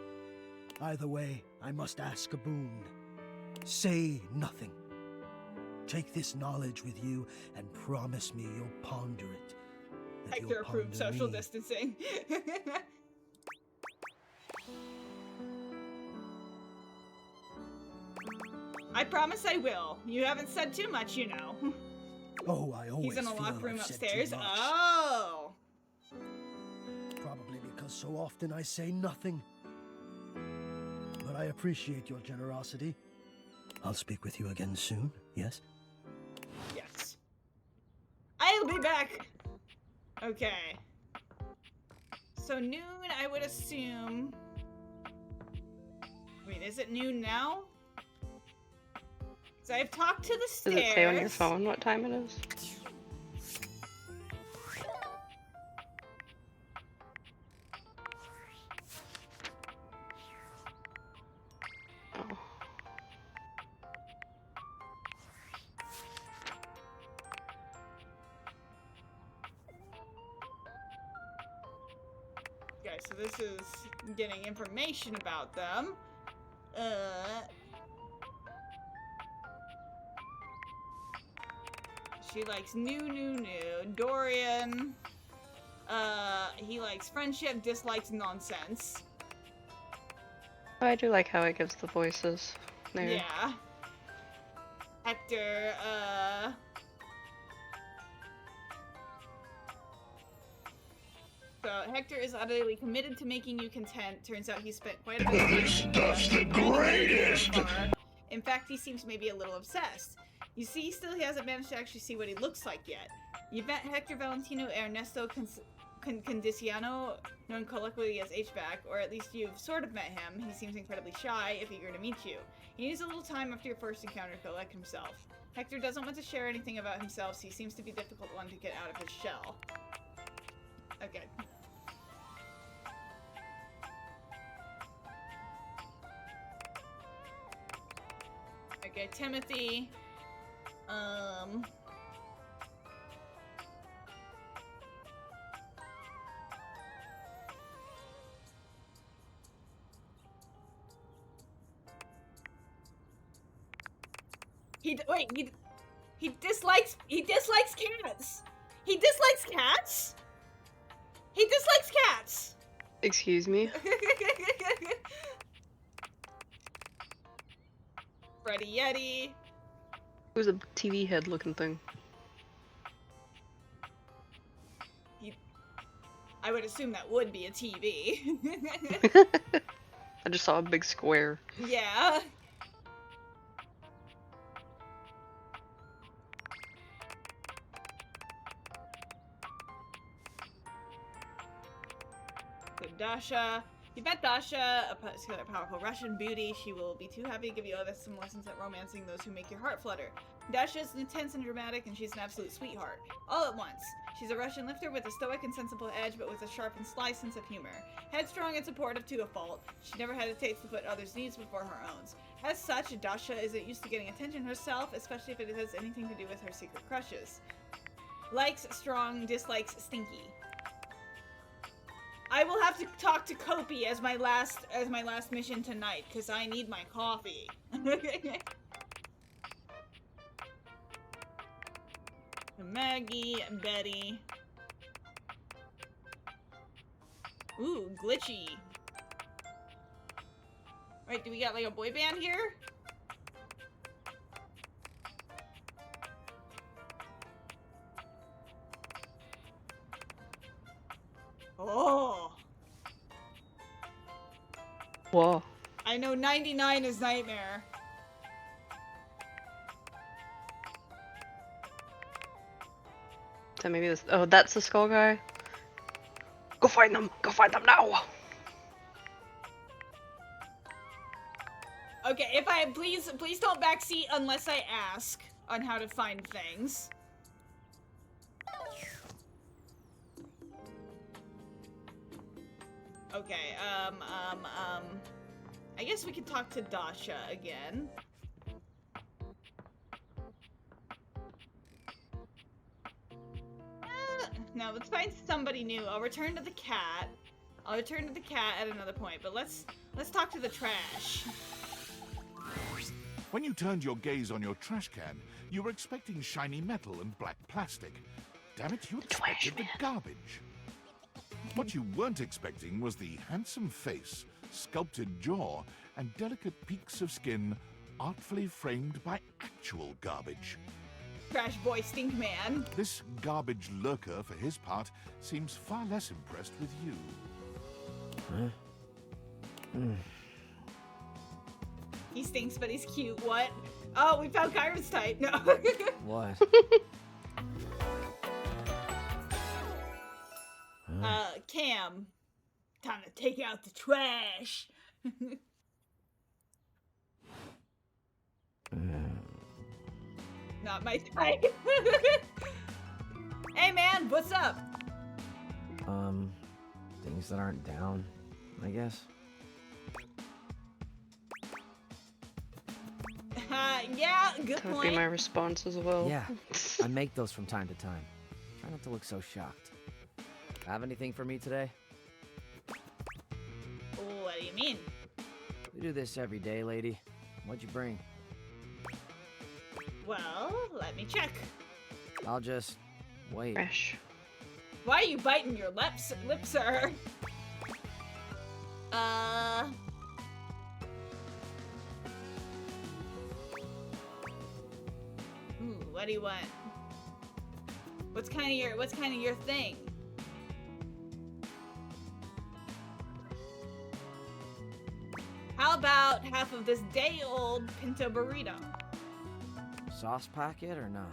Either way, I must ask a boon. Say nothing. Take this knowledge with you and promise me you'll ponder it. That Hector you'll approved ponder social me. distancing. I promise I will. You haven't said too much, you know. Oh, I always He's in a feel locked room I've said too upstairs. much. Oh. Probably because so often I say nothing. But I appreciate your generosity. I'll speak with you again soon, yes? Yes. I'll be back. Okay. So noon, I would assume. Wait, is it noon now? So I've talked to the stairs. Does it say on your phone what time it is? Okay, so this is getting information about them. She likes new. Dorian. He likes friendship, dislikes nonsense. Oh, I do like how it gives the voices there. Yeah. Hector, So, Hector is utterly committed to making you content. Turns out he spent quite a bit of time. This stuff's the greatest! In fact, he seems maybe a little obsessed. You see, still he hasn't managed to actually see what he looks like yet. You've met Hector Valentino Ernesto Condiciano, known colloquially as H-Back, or at least you've sort of met him. He seems incredibly shy, if eager to meet you. He needs a little time after your first encounter to collect himself. Hector doesn't want to share anything about himself, so he seems to be a difficult one to get out of his shell. Okay. Okay, Timothy. He dislikes cats. He dislikes cats? He dislikes cats. Excuse me? Freddy Yeti. Who's a TV head looking thing? I would assume that would be a TV. I just saw a big square. Yeah. So Dasha. You met Dasha, a powerful Russian beauty. She will be too happy to give you some lessons at romancing those who make your heart flutter. Dasha is intense and dramatic, and she's an absolute sweetheart. All at once. She's a Russian lifter with a stoic and sensible edge, but with a sharp and sly sense of humor. Headstrong and supportive to a fault, she never hesitates to put others' needs before her own. As such, Dasha isn't used to getting attention herself, especially if it has anything to do with her secret crushes. Likes strong, dislikes stinky. I will have to talk to Kopi as my last mission tonight, because I need my coffee. Maggie, Betty. Ooh, glitchy. Right, do we got like a boy band here? Oh. Whoa. I know 99 is Nightmare. So maybe this. Oh, that's the skull guy. Go find them! Go find them now! Okay, if I please don't backseat unless I ask on how to find things. Okay, I guess we could talk to Dasha again. No, let's find somebody new. I'll return to the cat. I'll return to the cat at another point, but let's talk to the trash. When you turned your gaze on your trash can, you were expecting shiny metal and black plastic. Damn it, you expected the garbage. What you weren't expecting was the handsome face, sculpted jaw, and delicate peaks of skin artfully framed by actual garbage. Trash boy stink man. This garbage lurker, for his part, seems far less impressed with you. Huh? He stinks, but he's cute. What? Oh, we found Kyron's type. No. What? Cam. Time to take out the trash. Not my type. Hey man, what's up? Things that aren't down, I guess. Yeah, good That would point. be my response as well. Yeah, I make those from time to time. Try not to look so shocked. Have anything for me today? What do you mean? We do this every day, lady. What'd you bring? Well, let me check. I'll just wait. Fresh. Why are you biting your lips, sir? Ooh, what do you want? What's kind of your thing? How about half of this day-old pinto burrito? Sauce packet or no?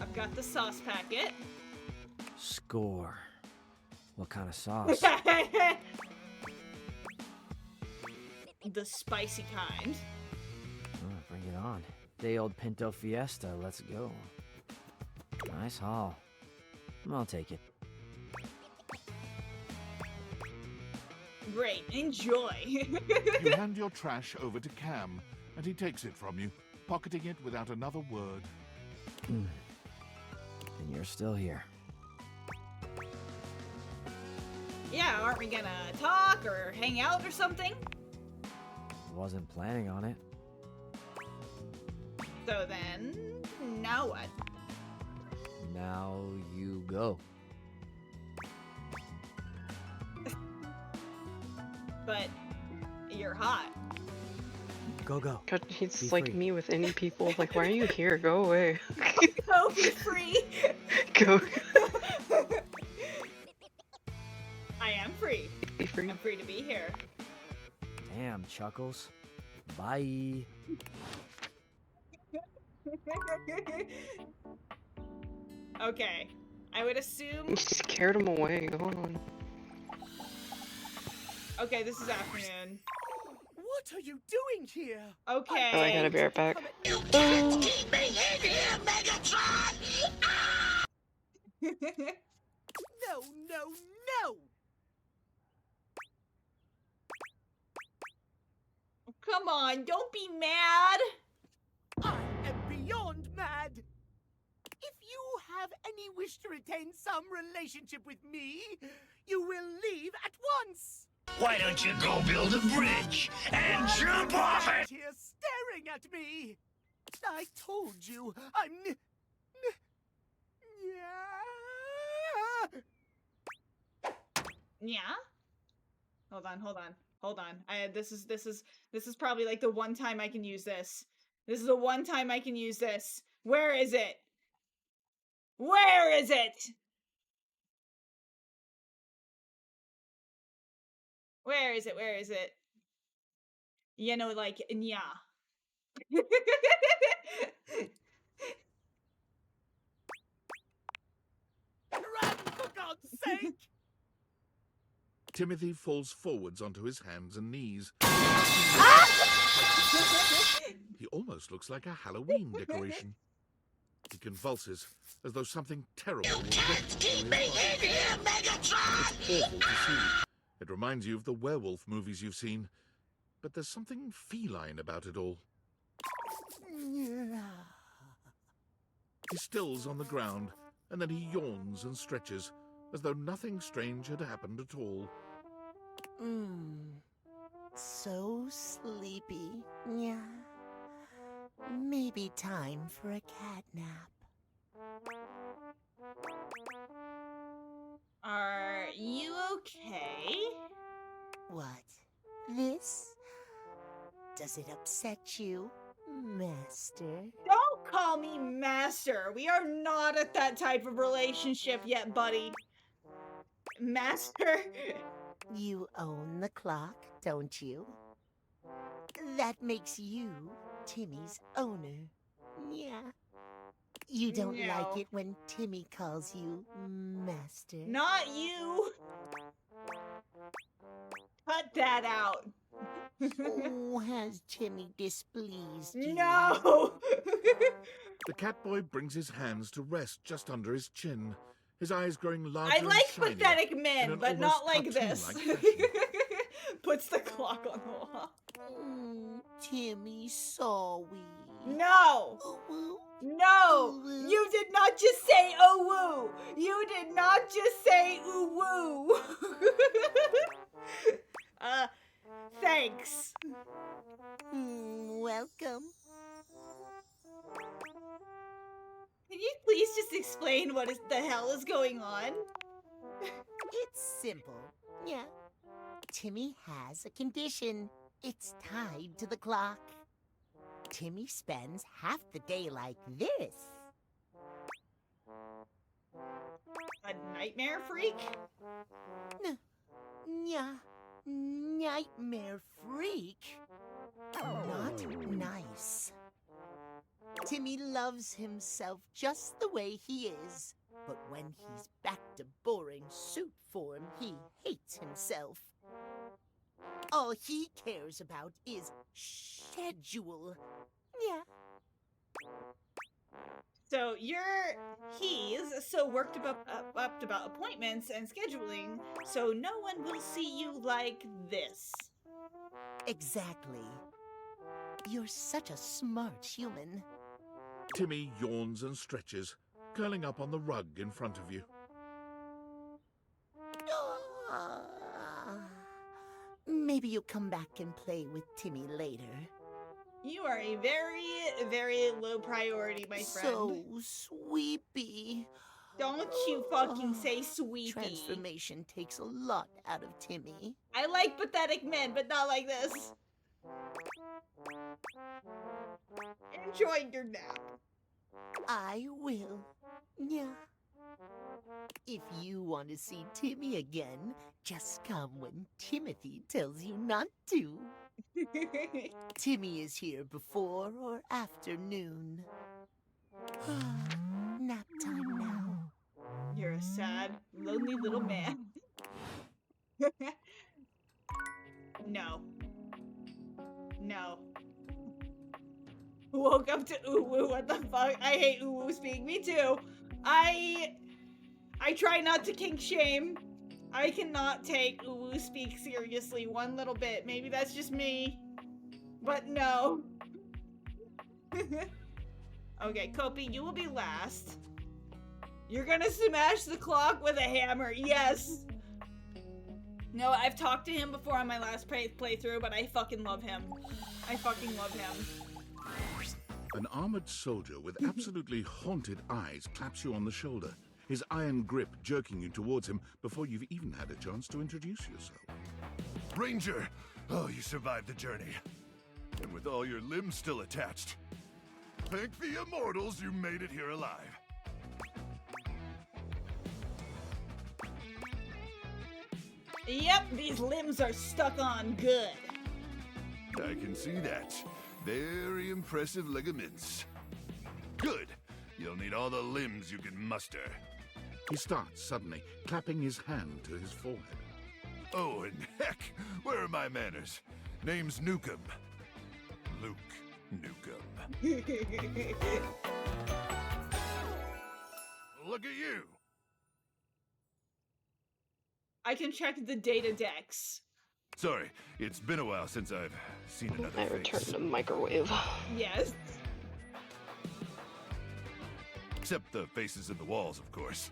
I've got the sauce packet. Score. What kind of sauce? The spicy kind. Oh, bring it on. Day old Pinto Fiesta, let's go. Nice haul. I'll take it. Great, enjoy. You hand your trash over to Cam, and he takes it from you, pocketing it without another word. And you're still here. Yeah, aren't we gonna talk or hang out or something? Wasn't planning on it. So then, now what? Now you go. But you're hot. Go, go. God, he's Be like free. me with any people. Like, why are you here? Go away. Go be free. Go. I am free. Be free. I'm free to be here. Damn, Chuckles. Bye. Okay. I would assume. You scared him away. Go on. Okay, this is afternoon. What are you doing here? Okay. Oh, I gotta be right back. No, no, no! Come on, don't be mad. I am beyond mad. If you have any wish to retain some relationship with me, you will leave at once. Why don't you go build a bridge and jump off it? Here staring at me. I told you, I'm Yeah? Hold on. This is probably like the one time I can use this. This is the one time I can use this. Where is it? Where is it? Where is it? Where is it? You know, like, yeah. Run, for God's sake! Timothy falls forwards onto his hands and knees. He almost looks like a Halloween decoration. He convulses, as though something terrible will get into his body. It's awful to see. It reminds you of the werewolf movies you've seen, but there's something feline about it all. He stills on the ground, and then he yawns and stretches, as though nothing strange had happened at all. So sleepy. Yeah. Maybe time for a cat nap. Are you okay? What? This? Does it upset you, Master? Don't call me Master. We are not at that type of relationship yet, buddy. Master? You own the clock, don't you? That makes you Timmy's owner. Yeah. You don't No. like it when Timmy calls you Master? Not you. Cut that out. Oh, has Timmy displeased you? No! The Catboy brings his hands to rest just under his chin, his eyes growing larger I and like shinier pathetic in men, an but not almost like this. cartoon-like fashion. Puts the clock on the wall. Timmy, sorry. No! No! You did not just say oh woo! You did not just say ooh woo! Thanks. Welcome. Can you please just explain what the hell is going on? It's simple. Yeah. Timmy has a condition. It's tied to the clock. Timmy spends half the day like this. A nightmare freak? Yeah. Nightmare freak. Not nice. Timmy loves himself just the way he is. But when he's back to boring suit form, he hates himself. All he cares about is schedule. Yeah. So he's so worked up about appointments and scheduling, so no one will see you like this. Exactly. You're such a smart human. Timmy yawns and stretches, curling up on the rug in front of you. Maybe you'll come back and play with Timmy later. You are a very, very low priority, my friend. So sweepy. Don't you fucking say sweepy. Transformation takes a lot out of Timmy. I like pathetic men, but not like this. Enjoy your nap. I will. Yeah. If you want to see Timmy again, just come when Timothy tells you not to. Timmy is here before or after noon. Nap time now. You're a sad, lonely little man. No. No. Woke up to ooh woo, what the fuck? I hate ooh woo speak. Me too. I try not to kink shame. I cannot take ooh woo speak seriously one little bit. Maybe that's just me. But no. Okay, Kopi, you will be last. You're gonna smash the clock with a hammer. Yes. No, I've talked to him before on my last playthrough, but I fucking love him. I fucking love him. An armored soldier with absolutely haunted eyes claps you on the shoulder, his iron grip jerking you towards him before you've even had a chance to introduce yourself. Ranger! Oh, you survived the journey. And with all your limbs still attached. Thank the immortals you made it here alive. Yep, these limbs are stuck on good. I can see that. Very impressive ligaments. Good. You'll need all the limbs you can muster. He starts suddenly, clapping his hand to his forehead. Oh, and heck, where are my manners? Name's Nukem. Luke Nukem. Look at you. I can check the data decks. Sorry, it's been a while since I've seen another I face. returned to microwave. Yes. Except the faces in the walls, of course.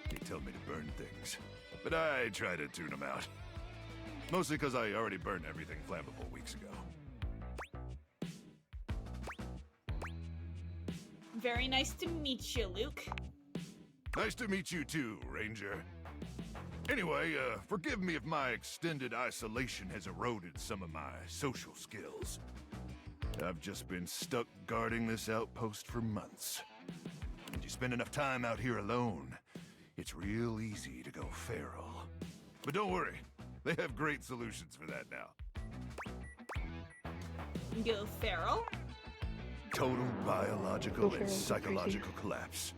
They tell me to burn things, but I try to tune them out. Mostly because I already burned everything flammable weeks ago. Very nice to meet you, Luke. Nice to meet you too, Ranger. Anyway, forgive me if my extended isolation has eroded some of my social skills. I've just been stuck guarding this outpost for months. And you spend enough time out here alone, it's real easy to go feral. But don't worry, they have great solutions for that now. Go feral? Total biological Go and feral, psychological collapse.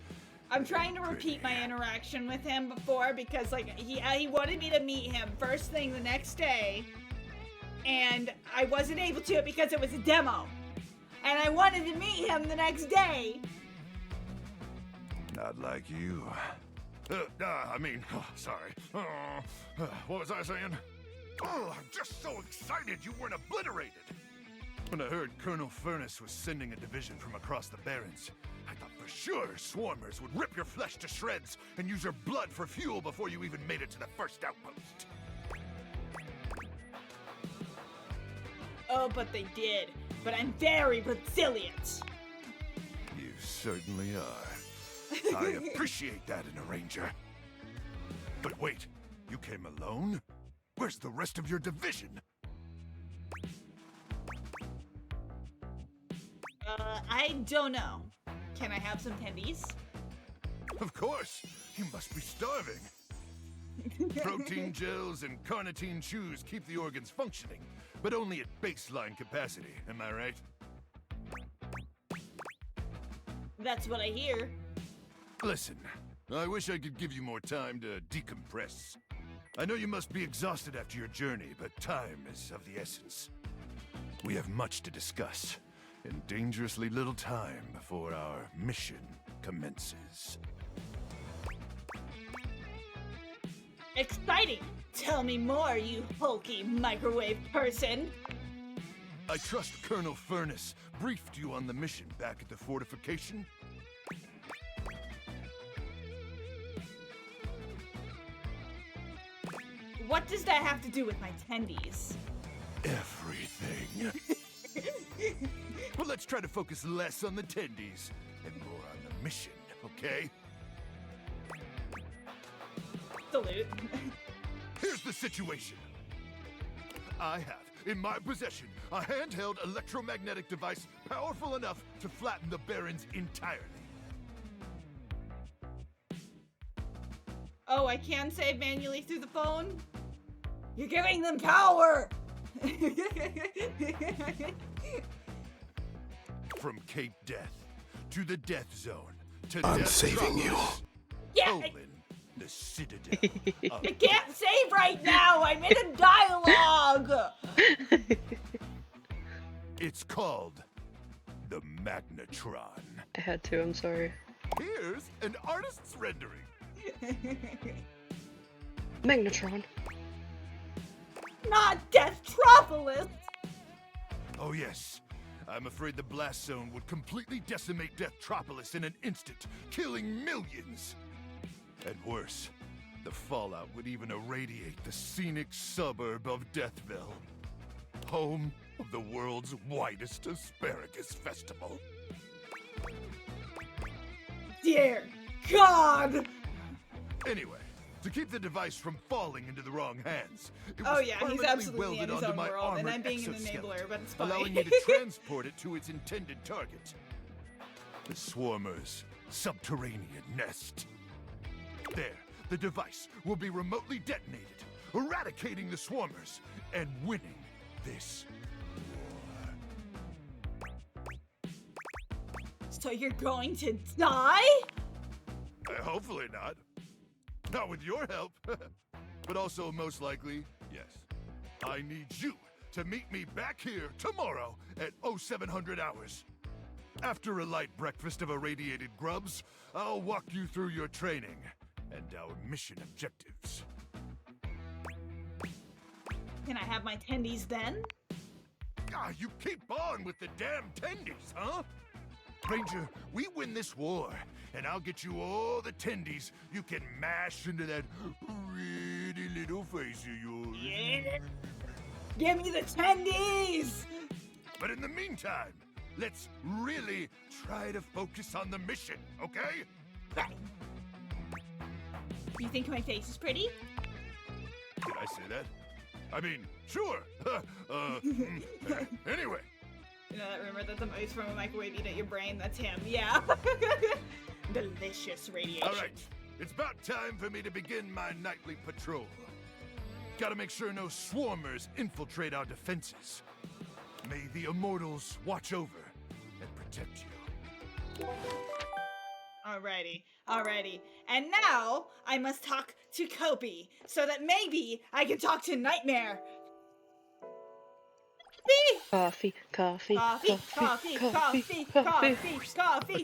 I'm trying to repeat my interaction with him before because like he wanted me to meet him first thing the next day, and I wasn't able to because it was a demo, and I wanted to meet him the next day. Not like you. Sorry. What was I saying? Oh, I'm just so excited you weren't obliterated. When I heard Colonel Furnace was sending a division from across the Barrens, I thought for sure swarmers would rip your flesh to shreds and use your blood for fuel before you even made it to the first outpost. Oh, but they did. But I'm very resilient. You certainly are. I appreciate that in a ranger. But wait, you came alone? Where's the rest of your division? I don't know. Can I have some tendies? Of course! You must be starving. Protein gels and carnitine chews keep the organs functioning, but only at baseline capacity, am I right? That's what I hear. Listen, I wish I could give you more time to decompress. I know you must be exhausted after your journey, but time is of the essence. We have much to discuss, and dangerously little time before our mission commences. Exciting! Tell me more, you hulky microwave person! I trust Colonel Furnace briefed you on the mission back at the fortification? What does that have to do with my tendies? Everything. Well, let's try to focus less on the tendies and more on the mission, okay? Salute. Here's the situation. I have, in my possession, a handheld electromagnetic device powerful enough to flatten the Barrens entirely. Oh, I can save manually through the phone? You're giving them power! From Cape Death to the Death Zone to I'm Death saving you. Yeah, Poland, the Citadel. I can't save right now! I'm in a dialogue! It's called the Magnetron. I had to, I'm sorry. Here's an artist's rendering. Magnetron. Not Deathtropolis! Oh yes. I'm afraid the blast zone would completely decimate Deathtropolis in an instant, killing millions. And worse, the fallout would even irradiate the scenic suburb of Deathville, home of the world's widest asparagus festival. Dear God! Anyway, to keep the device from falling into the wrong hands, it Oh was yeah, he's permanently absolutely welded in his onto own my world, and armored I'm being an exoskeleton, enabler, but it's fine. allowing me to transport it to its intended target, the Swarmer's subterranean nest. There, the device will be remotely detonated, eradicating the Swarmers and winning this So you're going to die? Hopefully not. Not with your help. But also, most likely, yes. I need you to meet me back here tomorrow at 0700 hours. After a light breakfast of irradiated grubs, I'll walk you through your training and our mission objectives. Can I have my tendies then? Ah, you keep on with the damn tendies, huh? Ranger, we win this war, and I'll get you all the tendies you can mash into that pretty little face of yours. Yeah. Give me the tendies! But in the meantime, let's really try to focus on the mission, okay? You think my face is pretty? Did I say that? I mean, sure. Anyway. You know that rumor that the mice from a microwave eat at your brain? That's him, yeah. Delicious radiation. All right, it's about time for me to begin my nightly patrol. Gotta make sure no swarmers infiltrate our defenses. May the immortals watch over and protect you. Alrighty. And now I must talk to Kopi so that maybe I can talk to Nightmare. Coffee. A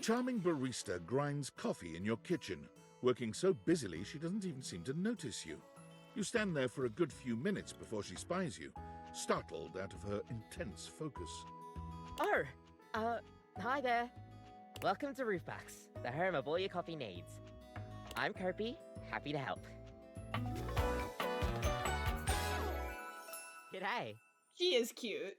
charming barista grinds coffee in your kitchen, working so busily she doesn't even seem to notice you. You stand there for a good few minutes before she spies you, startled out of her intense focus. Oh, hi there. Welcome to Roofbox, the home of all your coffee needs. I'm Kopi, happy to help. G'day. She is cute.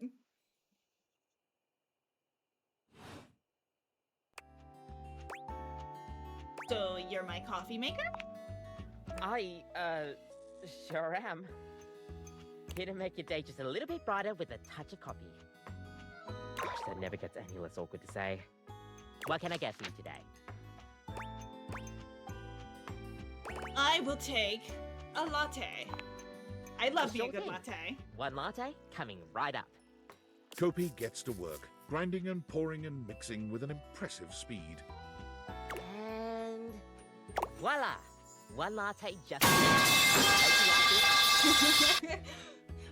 So, you're my coffee maker? I, sure am. Here to make your day just a little bit brighter with a touch of coffee. Gosh, that never gets any less awkward to say. What can I get for you today? I will take a latte. I love me a good thing. latte. One latte coming right up. Kopi gets to work, grinding and pouring and mixing with an impressive speed. And voila! One latte just.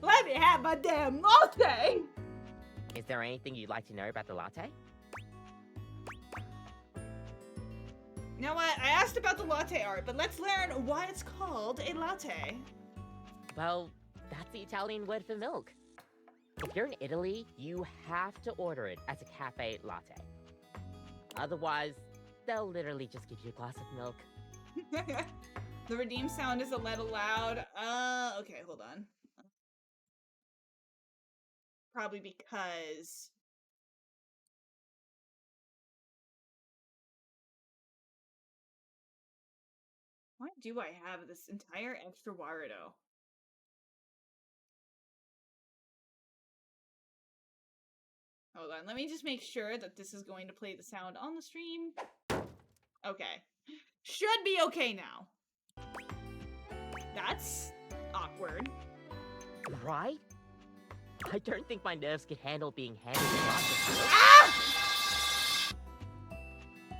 Let me have my damn latte! Is there anything you'd like to know about the latte? You know what? I asked about the latte art, but let's learn why it's called a latte. Well, that's the Italian word for milk. If you're in Italy, you have to order it as a cafe latte. Otherwise, they'll literally just give you a glass of milk. The redeem sound is a little loud. Okay, hold on. Probably because... Why do I have this entire extra Warudo? Hold on, let me just make sure that this is going to play the sound on the stream. Okay. Should be okay now. That's awkward. Right? I don't think my nerves could handle being handed a glass of milk. Ah!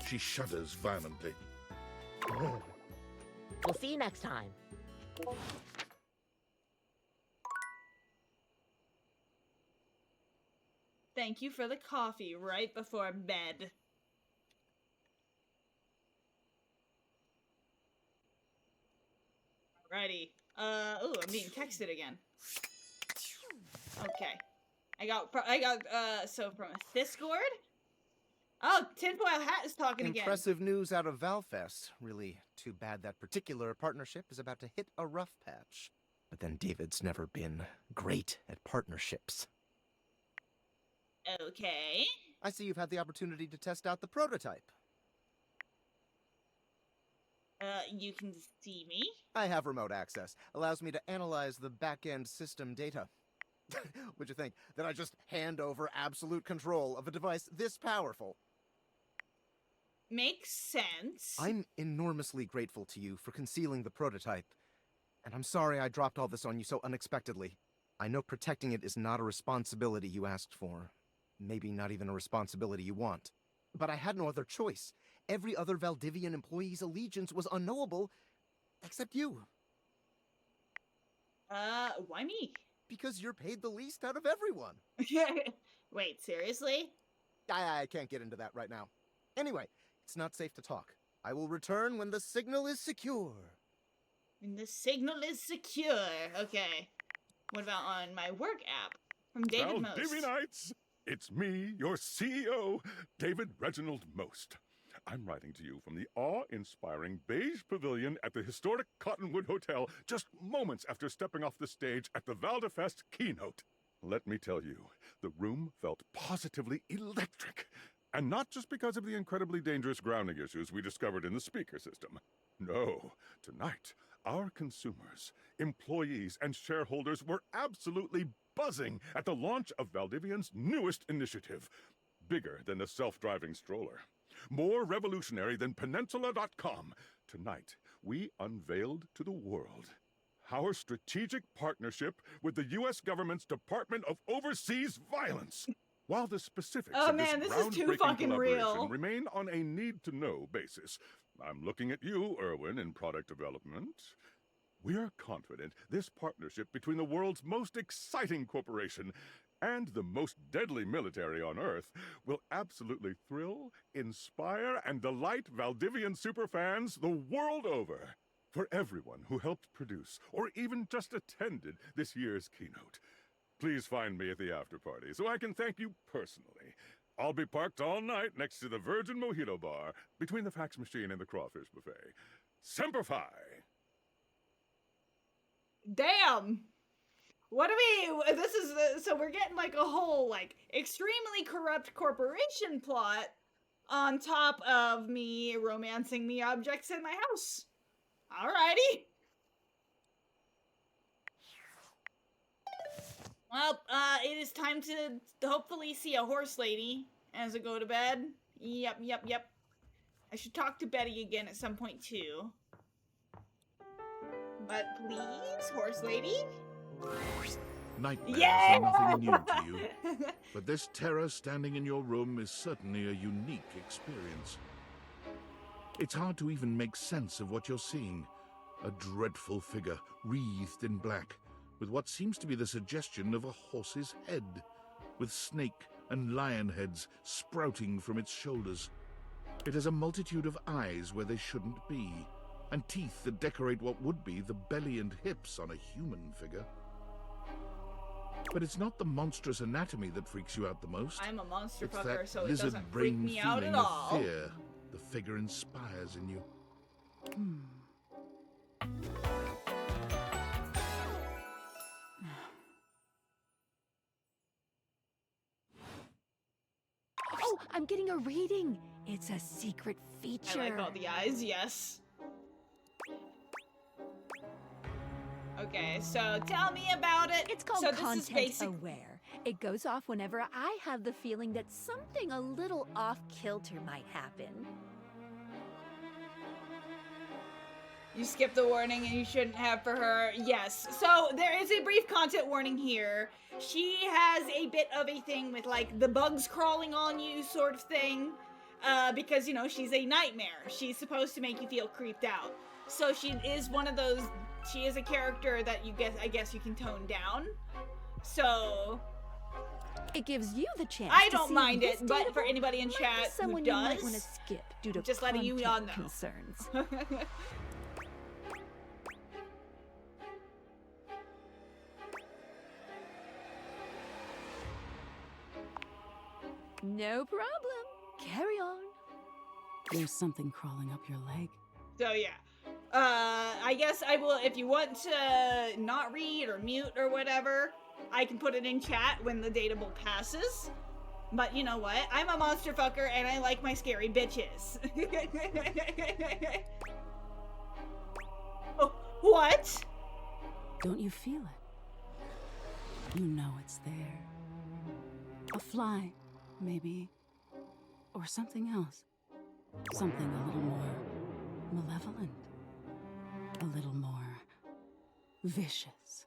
She shudders violently. We'll see you next time. Thank you for the coffee right before bed. Alrighty. Ooh, I'm being texted again. Okay. So from Discord? Oh, Tinfoil Hat is talking again. Impressive news out of Valfest. Really too bad that particular partnership is about to hit a rough patch. But then David's never been great at partnerships. Okay. I see you've had the opportunity to test out the prototype. You can see me? I have remote access. Allows me to analyze the back-end system data. What'd you think? That I just hand over absolute control of a device this powerful? Makes sense. I'm enormously grateful to you for concealing the prototype. And I'm sorry I dropped all this on you so unexpectedly. I know protecting it is not a responsibility you asked for. Maybe not even a responsibility you want. But I had no other choice. Every other Valdivian employee's allegiance was unknowable, except you. Why me? Because you're paid the least out of everyone. Wait, seriously? I can't get into that right now. Anyway, it's not safe to talk. I will return when the signal is secure. When the signal is secure. Okay. What about on my work app? From David Most. Valdivianites! It's me, your CEO, David Reginald Most. I'm writing to you from the awe-inspiring beige pavilion at the historic Cottonwood Hotel just moments after stepping off the stage at the Valdefest keynote. Let me tell you, the room felt positively electric. And not just because of the incredibly dangerous grounding issues we discovered in the speaker system. No, tonight, our consumers, employees, and shareholders were absolutely buzzing at the launch of Valdivian's newest initiative. Bigger than the self-driving stroller. More revolutionary than Peninsula.com. Tonight, we unveiled to the world our strategic partnership with the U.S. government's Department of Overseas Violence. While the specifics of this groundbreaking collaboration remain on a need-to-know basis, I'm looking at you, Erwin, in product development. We are confident this partnership between the world's most exciting corporation and the most deadly military on Earth will absolutely thrill, inspire, and delight Valdivian superfans the world over. For everyone who helped produce, or even just attended this year's keynote, please find me at the after-party so I can thank you personally. I'll be parked all night next to the Virgin Mojito Bar, between the fax machine and the crawfish buffet. Semper Fi! Damn! What do we... This is... So we're getting like a whole, like, extremely corrupt corporation plot on top of me romancing the objects in my house. Alrighty. Well, it is time to hopefully see a horse lady as I go to bed. Yep. I should talk to Betty again at some point, too. But please, horse lady? Nightmares are nothing new to you, but this terror standing in your room is certainly a unique experience. It's hard to even make sense of what you're seeing. A dreadful figure, wreathed in black, with what seems to be the suggestion of a horse's head, with snake and lion heads sprouting from its shoulders. It has a multitude of eyes where they shouldn't be, and teeth that decorate what would be the belly and hips on a human figure. But it's not the monstrous anatomy that freaks you out the most. I'm a monster It's fucker, that so it doesn't freak lizard-brain me out feeling at all. of fear the figure inspires in you. Oh, I'm getting a reading. It's a secret feature. I like all the eyes, yes. Okay, so tell me about it. It's called so this is Content basic. Aware. It goes off whenever I have the feeling that something a little off-kilter might happen. You skipped the warning and you shouldn't have for her. Yes. So there is a brief content warning here. She has a bit of a thing with like the bugs crawling on you sort of thing. Because, you know, she's a nightmare. She's supposed to make you feel creeped out. So she is one of those, she is a character that I guess you can tone down. So it gives you the chance. I to don't see mind if it, this but for dateable anybody in might chat be someone who you might does, want to skip due to just letting you all know. concerns. No problem. Carry on. There's something crawling up your leg. So yeah. I guess I will, if you want to not read or mute or whatever, I can put it in chat when the dateable passes. But you know what? I'm a monster fucker and I like my scary bitches. Oh, what? Don't you feel it? You know it's there. A fly, maybe. Or something else. Something a little more malevolent. A little more vicious.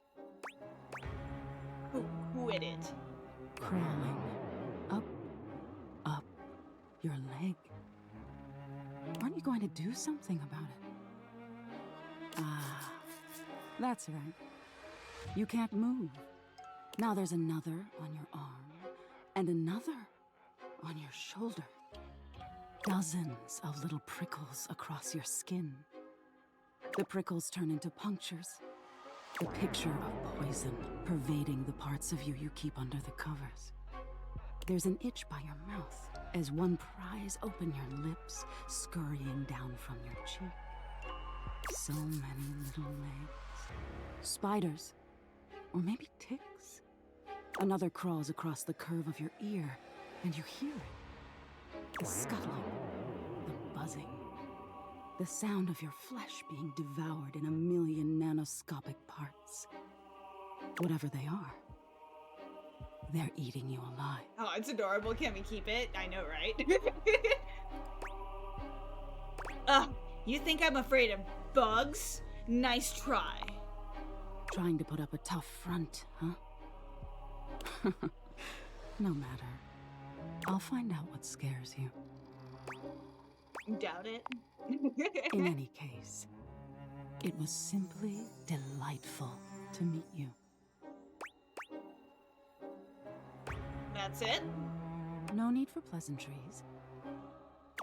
Who it? Crawling up your leg. Aren't you going to do something about it? Ah, that's right. You can't move. Now there's another on your arm, and another on your shoulder. Dozens of little prickles across your skin. The prickles turn into punctures. The picture of poison pervading the parts of you keep under the covers. There's an itch by your mouth as one pries open your lips, scurrying down from your cheek. So many little legs. Spiders. Or maybe ticks. Another crawls across the curve of your ear, and you hear it. The scuttling, the buzzing, the sound of your flesh being devoured in a million nanoscopic parts. Whatever they are, they're eating you alive. Oh, it's adorable. Can we keep it? I know, right? You think I'm afraid of bugs? Nice try. Trying to put up a tough front, huh? No matter. I'll find out what scares you. Doubt it. In any case, it was simply delightful to meet you. That's it? No need for pleasantries.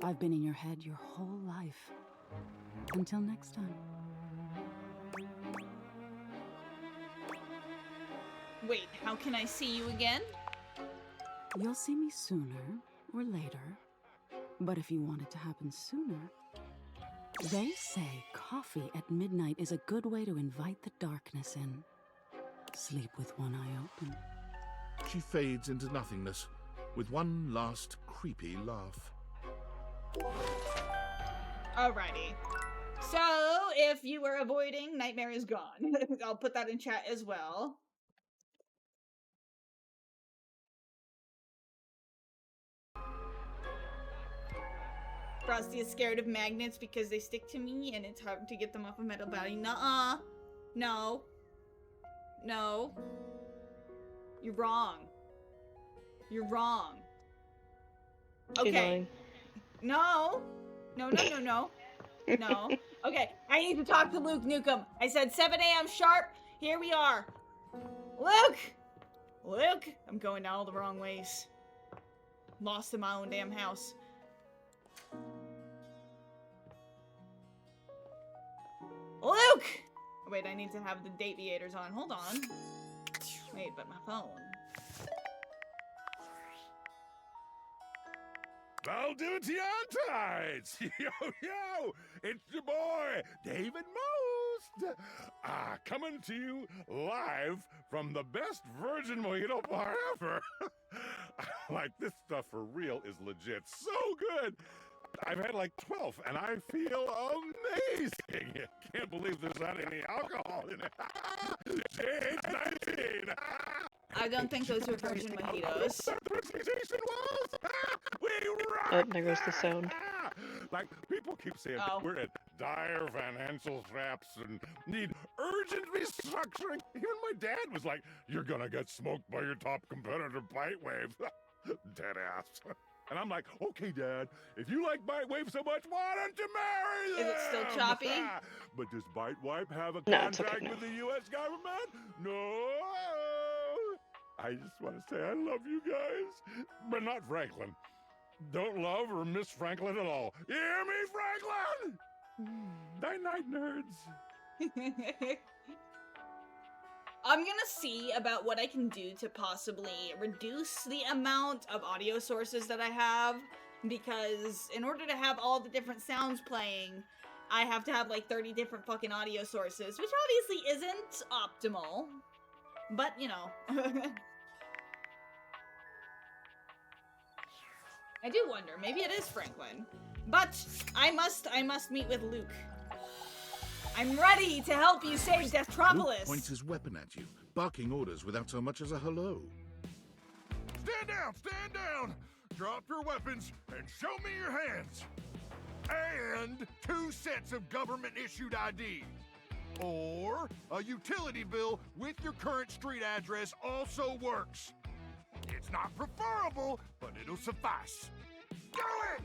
I've been in your head your whole life. Until next time. Wait, how can I see you again? You'll see me sooner or later. But if you want it to happen sooner, they say coffee at midnight is a good way to invite the darkness in. Sleep with one eye open. She fades into nothingness with one last creepy laugh. Alrighty. So, if you were avoiding, Nightmare is gone. I'll put that in chat as well. Frosty is scared of magnets because they stick to me and it's hard to get them off a metal body. Nuh-uh. No. No. You're wrong. You're wrong. Okay. No. No, no, no, no. No. Okay, I need to talk to Luke Nukem. I said 7 a.m. sharp. Here we are. Luke! Luke! I'm going down all the wrong ways. Lost in my own damn house. Luke! Wait, I need to have the Daviators on. Hold on. Wait, but my phone. Valdivitiantides! Yo, it's your boy, David Most! Coming to you live from the best virgin mojito bar ever. Like, this stuff for real is legit so good. I've had like 12, and I feel amazing. Can't believe there's not any alcohol in it. JH19! I don't think those are virgin mojitos. Oh, there goes the sound. Like, people keep saying we're in dire financial traps and need urgent restructuring. Even my dad was like, you're gonna get smoked by your top competitor, Bitewave. Dead ass. And I'm like, okay, Dad, if you like Bitewave so much, why don't you marry them? Is it still choppy? But does Bitewave have a No, it's contract okay now. with the U.S. government? No. I just want to say I love you guys, but not Franklin. Don't love or miss Franklin at all. You hear me, Franklin? Night-night, nerds. I'm gonna see about what I can do to possibly reduce the amount of audio sources that I have, because in order to have all the different sounds playing, I have to have like 30 different fucking audio sources, which obviously isn't optimal, but you know. I do wonder, maybe it is Franklin, but I must meet with Luke. I'm ready to help you save Luke Deathtropolis! points his weapon at you, barking orders without so much as a hello. Stand down! Stand down! Drop your weapons and show me your hands! And 2 sets of government-issued ID. Or a utility bill with your current street address also works. It's not preferable, but it'll suffice. Do it!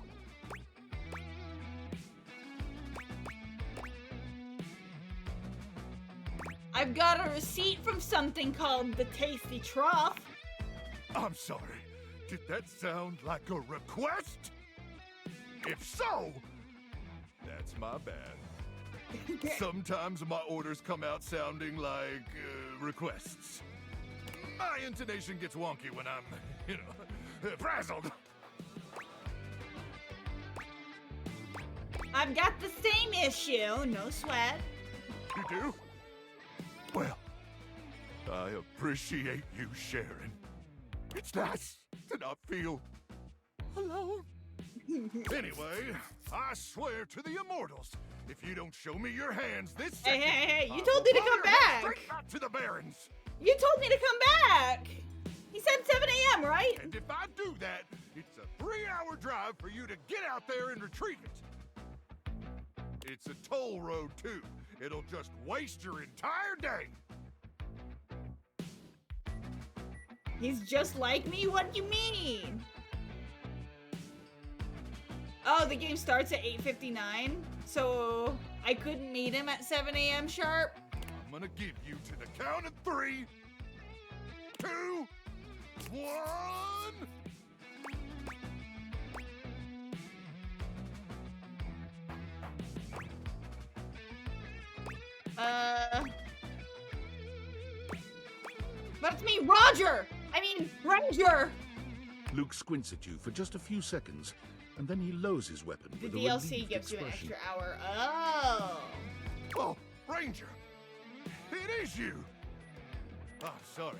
I've got a receipt from something called the Tasty Trough. I'm sorry. Did that sound like a request? If so, that's my bad. Sometimes my orders come out sounding like requests. My intonation gets wonky when I'm, frazzled. I've got the same issue, no sweat. You do? Well, I appreciate you sharing. It's nice to not feel alone. Anyway, I swear to the immortals, if you don't show me your hands this Hey, second, hey, you I told will me to blow come your head back. Straight back to the Barrens. You told me to come back. He said 7 a.m., right? And if I do that, it's a 3-hour drive for you to get out there and retrieve it. It's a toll road, too. It'll just waste your entire day. He's just like me? What do you mean? Oh, the game starts at 8:59, so I couldn't meet him at 7 a.m. sharp? I'm gonna give you to the count of 3, 2, 1. But it's me, Roger! I mean, Ranger! Luke squints at you for just a few seconds, and then he lowers his weapon The with a DLC relieved gives you an expression. extra hour. Oh. Oh, Ranger! It is you! Oh, sorry.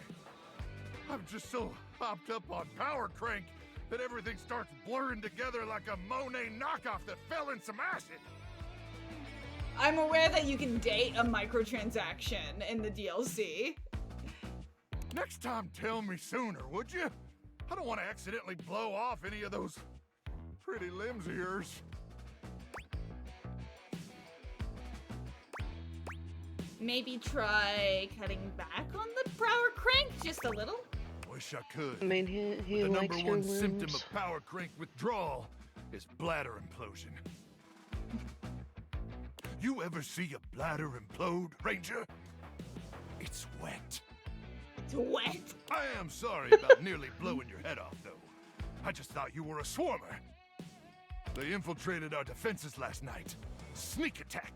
I'm just so hopped up on Power Crank that everything starts blurring together like a Monet knockoff that fell in some acid. I'm aware that you can date a microtransaction in the DLC. Next time, tell me sooner, would you? I don't want to accidentally blow off any of those pretty limbs of yours. Maybe try cutting back on the Power Crank just a little? Wish I could. I mean, he The likes number your one symptom limbs. of Power Crank withdrawal is bladder implosion. You ever see a bladder implode, Ranger? It's wet. It's wet? I am sorry about nearly blowing your head off, though. I just thought you were a swarmer. They infiltrated our defenses last night. Sneak attack.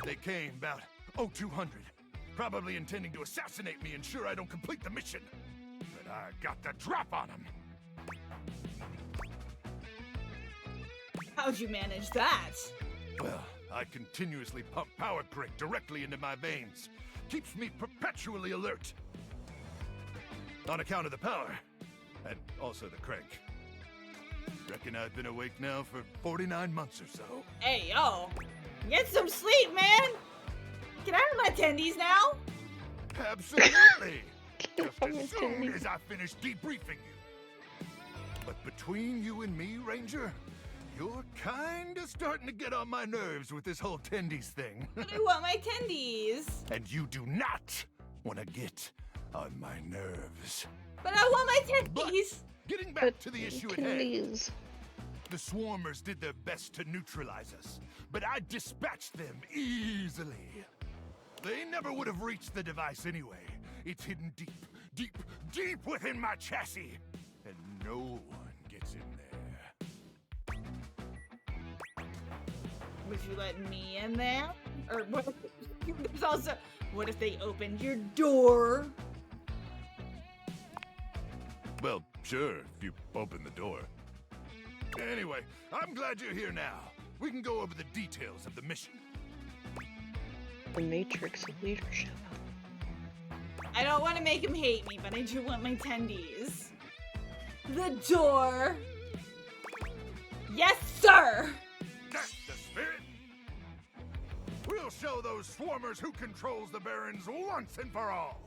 They came about 0200, probably intending to assassinate me, ensure I don't complete the mission. But I got the drop on them. How'd you manage that? Well, I continuously pump Power Crank directly into my veins. Keeps me perpetually alert. On account of the power, and also the crank. Reckon I've been awake now for 49 months or so. Hey, yo. Get some sleep, man! Can I have my attendees now? Absolutely! Just as soon as I finish debriefing you. But between you and me, Ranger, you're kinda starting to get on my nerves with this whole tendies thing. I want my attendees. And you do not want to get on my nerves. But I want my attendees. Getting back to the issue at hand. The Swarmers did their best to neutralize us, but I dispatched them easily. They never would have reached the device anyway. It's hidden deep, deep, deep within my chassis, and no one gets in there. Would you let me in there? Or what? There's also, what if they opened your door? Well, sure, if you open the door. Anyway, I'm glad you're here now. We can go over the details of the mission. The matrix of leadership. I don't want to make him hate me, but I do want my attendees. The door. Yes, sir! That's the spirit! We'll show those Swarmers who controls the Barrens once and for all!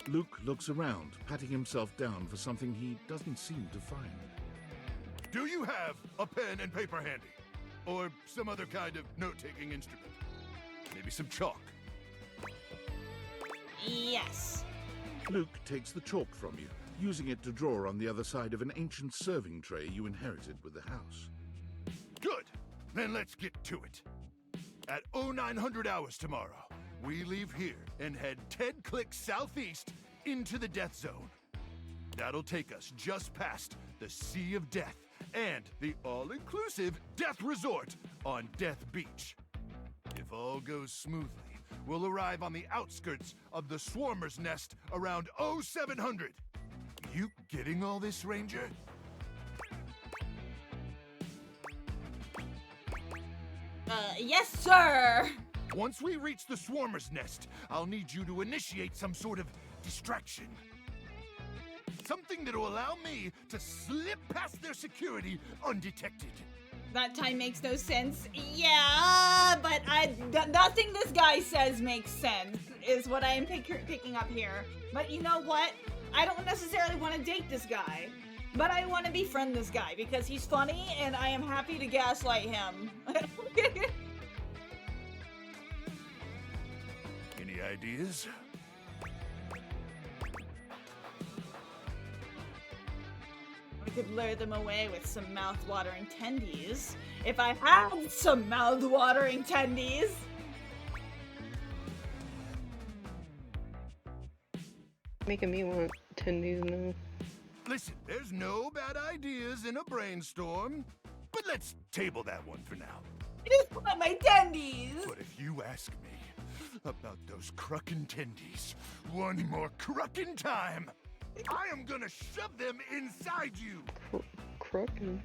Luke looks around, patting himself down for something he doesn't seem to find. Do you have a pen and paper handy? Or some other kind of note-taking instrument? Maybe some chalk? Yes. Luke takes the chalk from you, using it to draw on the other side of an ancient serving tray you inherited with the house. Good! Then let's get to it. At 0900 hours tomorrow, we leave here and head 10 clicks southeast into the Death Zone. That'll take us just past the Sea of Death and the all-inclusive Death Resort on Death Beach. If all goes smoothly, we'll arrive on the outskirts of the Swarmer's Nest around 0700. You getting all this, Ranger? Yes, sir! Once we reach the Swarmer's Nest, I'll need you to initiate some sort of distraction. Something that'll allow me to slip past their security undetected. That time makes no sense. Yeah, but nothing this guy says makes sense, is what I am picking up here. But you know what? I don't necessarily want to date this guy, but I want to befriend this guy because he's funny and I am happy to gaslight him. Any ideas? I could lure them away with some mouth-watering tendies. If I had some mouth-watering tendies! Making me want tendies now. Listen, there's no bad ideas in a brainstorm, but let's table that one for now. I just want my tendies! But if you ask me about those Krucken tendies one more Krucken time, I am gonna shove them inside you! Krucken?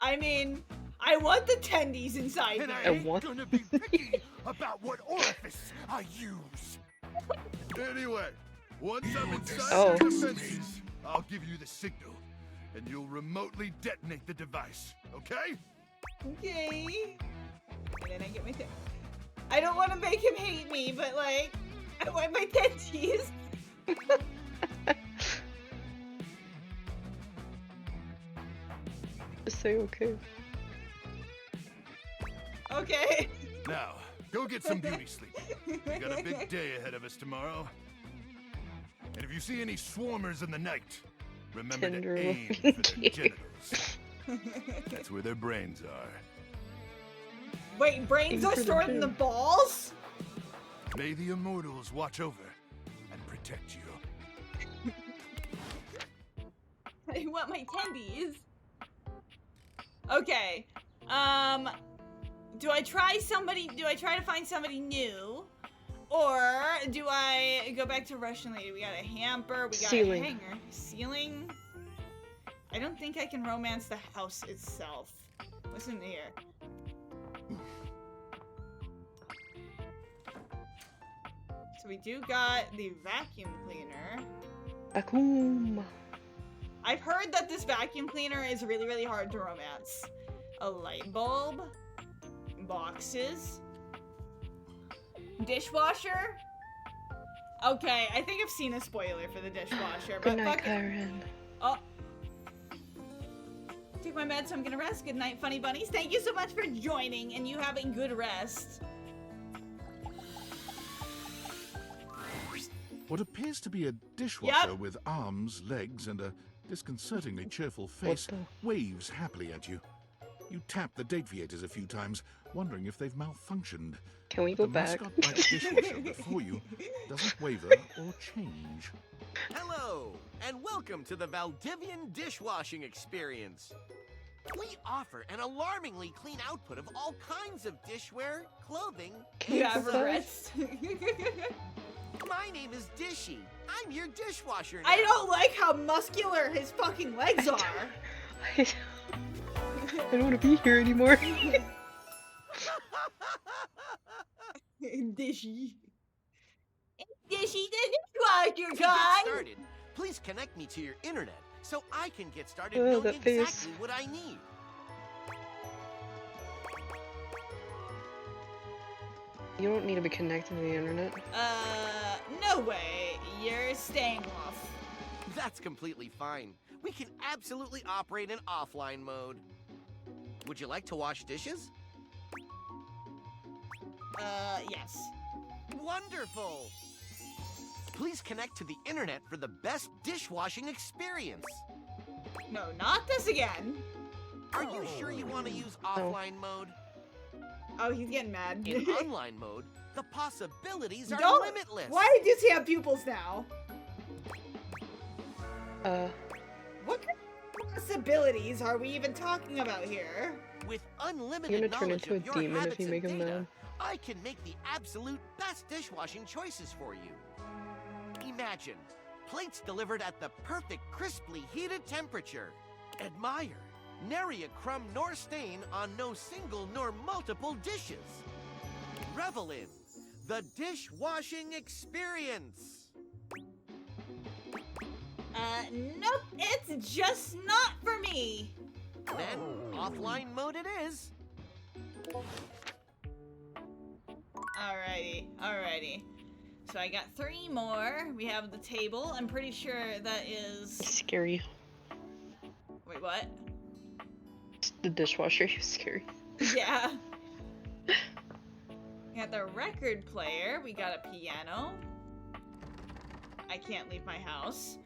I mean, I want the tendies inside And me. I ain't gonna be picky about what orifice I use. Anyway, once I'm inside the defenses, I'll give you the signal, and you'll remotely detonate the device, okay? Okay. And then I get my tendies. I don't want to make him hate me, but like, I want my tendies. Just say okay. Okay. Now, go get some beauty sleep. We got a big day ahead of us tomorrow. And if you see any swarmers in the night, remember to aim for their genitals. That's where their brains are. Wait, brains are stored in the balls? May the immortals watch over and protect you. I want my tendies. Okay. Do I try to find somebody new? Or do I go back to Russian Lady? We got a hamper, we got a hanger. Ceiling? I don't think I can romance the house itself. Listen here. So we do got the vacuum cleaner. Vacuum. I've heard that this vacuum cleaner is really, really hard to romance. A light bulb. Boxes. Dishwasher? Okay, I think I've seen a spoiler for the dishwasher, but Good night, Karen. Oh. Took my meds, so I'm gonna rest. Good night, funny bunnies. Thank you so much for joining, and you having good rest. What appears to be a dishwasher with arms, legs, and a disconcertingly cheerful face waves happily at you. You tap the Dateviators a few times, wondering if they've malfunctioned. Can we go the back? mascot-like dishwasher before you doesn't waver or change. Hello, and welcome to the Valdivian dishwashing experience. We offer an alarmingly clean output of all kinds of dishware, clothing, You have regrets? My name is Dishy. I'm your dishwasher now. I don't like how muscular his fucking legs are. I don't want to be here anymore. Dishy. Dishy the To dishwasher get guy. started, please connect me to your internet so I can get started Oh, knowing that face. exactly what I need. You don't need to be connected to the internet. No way. You're staying off. That's completely fine. We can absolutely operate in offline mode. Would you like to wash dishes? Yes. Wonderful! Please connect to the internet for the best dishwashing experience. No, not this again. Are you sure you want to use offline mode? Oh, he's getting mad. In online mode, the possibilities are Don't- limitless. Why does he have pupils now? What kind of possibilities are we even talking about here? With You're unlimited gonna turn knowledge into a of your demon if habits you and make him data, mad. I can make the absolute best dishwashing choices for you. Imagine plates delivered at the perfect crisply heated temperature. Admire nary a crumb nor stain on no single nor multiple dishes. Revel in the dishwashing experience. Nope, it's just not for me. Then offline mode it is. Alrighty. So I got 3 more. We have the table. I'm pretty sure that is... Scary. Wait, what? The dishwasher is scary. Yeah. We got the record player. We got a piano. I can't leave my house.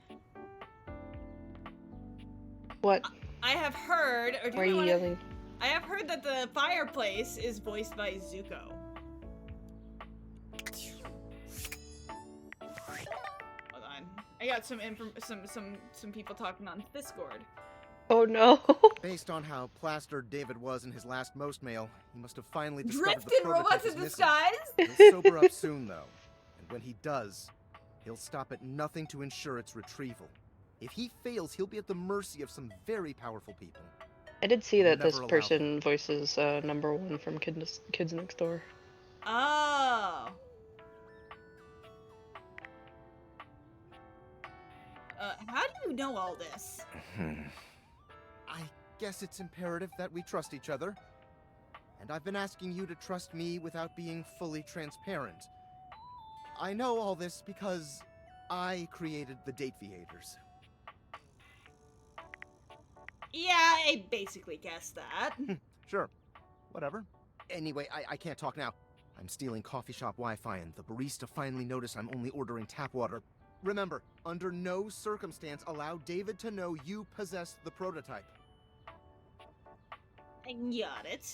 What? I have heard... Or do Why are you yelling? I have heard that the fireplace is voiced by Zuko. Hold on. I got some people talking on Discord. Oh no. Based on how plastered David was in his last Most mail, he must have finally discovered Drift the in Robots prototype in is missing. Disguise? He'll sober up soon, though. And when he does, he'll stop at nothing to ensure its retrieval. If he fails, he'll be at the mercy of some very powerful people. I did see that this Never allow person voices number 1 from Kids Next Door. Oh. How do you know all this? I guess it's imperative that we trust each other. And I've been asking you to trust me without being fully transparent. I know all this because I created the Dateviators. Yeah, I basically guessed that. Sure. Whatever. Anyway, I can't talk now. I'm stealing coffee shop Wi-Fi and the barista finally noticed I'm only ordering tap water. Remember, under no circumstance allow David to know you possess the prototype. I got it.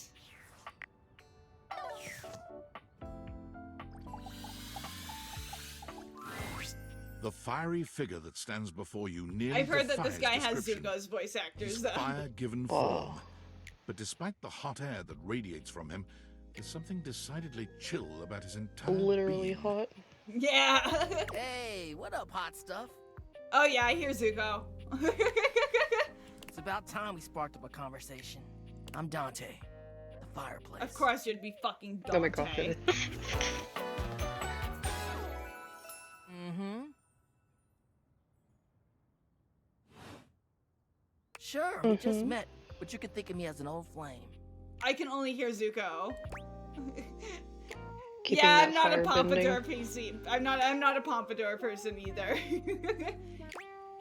The fiery figure that stands before you nearly I've heard that this guy defies has description. Zuko's voice actors, He's though. fire given form. But despite the hot air that radiates from him, there's something decidedly chill about his entire Literally hot. Yeah. Hey, what up, hot stuff? Oh yeah, I hear Zuko. It's about time we sparked up a conversation. I'm Dante, the fireplace. Of course you'd be fucking Dante. Oh my god. Mm-hmm. Sure, we just met, but you can think of me as an old flame. I can only hear Zuko. Keeping yeah, that I'm not a fire pompadour bending. PC. I'm not a pompadour person either.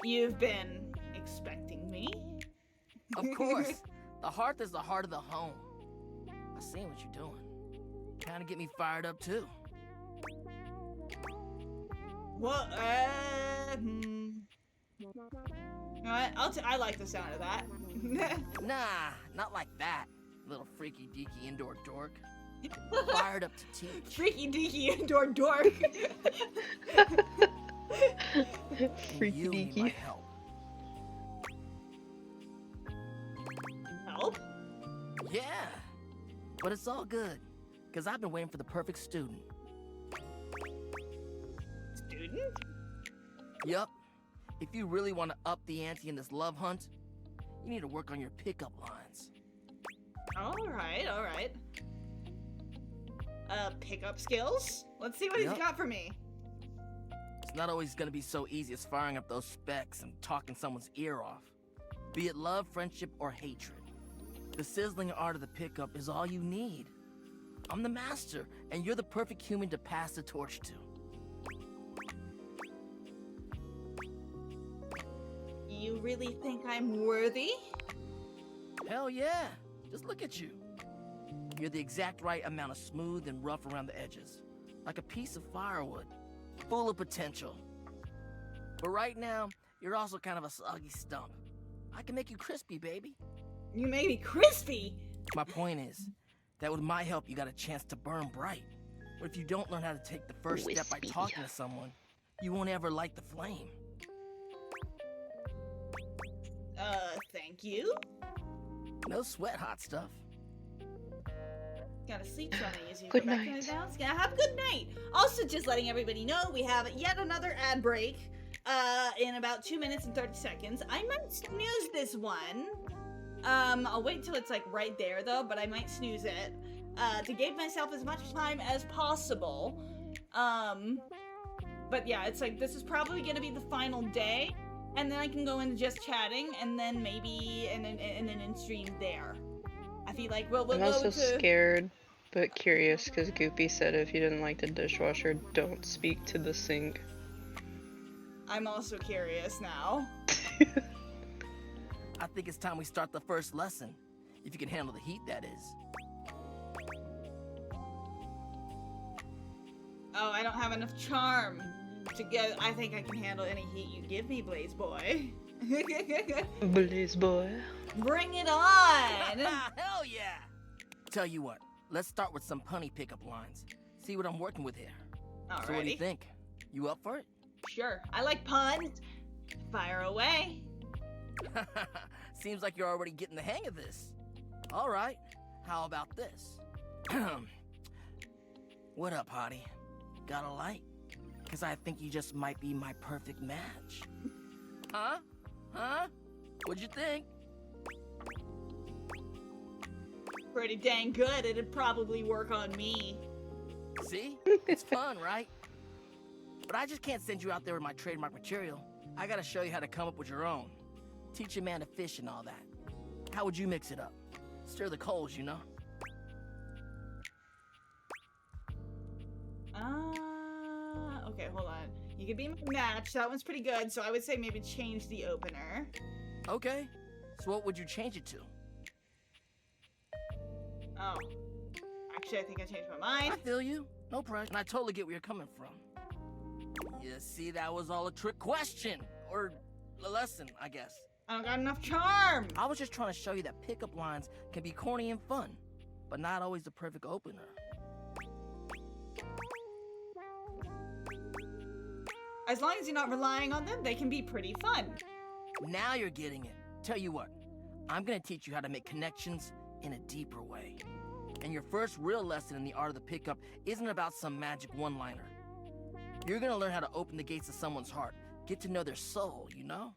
You've been expecting me? Of course. The hearth is the heart of the home. I seen what you're doing. Trying to get me fired up too. What? What? I like the sound of that. Nah, not like that, little freaky deaky indoor dork. Fired up to teach. Freaky deaky indoor dork. Freaky you need my deaky. help. Help? Yeah, but it's all good, because I've been waiting for the perfect student. Student? Yup. If you really want to up the ante in this love hunt, you need to work on your pickup lines. Alright. Pickup skills? Let's see what Yep. he's got for me. It's not always gonna be so easy as firing up those specs and talking someone's ear off. Be it love, friendship, or hatred. The sizzling art of the pickup is all you need. I'm the master, and you're the perfect human to pass the torch to. You really think I'm worthy? Hell yeah! Just look at you. You're the exact right amount of smooth and rough around the edges. Like a piece of firewood. Full of potential. But right now, you're also kind of a soggy stump. I can make you crispy, baby. You made me crispy? My point is, that with my help, you got a chance to burn bright. But if you don't learn how to take the first step by Wispy. talking to someone, you won't ever light the flame. Thank you. No sweat, hot stuff. Gotta sleep so I use you. Good Go back to night. my house. Gotta have a good night. Also, just letting everybody know, we have yet another ad break in about 2 minutes and 30 seconds. I might snooze this one. I'll wait till it's like right there though, but I might snooze it to give myself as much time as possible. But yeah, it's like this is probably gonna be the final day. and then I can go into just chatting, and then maybe and then in stream there. I feel like we'll I'm go also to. scared, but curious, because Goopy said if you didn't like the dishwasher, don't speak to the sink. I'm also curious now. I think it's time we start the first lesson. If you can handle the heat, that is. Oh, I don't have enough charm to get. I think I can handle any heat you give me, Blaze Boy. Blaze Boy. Bring it on! Hell yeah! Tell you what, let's start with some punny pickup lines. See what I'm working with here. So what do you Alrighty. think? You up for it? Sure. I like puns. Fire away. Seems like you're already getting the hang of this. All right, how about this? What up, hottie? Got a light? Because I think you just might be my perfect match. Huh? Huh? What'd you think? Pretty dang good. It'd probably work on me. See? It's fun, right? But I just can't send you out there with my trademark material. I gotta show you how to come up with your own. Teach a man to fish and all that. How would you mix it up? Stir the coals, you know? Okay, hold on. You could be my match. That one's pretty good, so I would say maybe change the opener. Okay. So what would you change it to? Oh. Actually, I think I changed my mind. I feel you. No pressure. And I totally get where you're coming from. You see, that was all a trick question. Or a lesson, I guess. I don't got enough charm. I was just trying to show you that pickup lines can be corny and fun, but not always the perfect opener. As long as you're not relying on them, they can be pretty fun. Now you're getting it. Tell you what, I'm gonna teach you how to make connections in a deeper way. And your first real lesson in the art of the pickup isn't about some magic one-liner. You're gonna learn how to open the gates of someone's heart, get to know their soul, you know?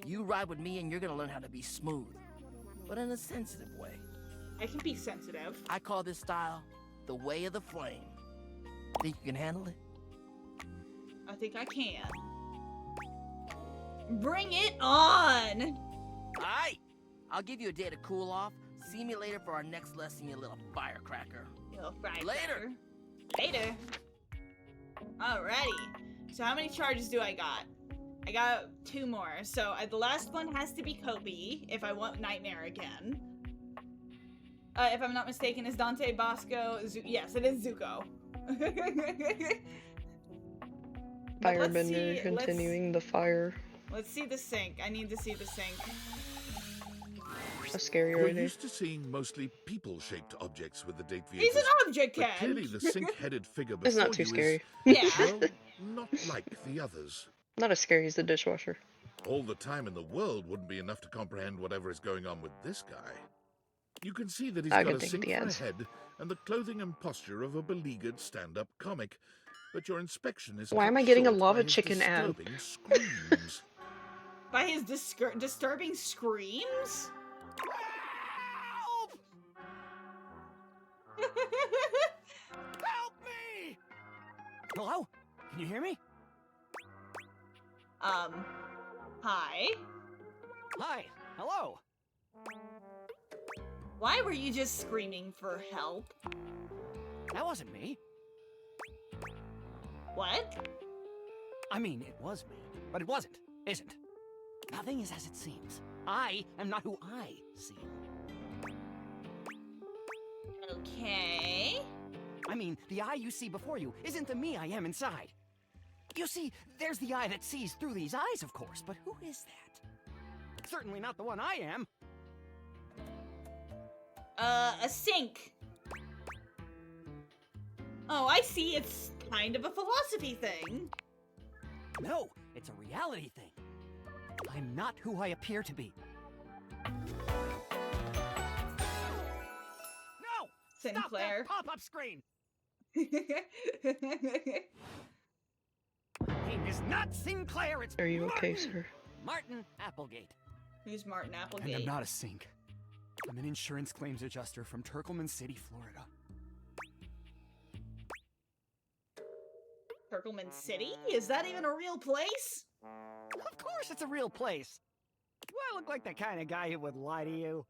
You ride with me and you're gonna learn how to be smooth, but in a sensitive way. I can be sensitive. I call this style the way of the flame. Think you can handle it? I think I can. Bring it on! Alright! I'll give you a day to cool off. See me later for our next lesson, you little firecracker. You little firecracker. Later! Later. Alrighty. So how many charges do I got? I got 2 more. So the last one has to be Kobe if I want Nightmare again. If I'm not mistaken, is Dante Bosco? Yes, it is Zuko. Firebender continuing the fire. Let's see the sink. I need to see the sink. That's scary We're right there. used to seeing mostly people-shaped objects with the date He's vehicles. an object, But Ken. clearly the sink-headed figure before It's not too you scary. is, well, not like the others. Not as scary as the dishwasher. All the time in the world wouldn't be enough to comprehend whatever is going on with this guy. You can see that he's I got can a think sink of the for a ads. head and the clothing and posture of a beleaguered stand-up comic. But your inspection is Why am cut I getting a short lava by his chicken ad? disturbing screams. By his disturbing screams? Help me! Hello? Can you hear me? Hi? Hi. Hello. Why were you just screaming for help? That wasn't me. What? I mean, it was me, but it wasn't, isn't. Nothing is as it seems. I am not who I seem. Okay. I mean, the eye you see before you isn't the me I am inside. You see, there's the eye that sees through these eyes, of course, but who is that? Certainly not the one I am. A sink. Oh, I see. It's kind of a philosophy thing. No, it's a reality thing. I'm not who I appear to be. No! Sinclair. Stop that pop-up screen! Name is not Sinclair, it's Are you okay, Martin. sir? Martin Applegate. Who's Martin Applegate? And I'm not a sink. I'm an insurance claims adjuster from Turkleman City, Florida. Kirkleman City? Is that even a real place? Of course it's a real place. Do I look like the kind of guy who would lie to you?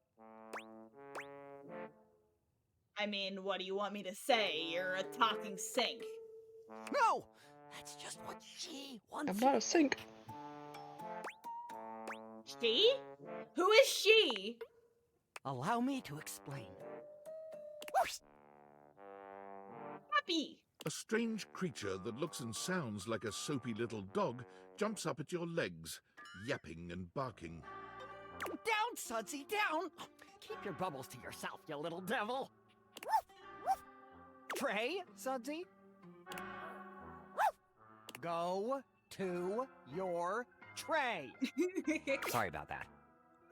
I mean, what do you want me to say? You're a talking sink. No! That's just what she wants. I'm not a sink. She? Who is she? Allow me to explain. Happy! A strange creature that looks and sounds like a soapy little dog jumps up at your legs, yapping and barking. Down, Sudsy, down! Keep your bubbles to yourself, you little devil. Trey, Sudsy? Go to your tray. Sorry about that.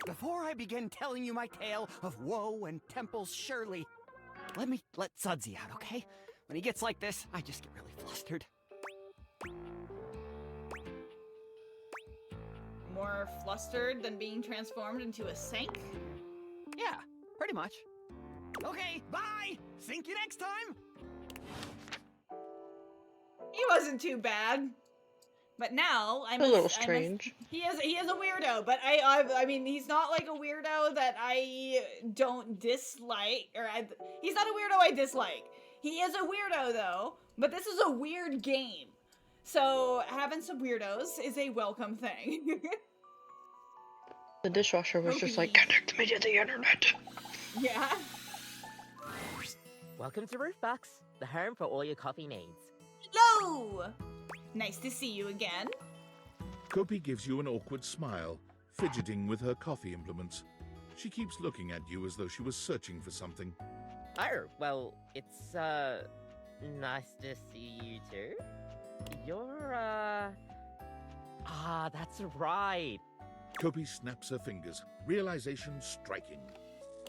Before I begin telling you my tale of woe and Temple's Shirley, let me let Sudsy out, okay? When he gets like this, I just get really flustered. More flustered than being transformed into a sink? Yeah, pretty much. Okay, bye! Sink you next time! He wasn't too bad. But now I'm a little strange. He is a weirdo, but I mean he's not like a weirdo that I don't dislike, or he's not a weirdo I dislike. He is a weirdo though, but this is a weird game, so having some weirdos is a welcome thing. The dishwasher was just like, connect me to the internet. Yeah. Welcome to Roofbox, the home for all your coffee needs. Hello! Nice to see you again. Kopi gives you an awkward smile, fidgeting with her coffee implements. She keeps looking at you as though she was searching for something. Oh, well, it's, nice to see you too. You're, that's right. Kopi snaps her fingers, realization striking.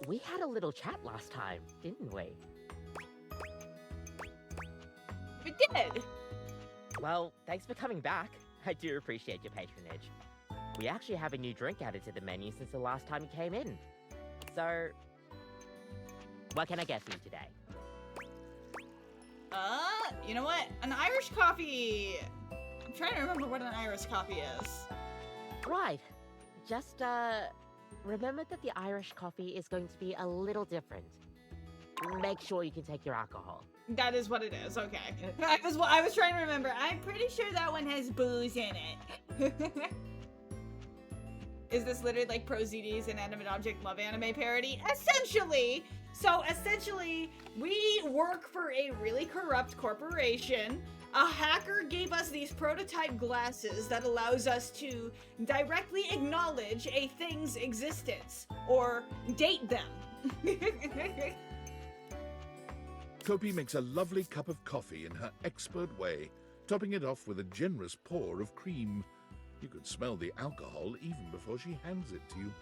We had a little chat last time, didn't we? We did! Well, thanks for coming back. I do appreciate your patronage. We actually have a new drink added to the menu since the last time you came in. So, what can I get for you today? You know what? An Irish coffee! I'm trying to remember what an Irish coffee is. Right. Just, remember that the Irish coffee is going to be a little different. Make sure you can take your alcohol. That is what it is, okay. I was trying to remember. I'm pretty sure that one has booze in it. Is this literally like Pro ZD's Inanimate Object Love Anime parody? Essentially! So essentially, we work for a really corrupt corporation. A hacker gave us these prototype glasses that allows us to directly acknowledge a thing's existence, or date them. Kopi makes a lovely cup of coffee in her expert way, topping it off with a generous pour of cream. You could smell the alcohol even before she hands it to you.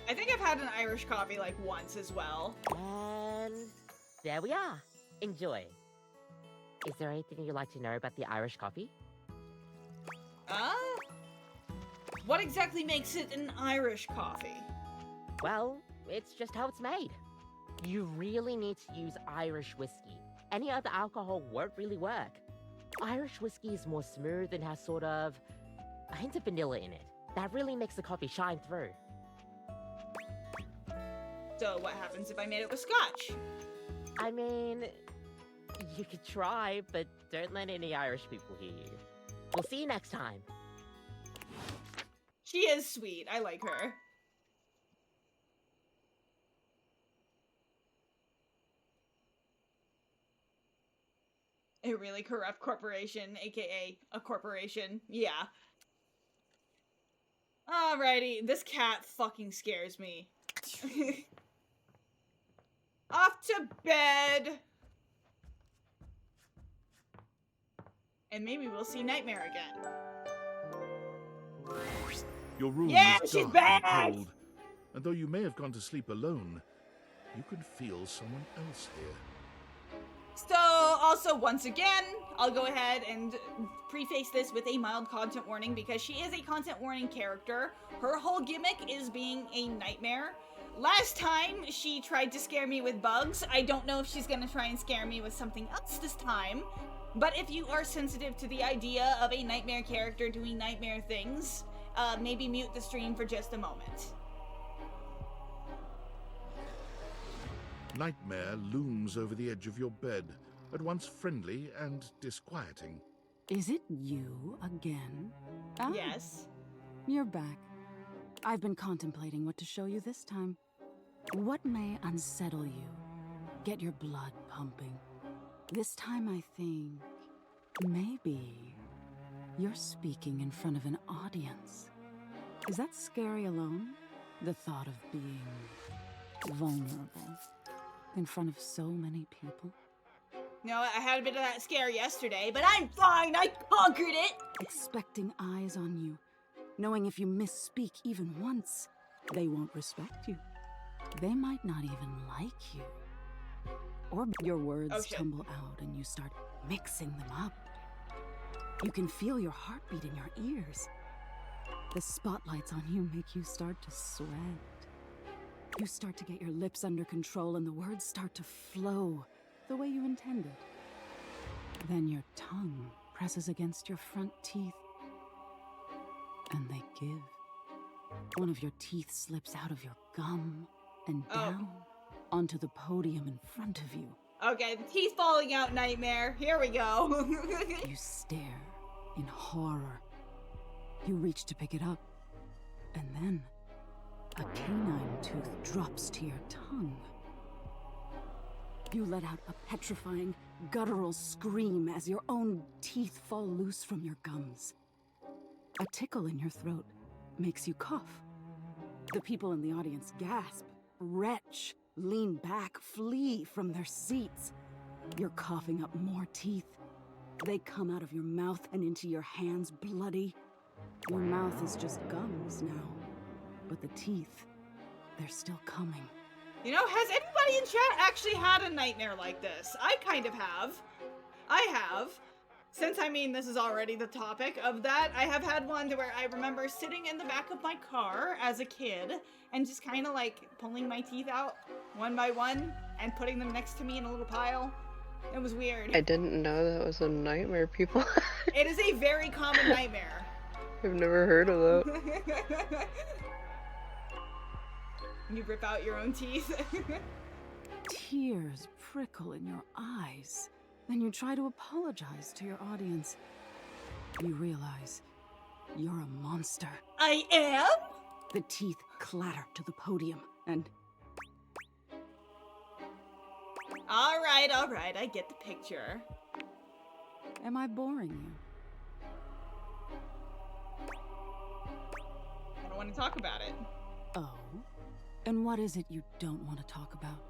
I think I've had an Irish coffee like once as well. And there we are. Enjoy. Is there anything you'd like to know about the Irish coffee? What exactly makes it an Irish coffee? Well, it's just how it's made. You really need to use Irish whiskey. Any other alcohol won't really work. Irish whiskey is more smooth and has sort of a hint of vanilla in it. That really makes the coffee shine through. So what happens if I made it with scotch? I mean, you could try, but don't let any Irish people hear you. We'll see you next time. She is sweet. I like her. A really corrupt corporation, aka a corporation. Yeah. Alrighty, this cat fucking scares me. Off to bed! And maybe we'll see Nightmare again. Your room Yeah, is she's dark back! and cold, and though you may have gone to sleep alone, you can feel someone else here. So, also, once again, I'll go ahead and preface this with a mild content warning because she is a content warning character. Her whole gimmick is being a nightmare. Last time, she tried to scare me with bugs. I don't know if she's gonna try and scare me with something else this time. But if you are sensitive to the idea of a nightmare character doing nightmare things, maybe mute the stream for just a moment. Nightmare looms over the edge of your bed, at once friendly and disquieting. Is it you again? Yes. You're back. I've been contemplating what to show you this time. What may unsettle you? Get your blood pumping. This time I think maybe you're speaking in front of an audience. Is that scary alone? The thought of being vulnerable in front of so many people? No, I had a bit of that scare yesterday, but I'm fine. I conquered it. Expecting eyes on you, knowing if you misspeak even once, they won't respect you. They might not even like you. Or your words tumble out and you start mixing them up. You can feel your heartbeat in your ears. The spotlights on you make you start to sweat. You start to get your lips under control and the words start to flow the way you intended. Then your tongue presses against your front teeth and they give. One of your teeth slips out of your gum and down onto the podium in front of you. Okay, the teeth falling out nightmare. Here we go. You stare in horror. You reach to pick it up, and then a canine tooth drops to your tongue. You let out a petrifying, guttural scream as your own teeth fall loose from your gums. A tickle in your throat makes you cough. The people in the audience gasp, retch, lean back, flee from their seats. You're coughing up more teeth. They come out of your mouth and into your hands bloody. Your mouth is just gums now, but the teeth, they're still coming. You know, has anybody in chat actually had a nightmare like this? I kind of have. I have. Since, I mean, this is already the topic of that, I have had one where I remember sitting in the back of my car as a kid and just kind of like pulling my teeth out one by one and putting them next to me in a little pile. It was weird. I didn't know that was a nightmare, people. It is a very common nightmare. I've never heard of that. You rip out your own teeth. Tears prickle in your eyes. Then you try to apologize to your audience. You realize you're a monster. I am? The teeth clatter to the podium and... All right, I get the picture. Am I boring you? I don't want to talk about it. Oh? And what is it you don't want to talk about?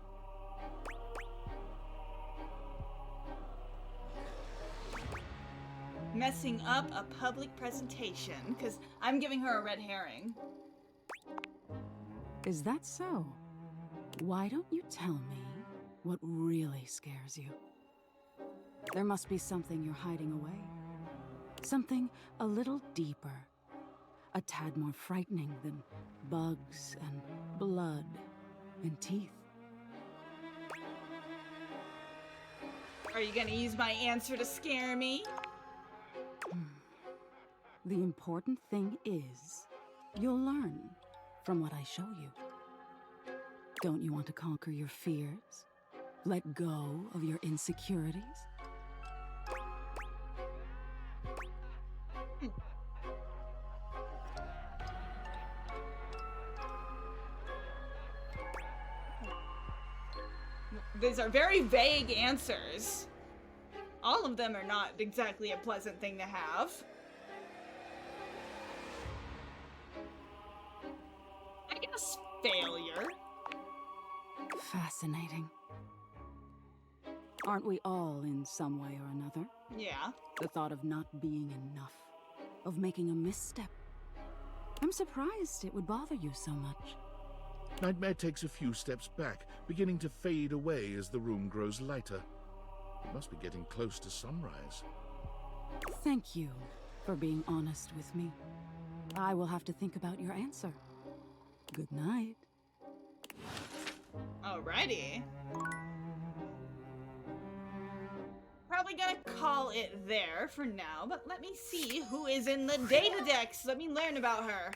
Messing up a public presentation, because I'm giving her a red herring. Is that so? Why don't you tell me what really scares you? There must be something you're hiding away. Something a little deeper. A tad more frightening than bugs and blood and teeth. Are you gonna use my answer to scare me? The important thing is, you'll learn from what I show you. Don't you want to conquer your fears? Let go of your insecurities? These are very vague answers. All of them are not exactly a pleasant thing to have. I guess failure. Fascinating. Aren't we all in some way or another? Yeah. The thought of not being enough, of making a misstep. I'm surprised it would bother you so much. Nightmare takes a few steps back, beginning to fade away as the room grows lighter. It must be getting close to sunrise. Thank you for being honest with me. I will have to think about your answer. Good night. Alrighty. probably gonna call it there for now, but let me see who is in the data decks. Let me learn about her.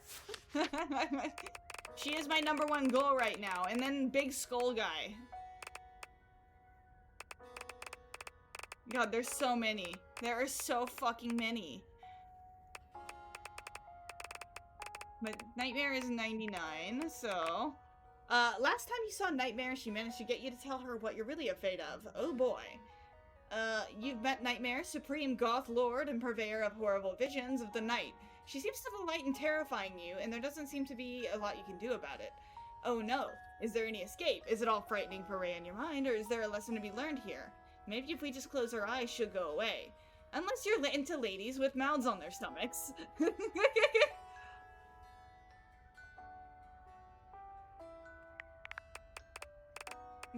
She is my #1 goal right now, and then Big Skull Guy. God, there's so many. There are so fucking many. But Nightmare is 99, so... last time you saw Nightmare, she managed to get you to tell her what you're really afraid of. Oh boy. You've met Nightmare, supreme goth lord and purveyor of horrible visions of the night. She seems to delight in terrifying you, and there doesn't seem to be a lot you can do about it. Oh no. Is there any escape? Is it all frightening for Ray in your mind, or is there a lesson to be learned here? Maybe if we just close our eyes, she'll go away. Unless you're into ladies with mouths on their stomachs.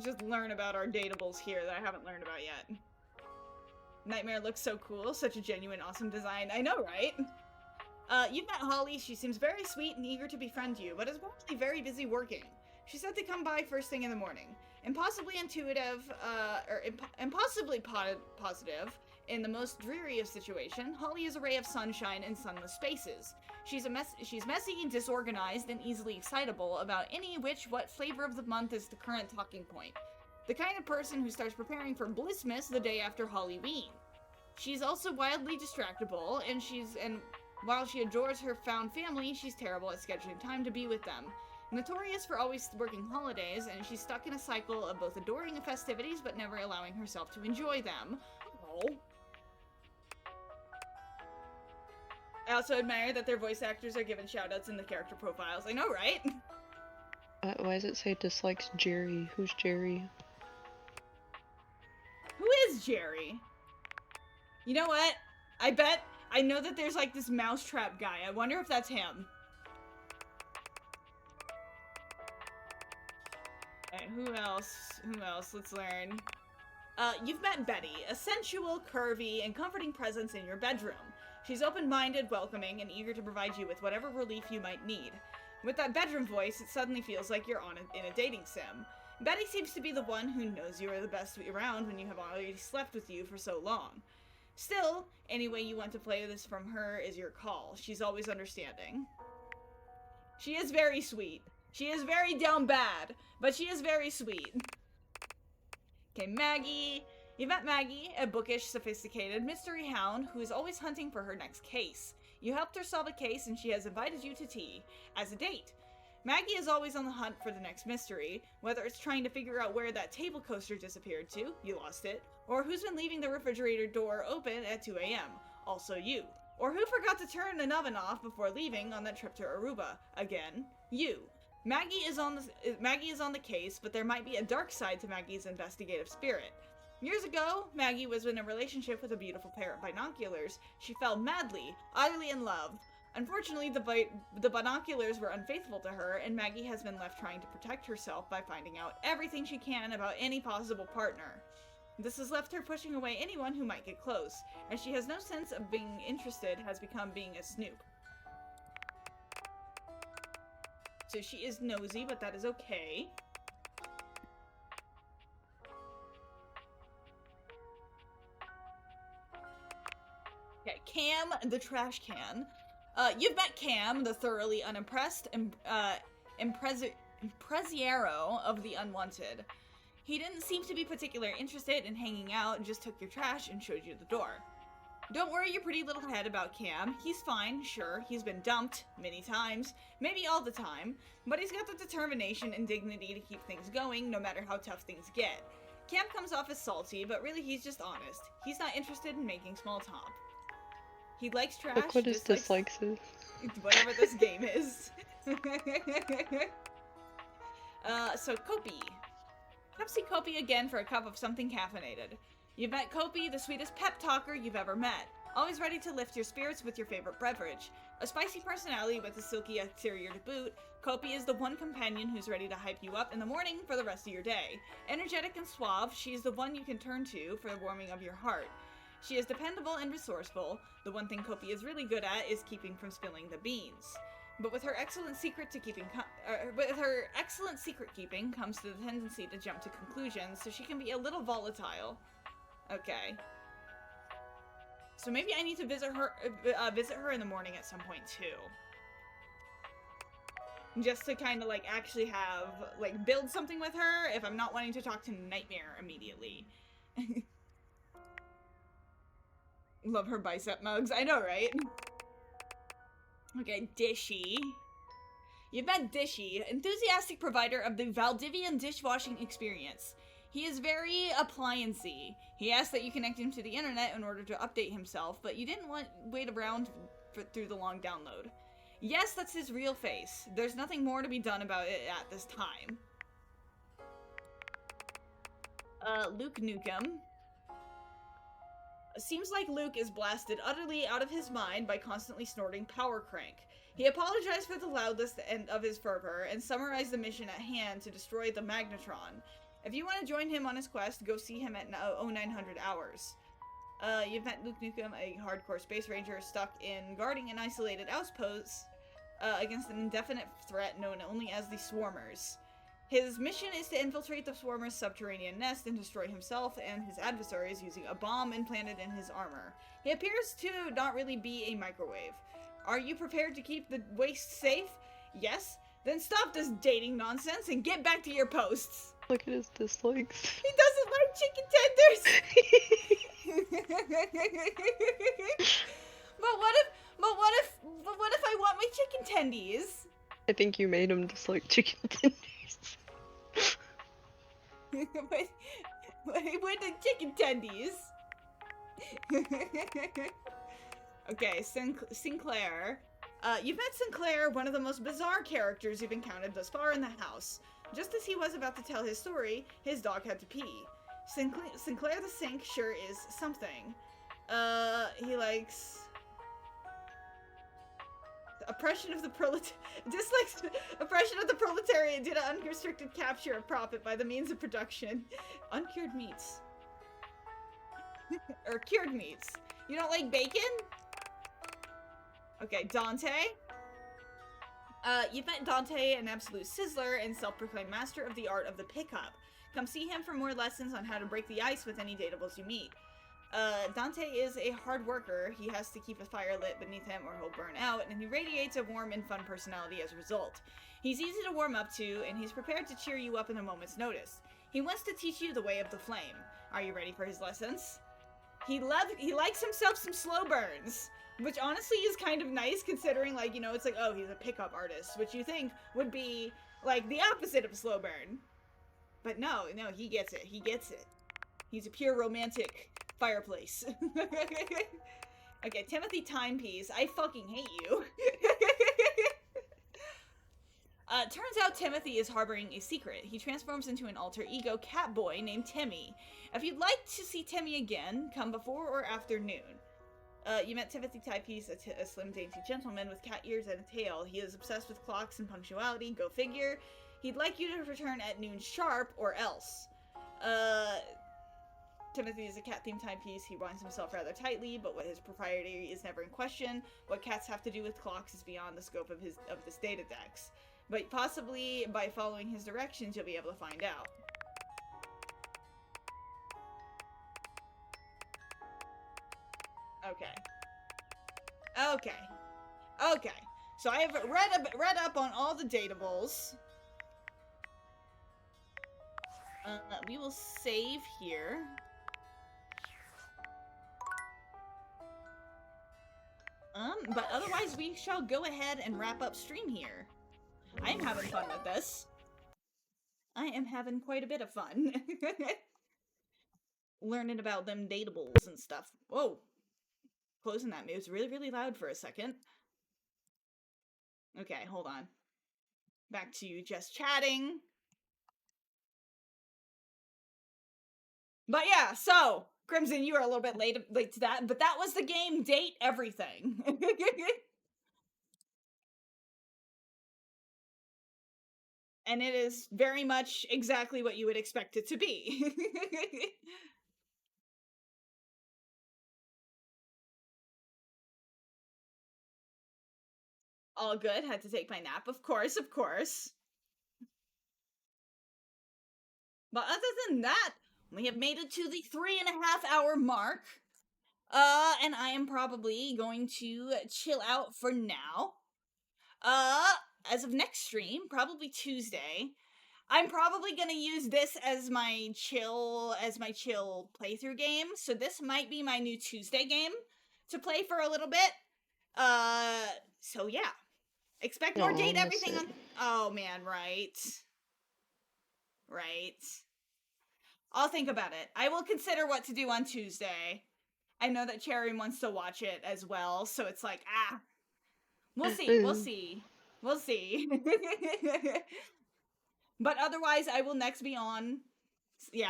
Just learn about our datables here that I haven't learned about yet. Nightmare looks so cool, such a genuine, awesome design. I know, right? You've met Holly. She seems very sweet and eager to befriend you, but is mostly very busy working. She said to come by first thing in the morning. Impossibly intuitive, impossibly positive, in the most dreary of situations, Holly is a ray of sunshine in sunless spaces. She's messy and disorganized and easily excitable about what flavor of the month is the current talking point. The kind of person who starts preparing for Blissmas the day after Halloween. She's also wildly distractible, and while she adores her found family, she's terrible at scheduling time to be with them. Notorious for always working holidays, and she's stuck in a cycle of both adoring the festivities but never allowing herself to enjoy them. Oh. I also admire that their voice actors are given shoutouts in the character profiles. I know, right? Why does it say dislikes Jerry? Who's Jerry? Who is Jerry? You know what? I know that there's like this mousetrap guy. I wonder if that's him. Alright, who else? Who else? Let's learn. You've met Betty, a sensual, curvy, and comforting presence in your bedroom. She's open-minded, welcoming, and eager to provide you with whatever relief you might need. With that bedroom voice, it suddenly feels like you're in a dating sim. Betty seems to be the one who knows you are the best around when you have already slept with you for so long. Still, any way you want to play this from her is your call. She's always understanding. She is very sweet. She is very down bad, but she is very sweet. Okay, Maggie. You met Maggie, a bookish, sophisticated mystery hound who is always hunting for her next case. You helped her solve a case and she has invited you to tea as a date. Maggie is always on the hunt for the next mystery, whether it's trying to figure out where that table coaster disappeared to, you lost it, or who's been leaving the refrigerator door open at 2 a.m., also you. Or who forgot to turn an oven off before leaving on that trip to Aruba, again, you. Maggie is on the case, but there might be a dark side to Maggie's investigative spirit. Years ago, Maggie was in a relationship with a beautiful pair of binoculars. She fell madly, utterly in love. Unfortunately, the binoculars were unfaithful to her, and Maggie has been left trying to protect herself by finding out everything she can about any possible partner. This has left her pushing away anyone who might get close, and she has no sense of being interested, has become being a snoop. So she is nosy, but that is okay. Okay, Cam, the trash can. You've met Cam, the thoroughly unimpressed impresario of the unwanted. He didn't seem to be particularly interested in hanging out and just took your trash and showed you the door. Don't worry your pretty little head about Cam. He's fine, sure. He's been dumped many times, maybe all the time, but he's got the determination and dignity to keep things going no matter how tough things get. Cam comes off as salty, but really he's just honest. He's not interested in making small talk. He likes trash. Look what his dislikes is. Whatever this game is. So Kopi. Come see Kopi again for a cup of something caffeinated. You've met Kopi, the sweetest pep talker you've ever met. Always ready to lift your spirits with your favorite beverage. A spicy personality with a silky exterior to boot, Kopi is the one companion who's ready to hype you up in the morning for the rest of your day. Energetic and suave, she is the one you can turn to for the warming of your heart. She is dependable and resourceful. The one thing Kopi is really good at is keeping from spilling the beans. But with her excellent secret keeping comes the tendency to jump to conclusions, so she can be a little volatile. Okay. So maybe I need to visit her in the morning at some point too. Just to kind of like actually have like build something with her if I'm not wanting to talk to Nightmare immediately. Love her bicep mugs. I know, right? Okay, Dishy. You've met Dishy, enthusiastic provider of the Valdivian dishwashing experience. He is very appliancy. He asks that you connect him to the internet in order to update himself, but you didn't wait around through the long download. Yes, that's his real face. There's nothing more to be done about it at this time. Luke Nukem. Seems like Luke is blasted utterly out of his mind by constantly snorting Power Crank. He apologized for the loudness of his fervor and summarized the mission at hand to destroy the Magnetron. If you want to join him on his quest, go see him at 0900 hours. You've met Luke Nukem, a hardcore space ranger stuck in guarding an isolated outpost against an indefinite threat known only as the Swarmers. His mission is to infiltrate the Swarmers' subterranean nest and destroy himself and his adversaries using a bomb implanted in his armor. He appears to not really be a microwave. Are you prepared to keep the waste safe? Yes? Then stop this dating nonsense and get back to your posts. Look at his dislikes. He doesn't like chicken tenders. But what if I want my chicken tendies? I think you made him dislike chicken tenders. With the chicken tendies. Okay, Sinclair. You've met Sinclair, one of the most bizarre characters you've encountered thus far in the house. Just as he was about to tell his story, his dog had to pee. Sinclair the Sink sure is something. He likes oppression of the dislikes oppression of the proletariat due to unrestricted capture of profit by the means of production. Uncured meats. Or cured meats. You don't like bacon? Okay, Dante. You've met Dante, an absolute sizzler and self-proclaimed master of the art of the pickup. Come see him for more lessons on how to break the ice with any dateables you meet. Dante is a hard worker. He has to keep a fire lit beneath him or he'll burn out, and he radiates a warm and fun personality as a result. He's easy to warm up to, and he's prepared to cheer you up in a moment's notice. He wants to teach you the way of the flame. Are you ready for his lessons? He likes himself some slow burns, which honestly is kind of nice considering, like, you know, it's like, oh, he's a pickup artist, which you think would be, like, the opposite of a slow burn. But no, he gets it. He gets it. He's a pure romantic fireplace. Okay, Timothy Timepiece. I fucking hate you. Turns out Timothy is harboring a secret. He transforms into an alter ego cat boy named Timmy. If you'd like to see Timmy again, come before or after noon. You met Timothy Timepiece, a slim, dainty gentleman with cat ears and a tail. He is obsessed with clocks and punctuality, go figure. He'd like you to return at noon sharp, or else. Timothy is a cat-themed timepiece. He winds himself rather tightly, but what his propriety is never in question. What cats have to do with clocks is beyond the scope of this data dex. But possibly, by following his directions, you'll be able to find out. Okay. So I have read up on all the datables. We will save here. But otherwise we shall go ahead and wrap up stream here. I am having fun with this. I am having quite a bit of fun. Learning about them datables and stuff. Whoa. Closing that moves really, really loud for a second. Okay, hold on. Back to just chatting. But yeah, so, Crimson, you were a little bit late to that, but that was the game, date, everything. And it is very much exactly what you would expect it to be. All good, had to take my nap, of course. But other than that, we have made it to the 3.5 hour mark. And I am probably going to chill out for now. As of next stream, probably Tuesday, I'm probably gonna use this as my chill playthrough game. So this might be my new Tuesday game to play for a little bit. So yeah. Expect more date everything on. Oh man, right. I'll think about it. I will consider what to do on Tuesday. I know that Cherry wants to watch it as well, so it's like, we'll see. But otherwise, I will next be on,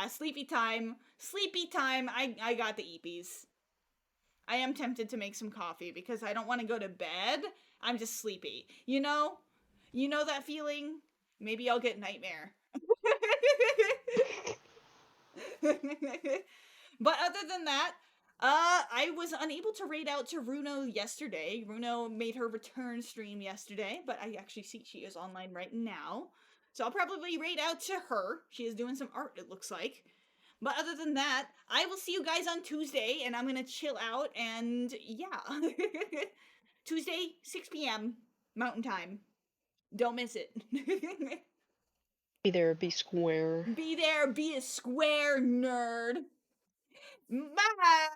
sleepy time. I got the eepies. I am tempted to make some coffee because I don't want to go to bed. I'm just sleepy. You know that feeling? Maybe I'll get nightmare. But other than that, I was unable to raid out to Runo yesterday. Runo made her return stream yesterday, but I actually see she is online right now. So I'll probably raid out to her. She is doing some art, it looks like. But other than that, I will see you guys on Tuesday, and I'm gonna chill out, and yeah. Tuesday, 6 p.m. Mountain Time. Don't miss it. Be there, be square. Be there, be a square nerd. Bye!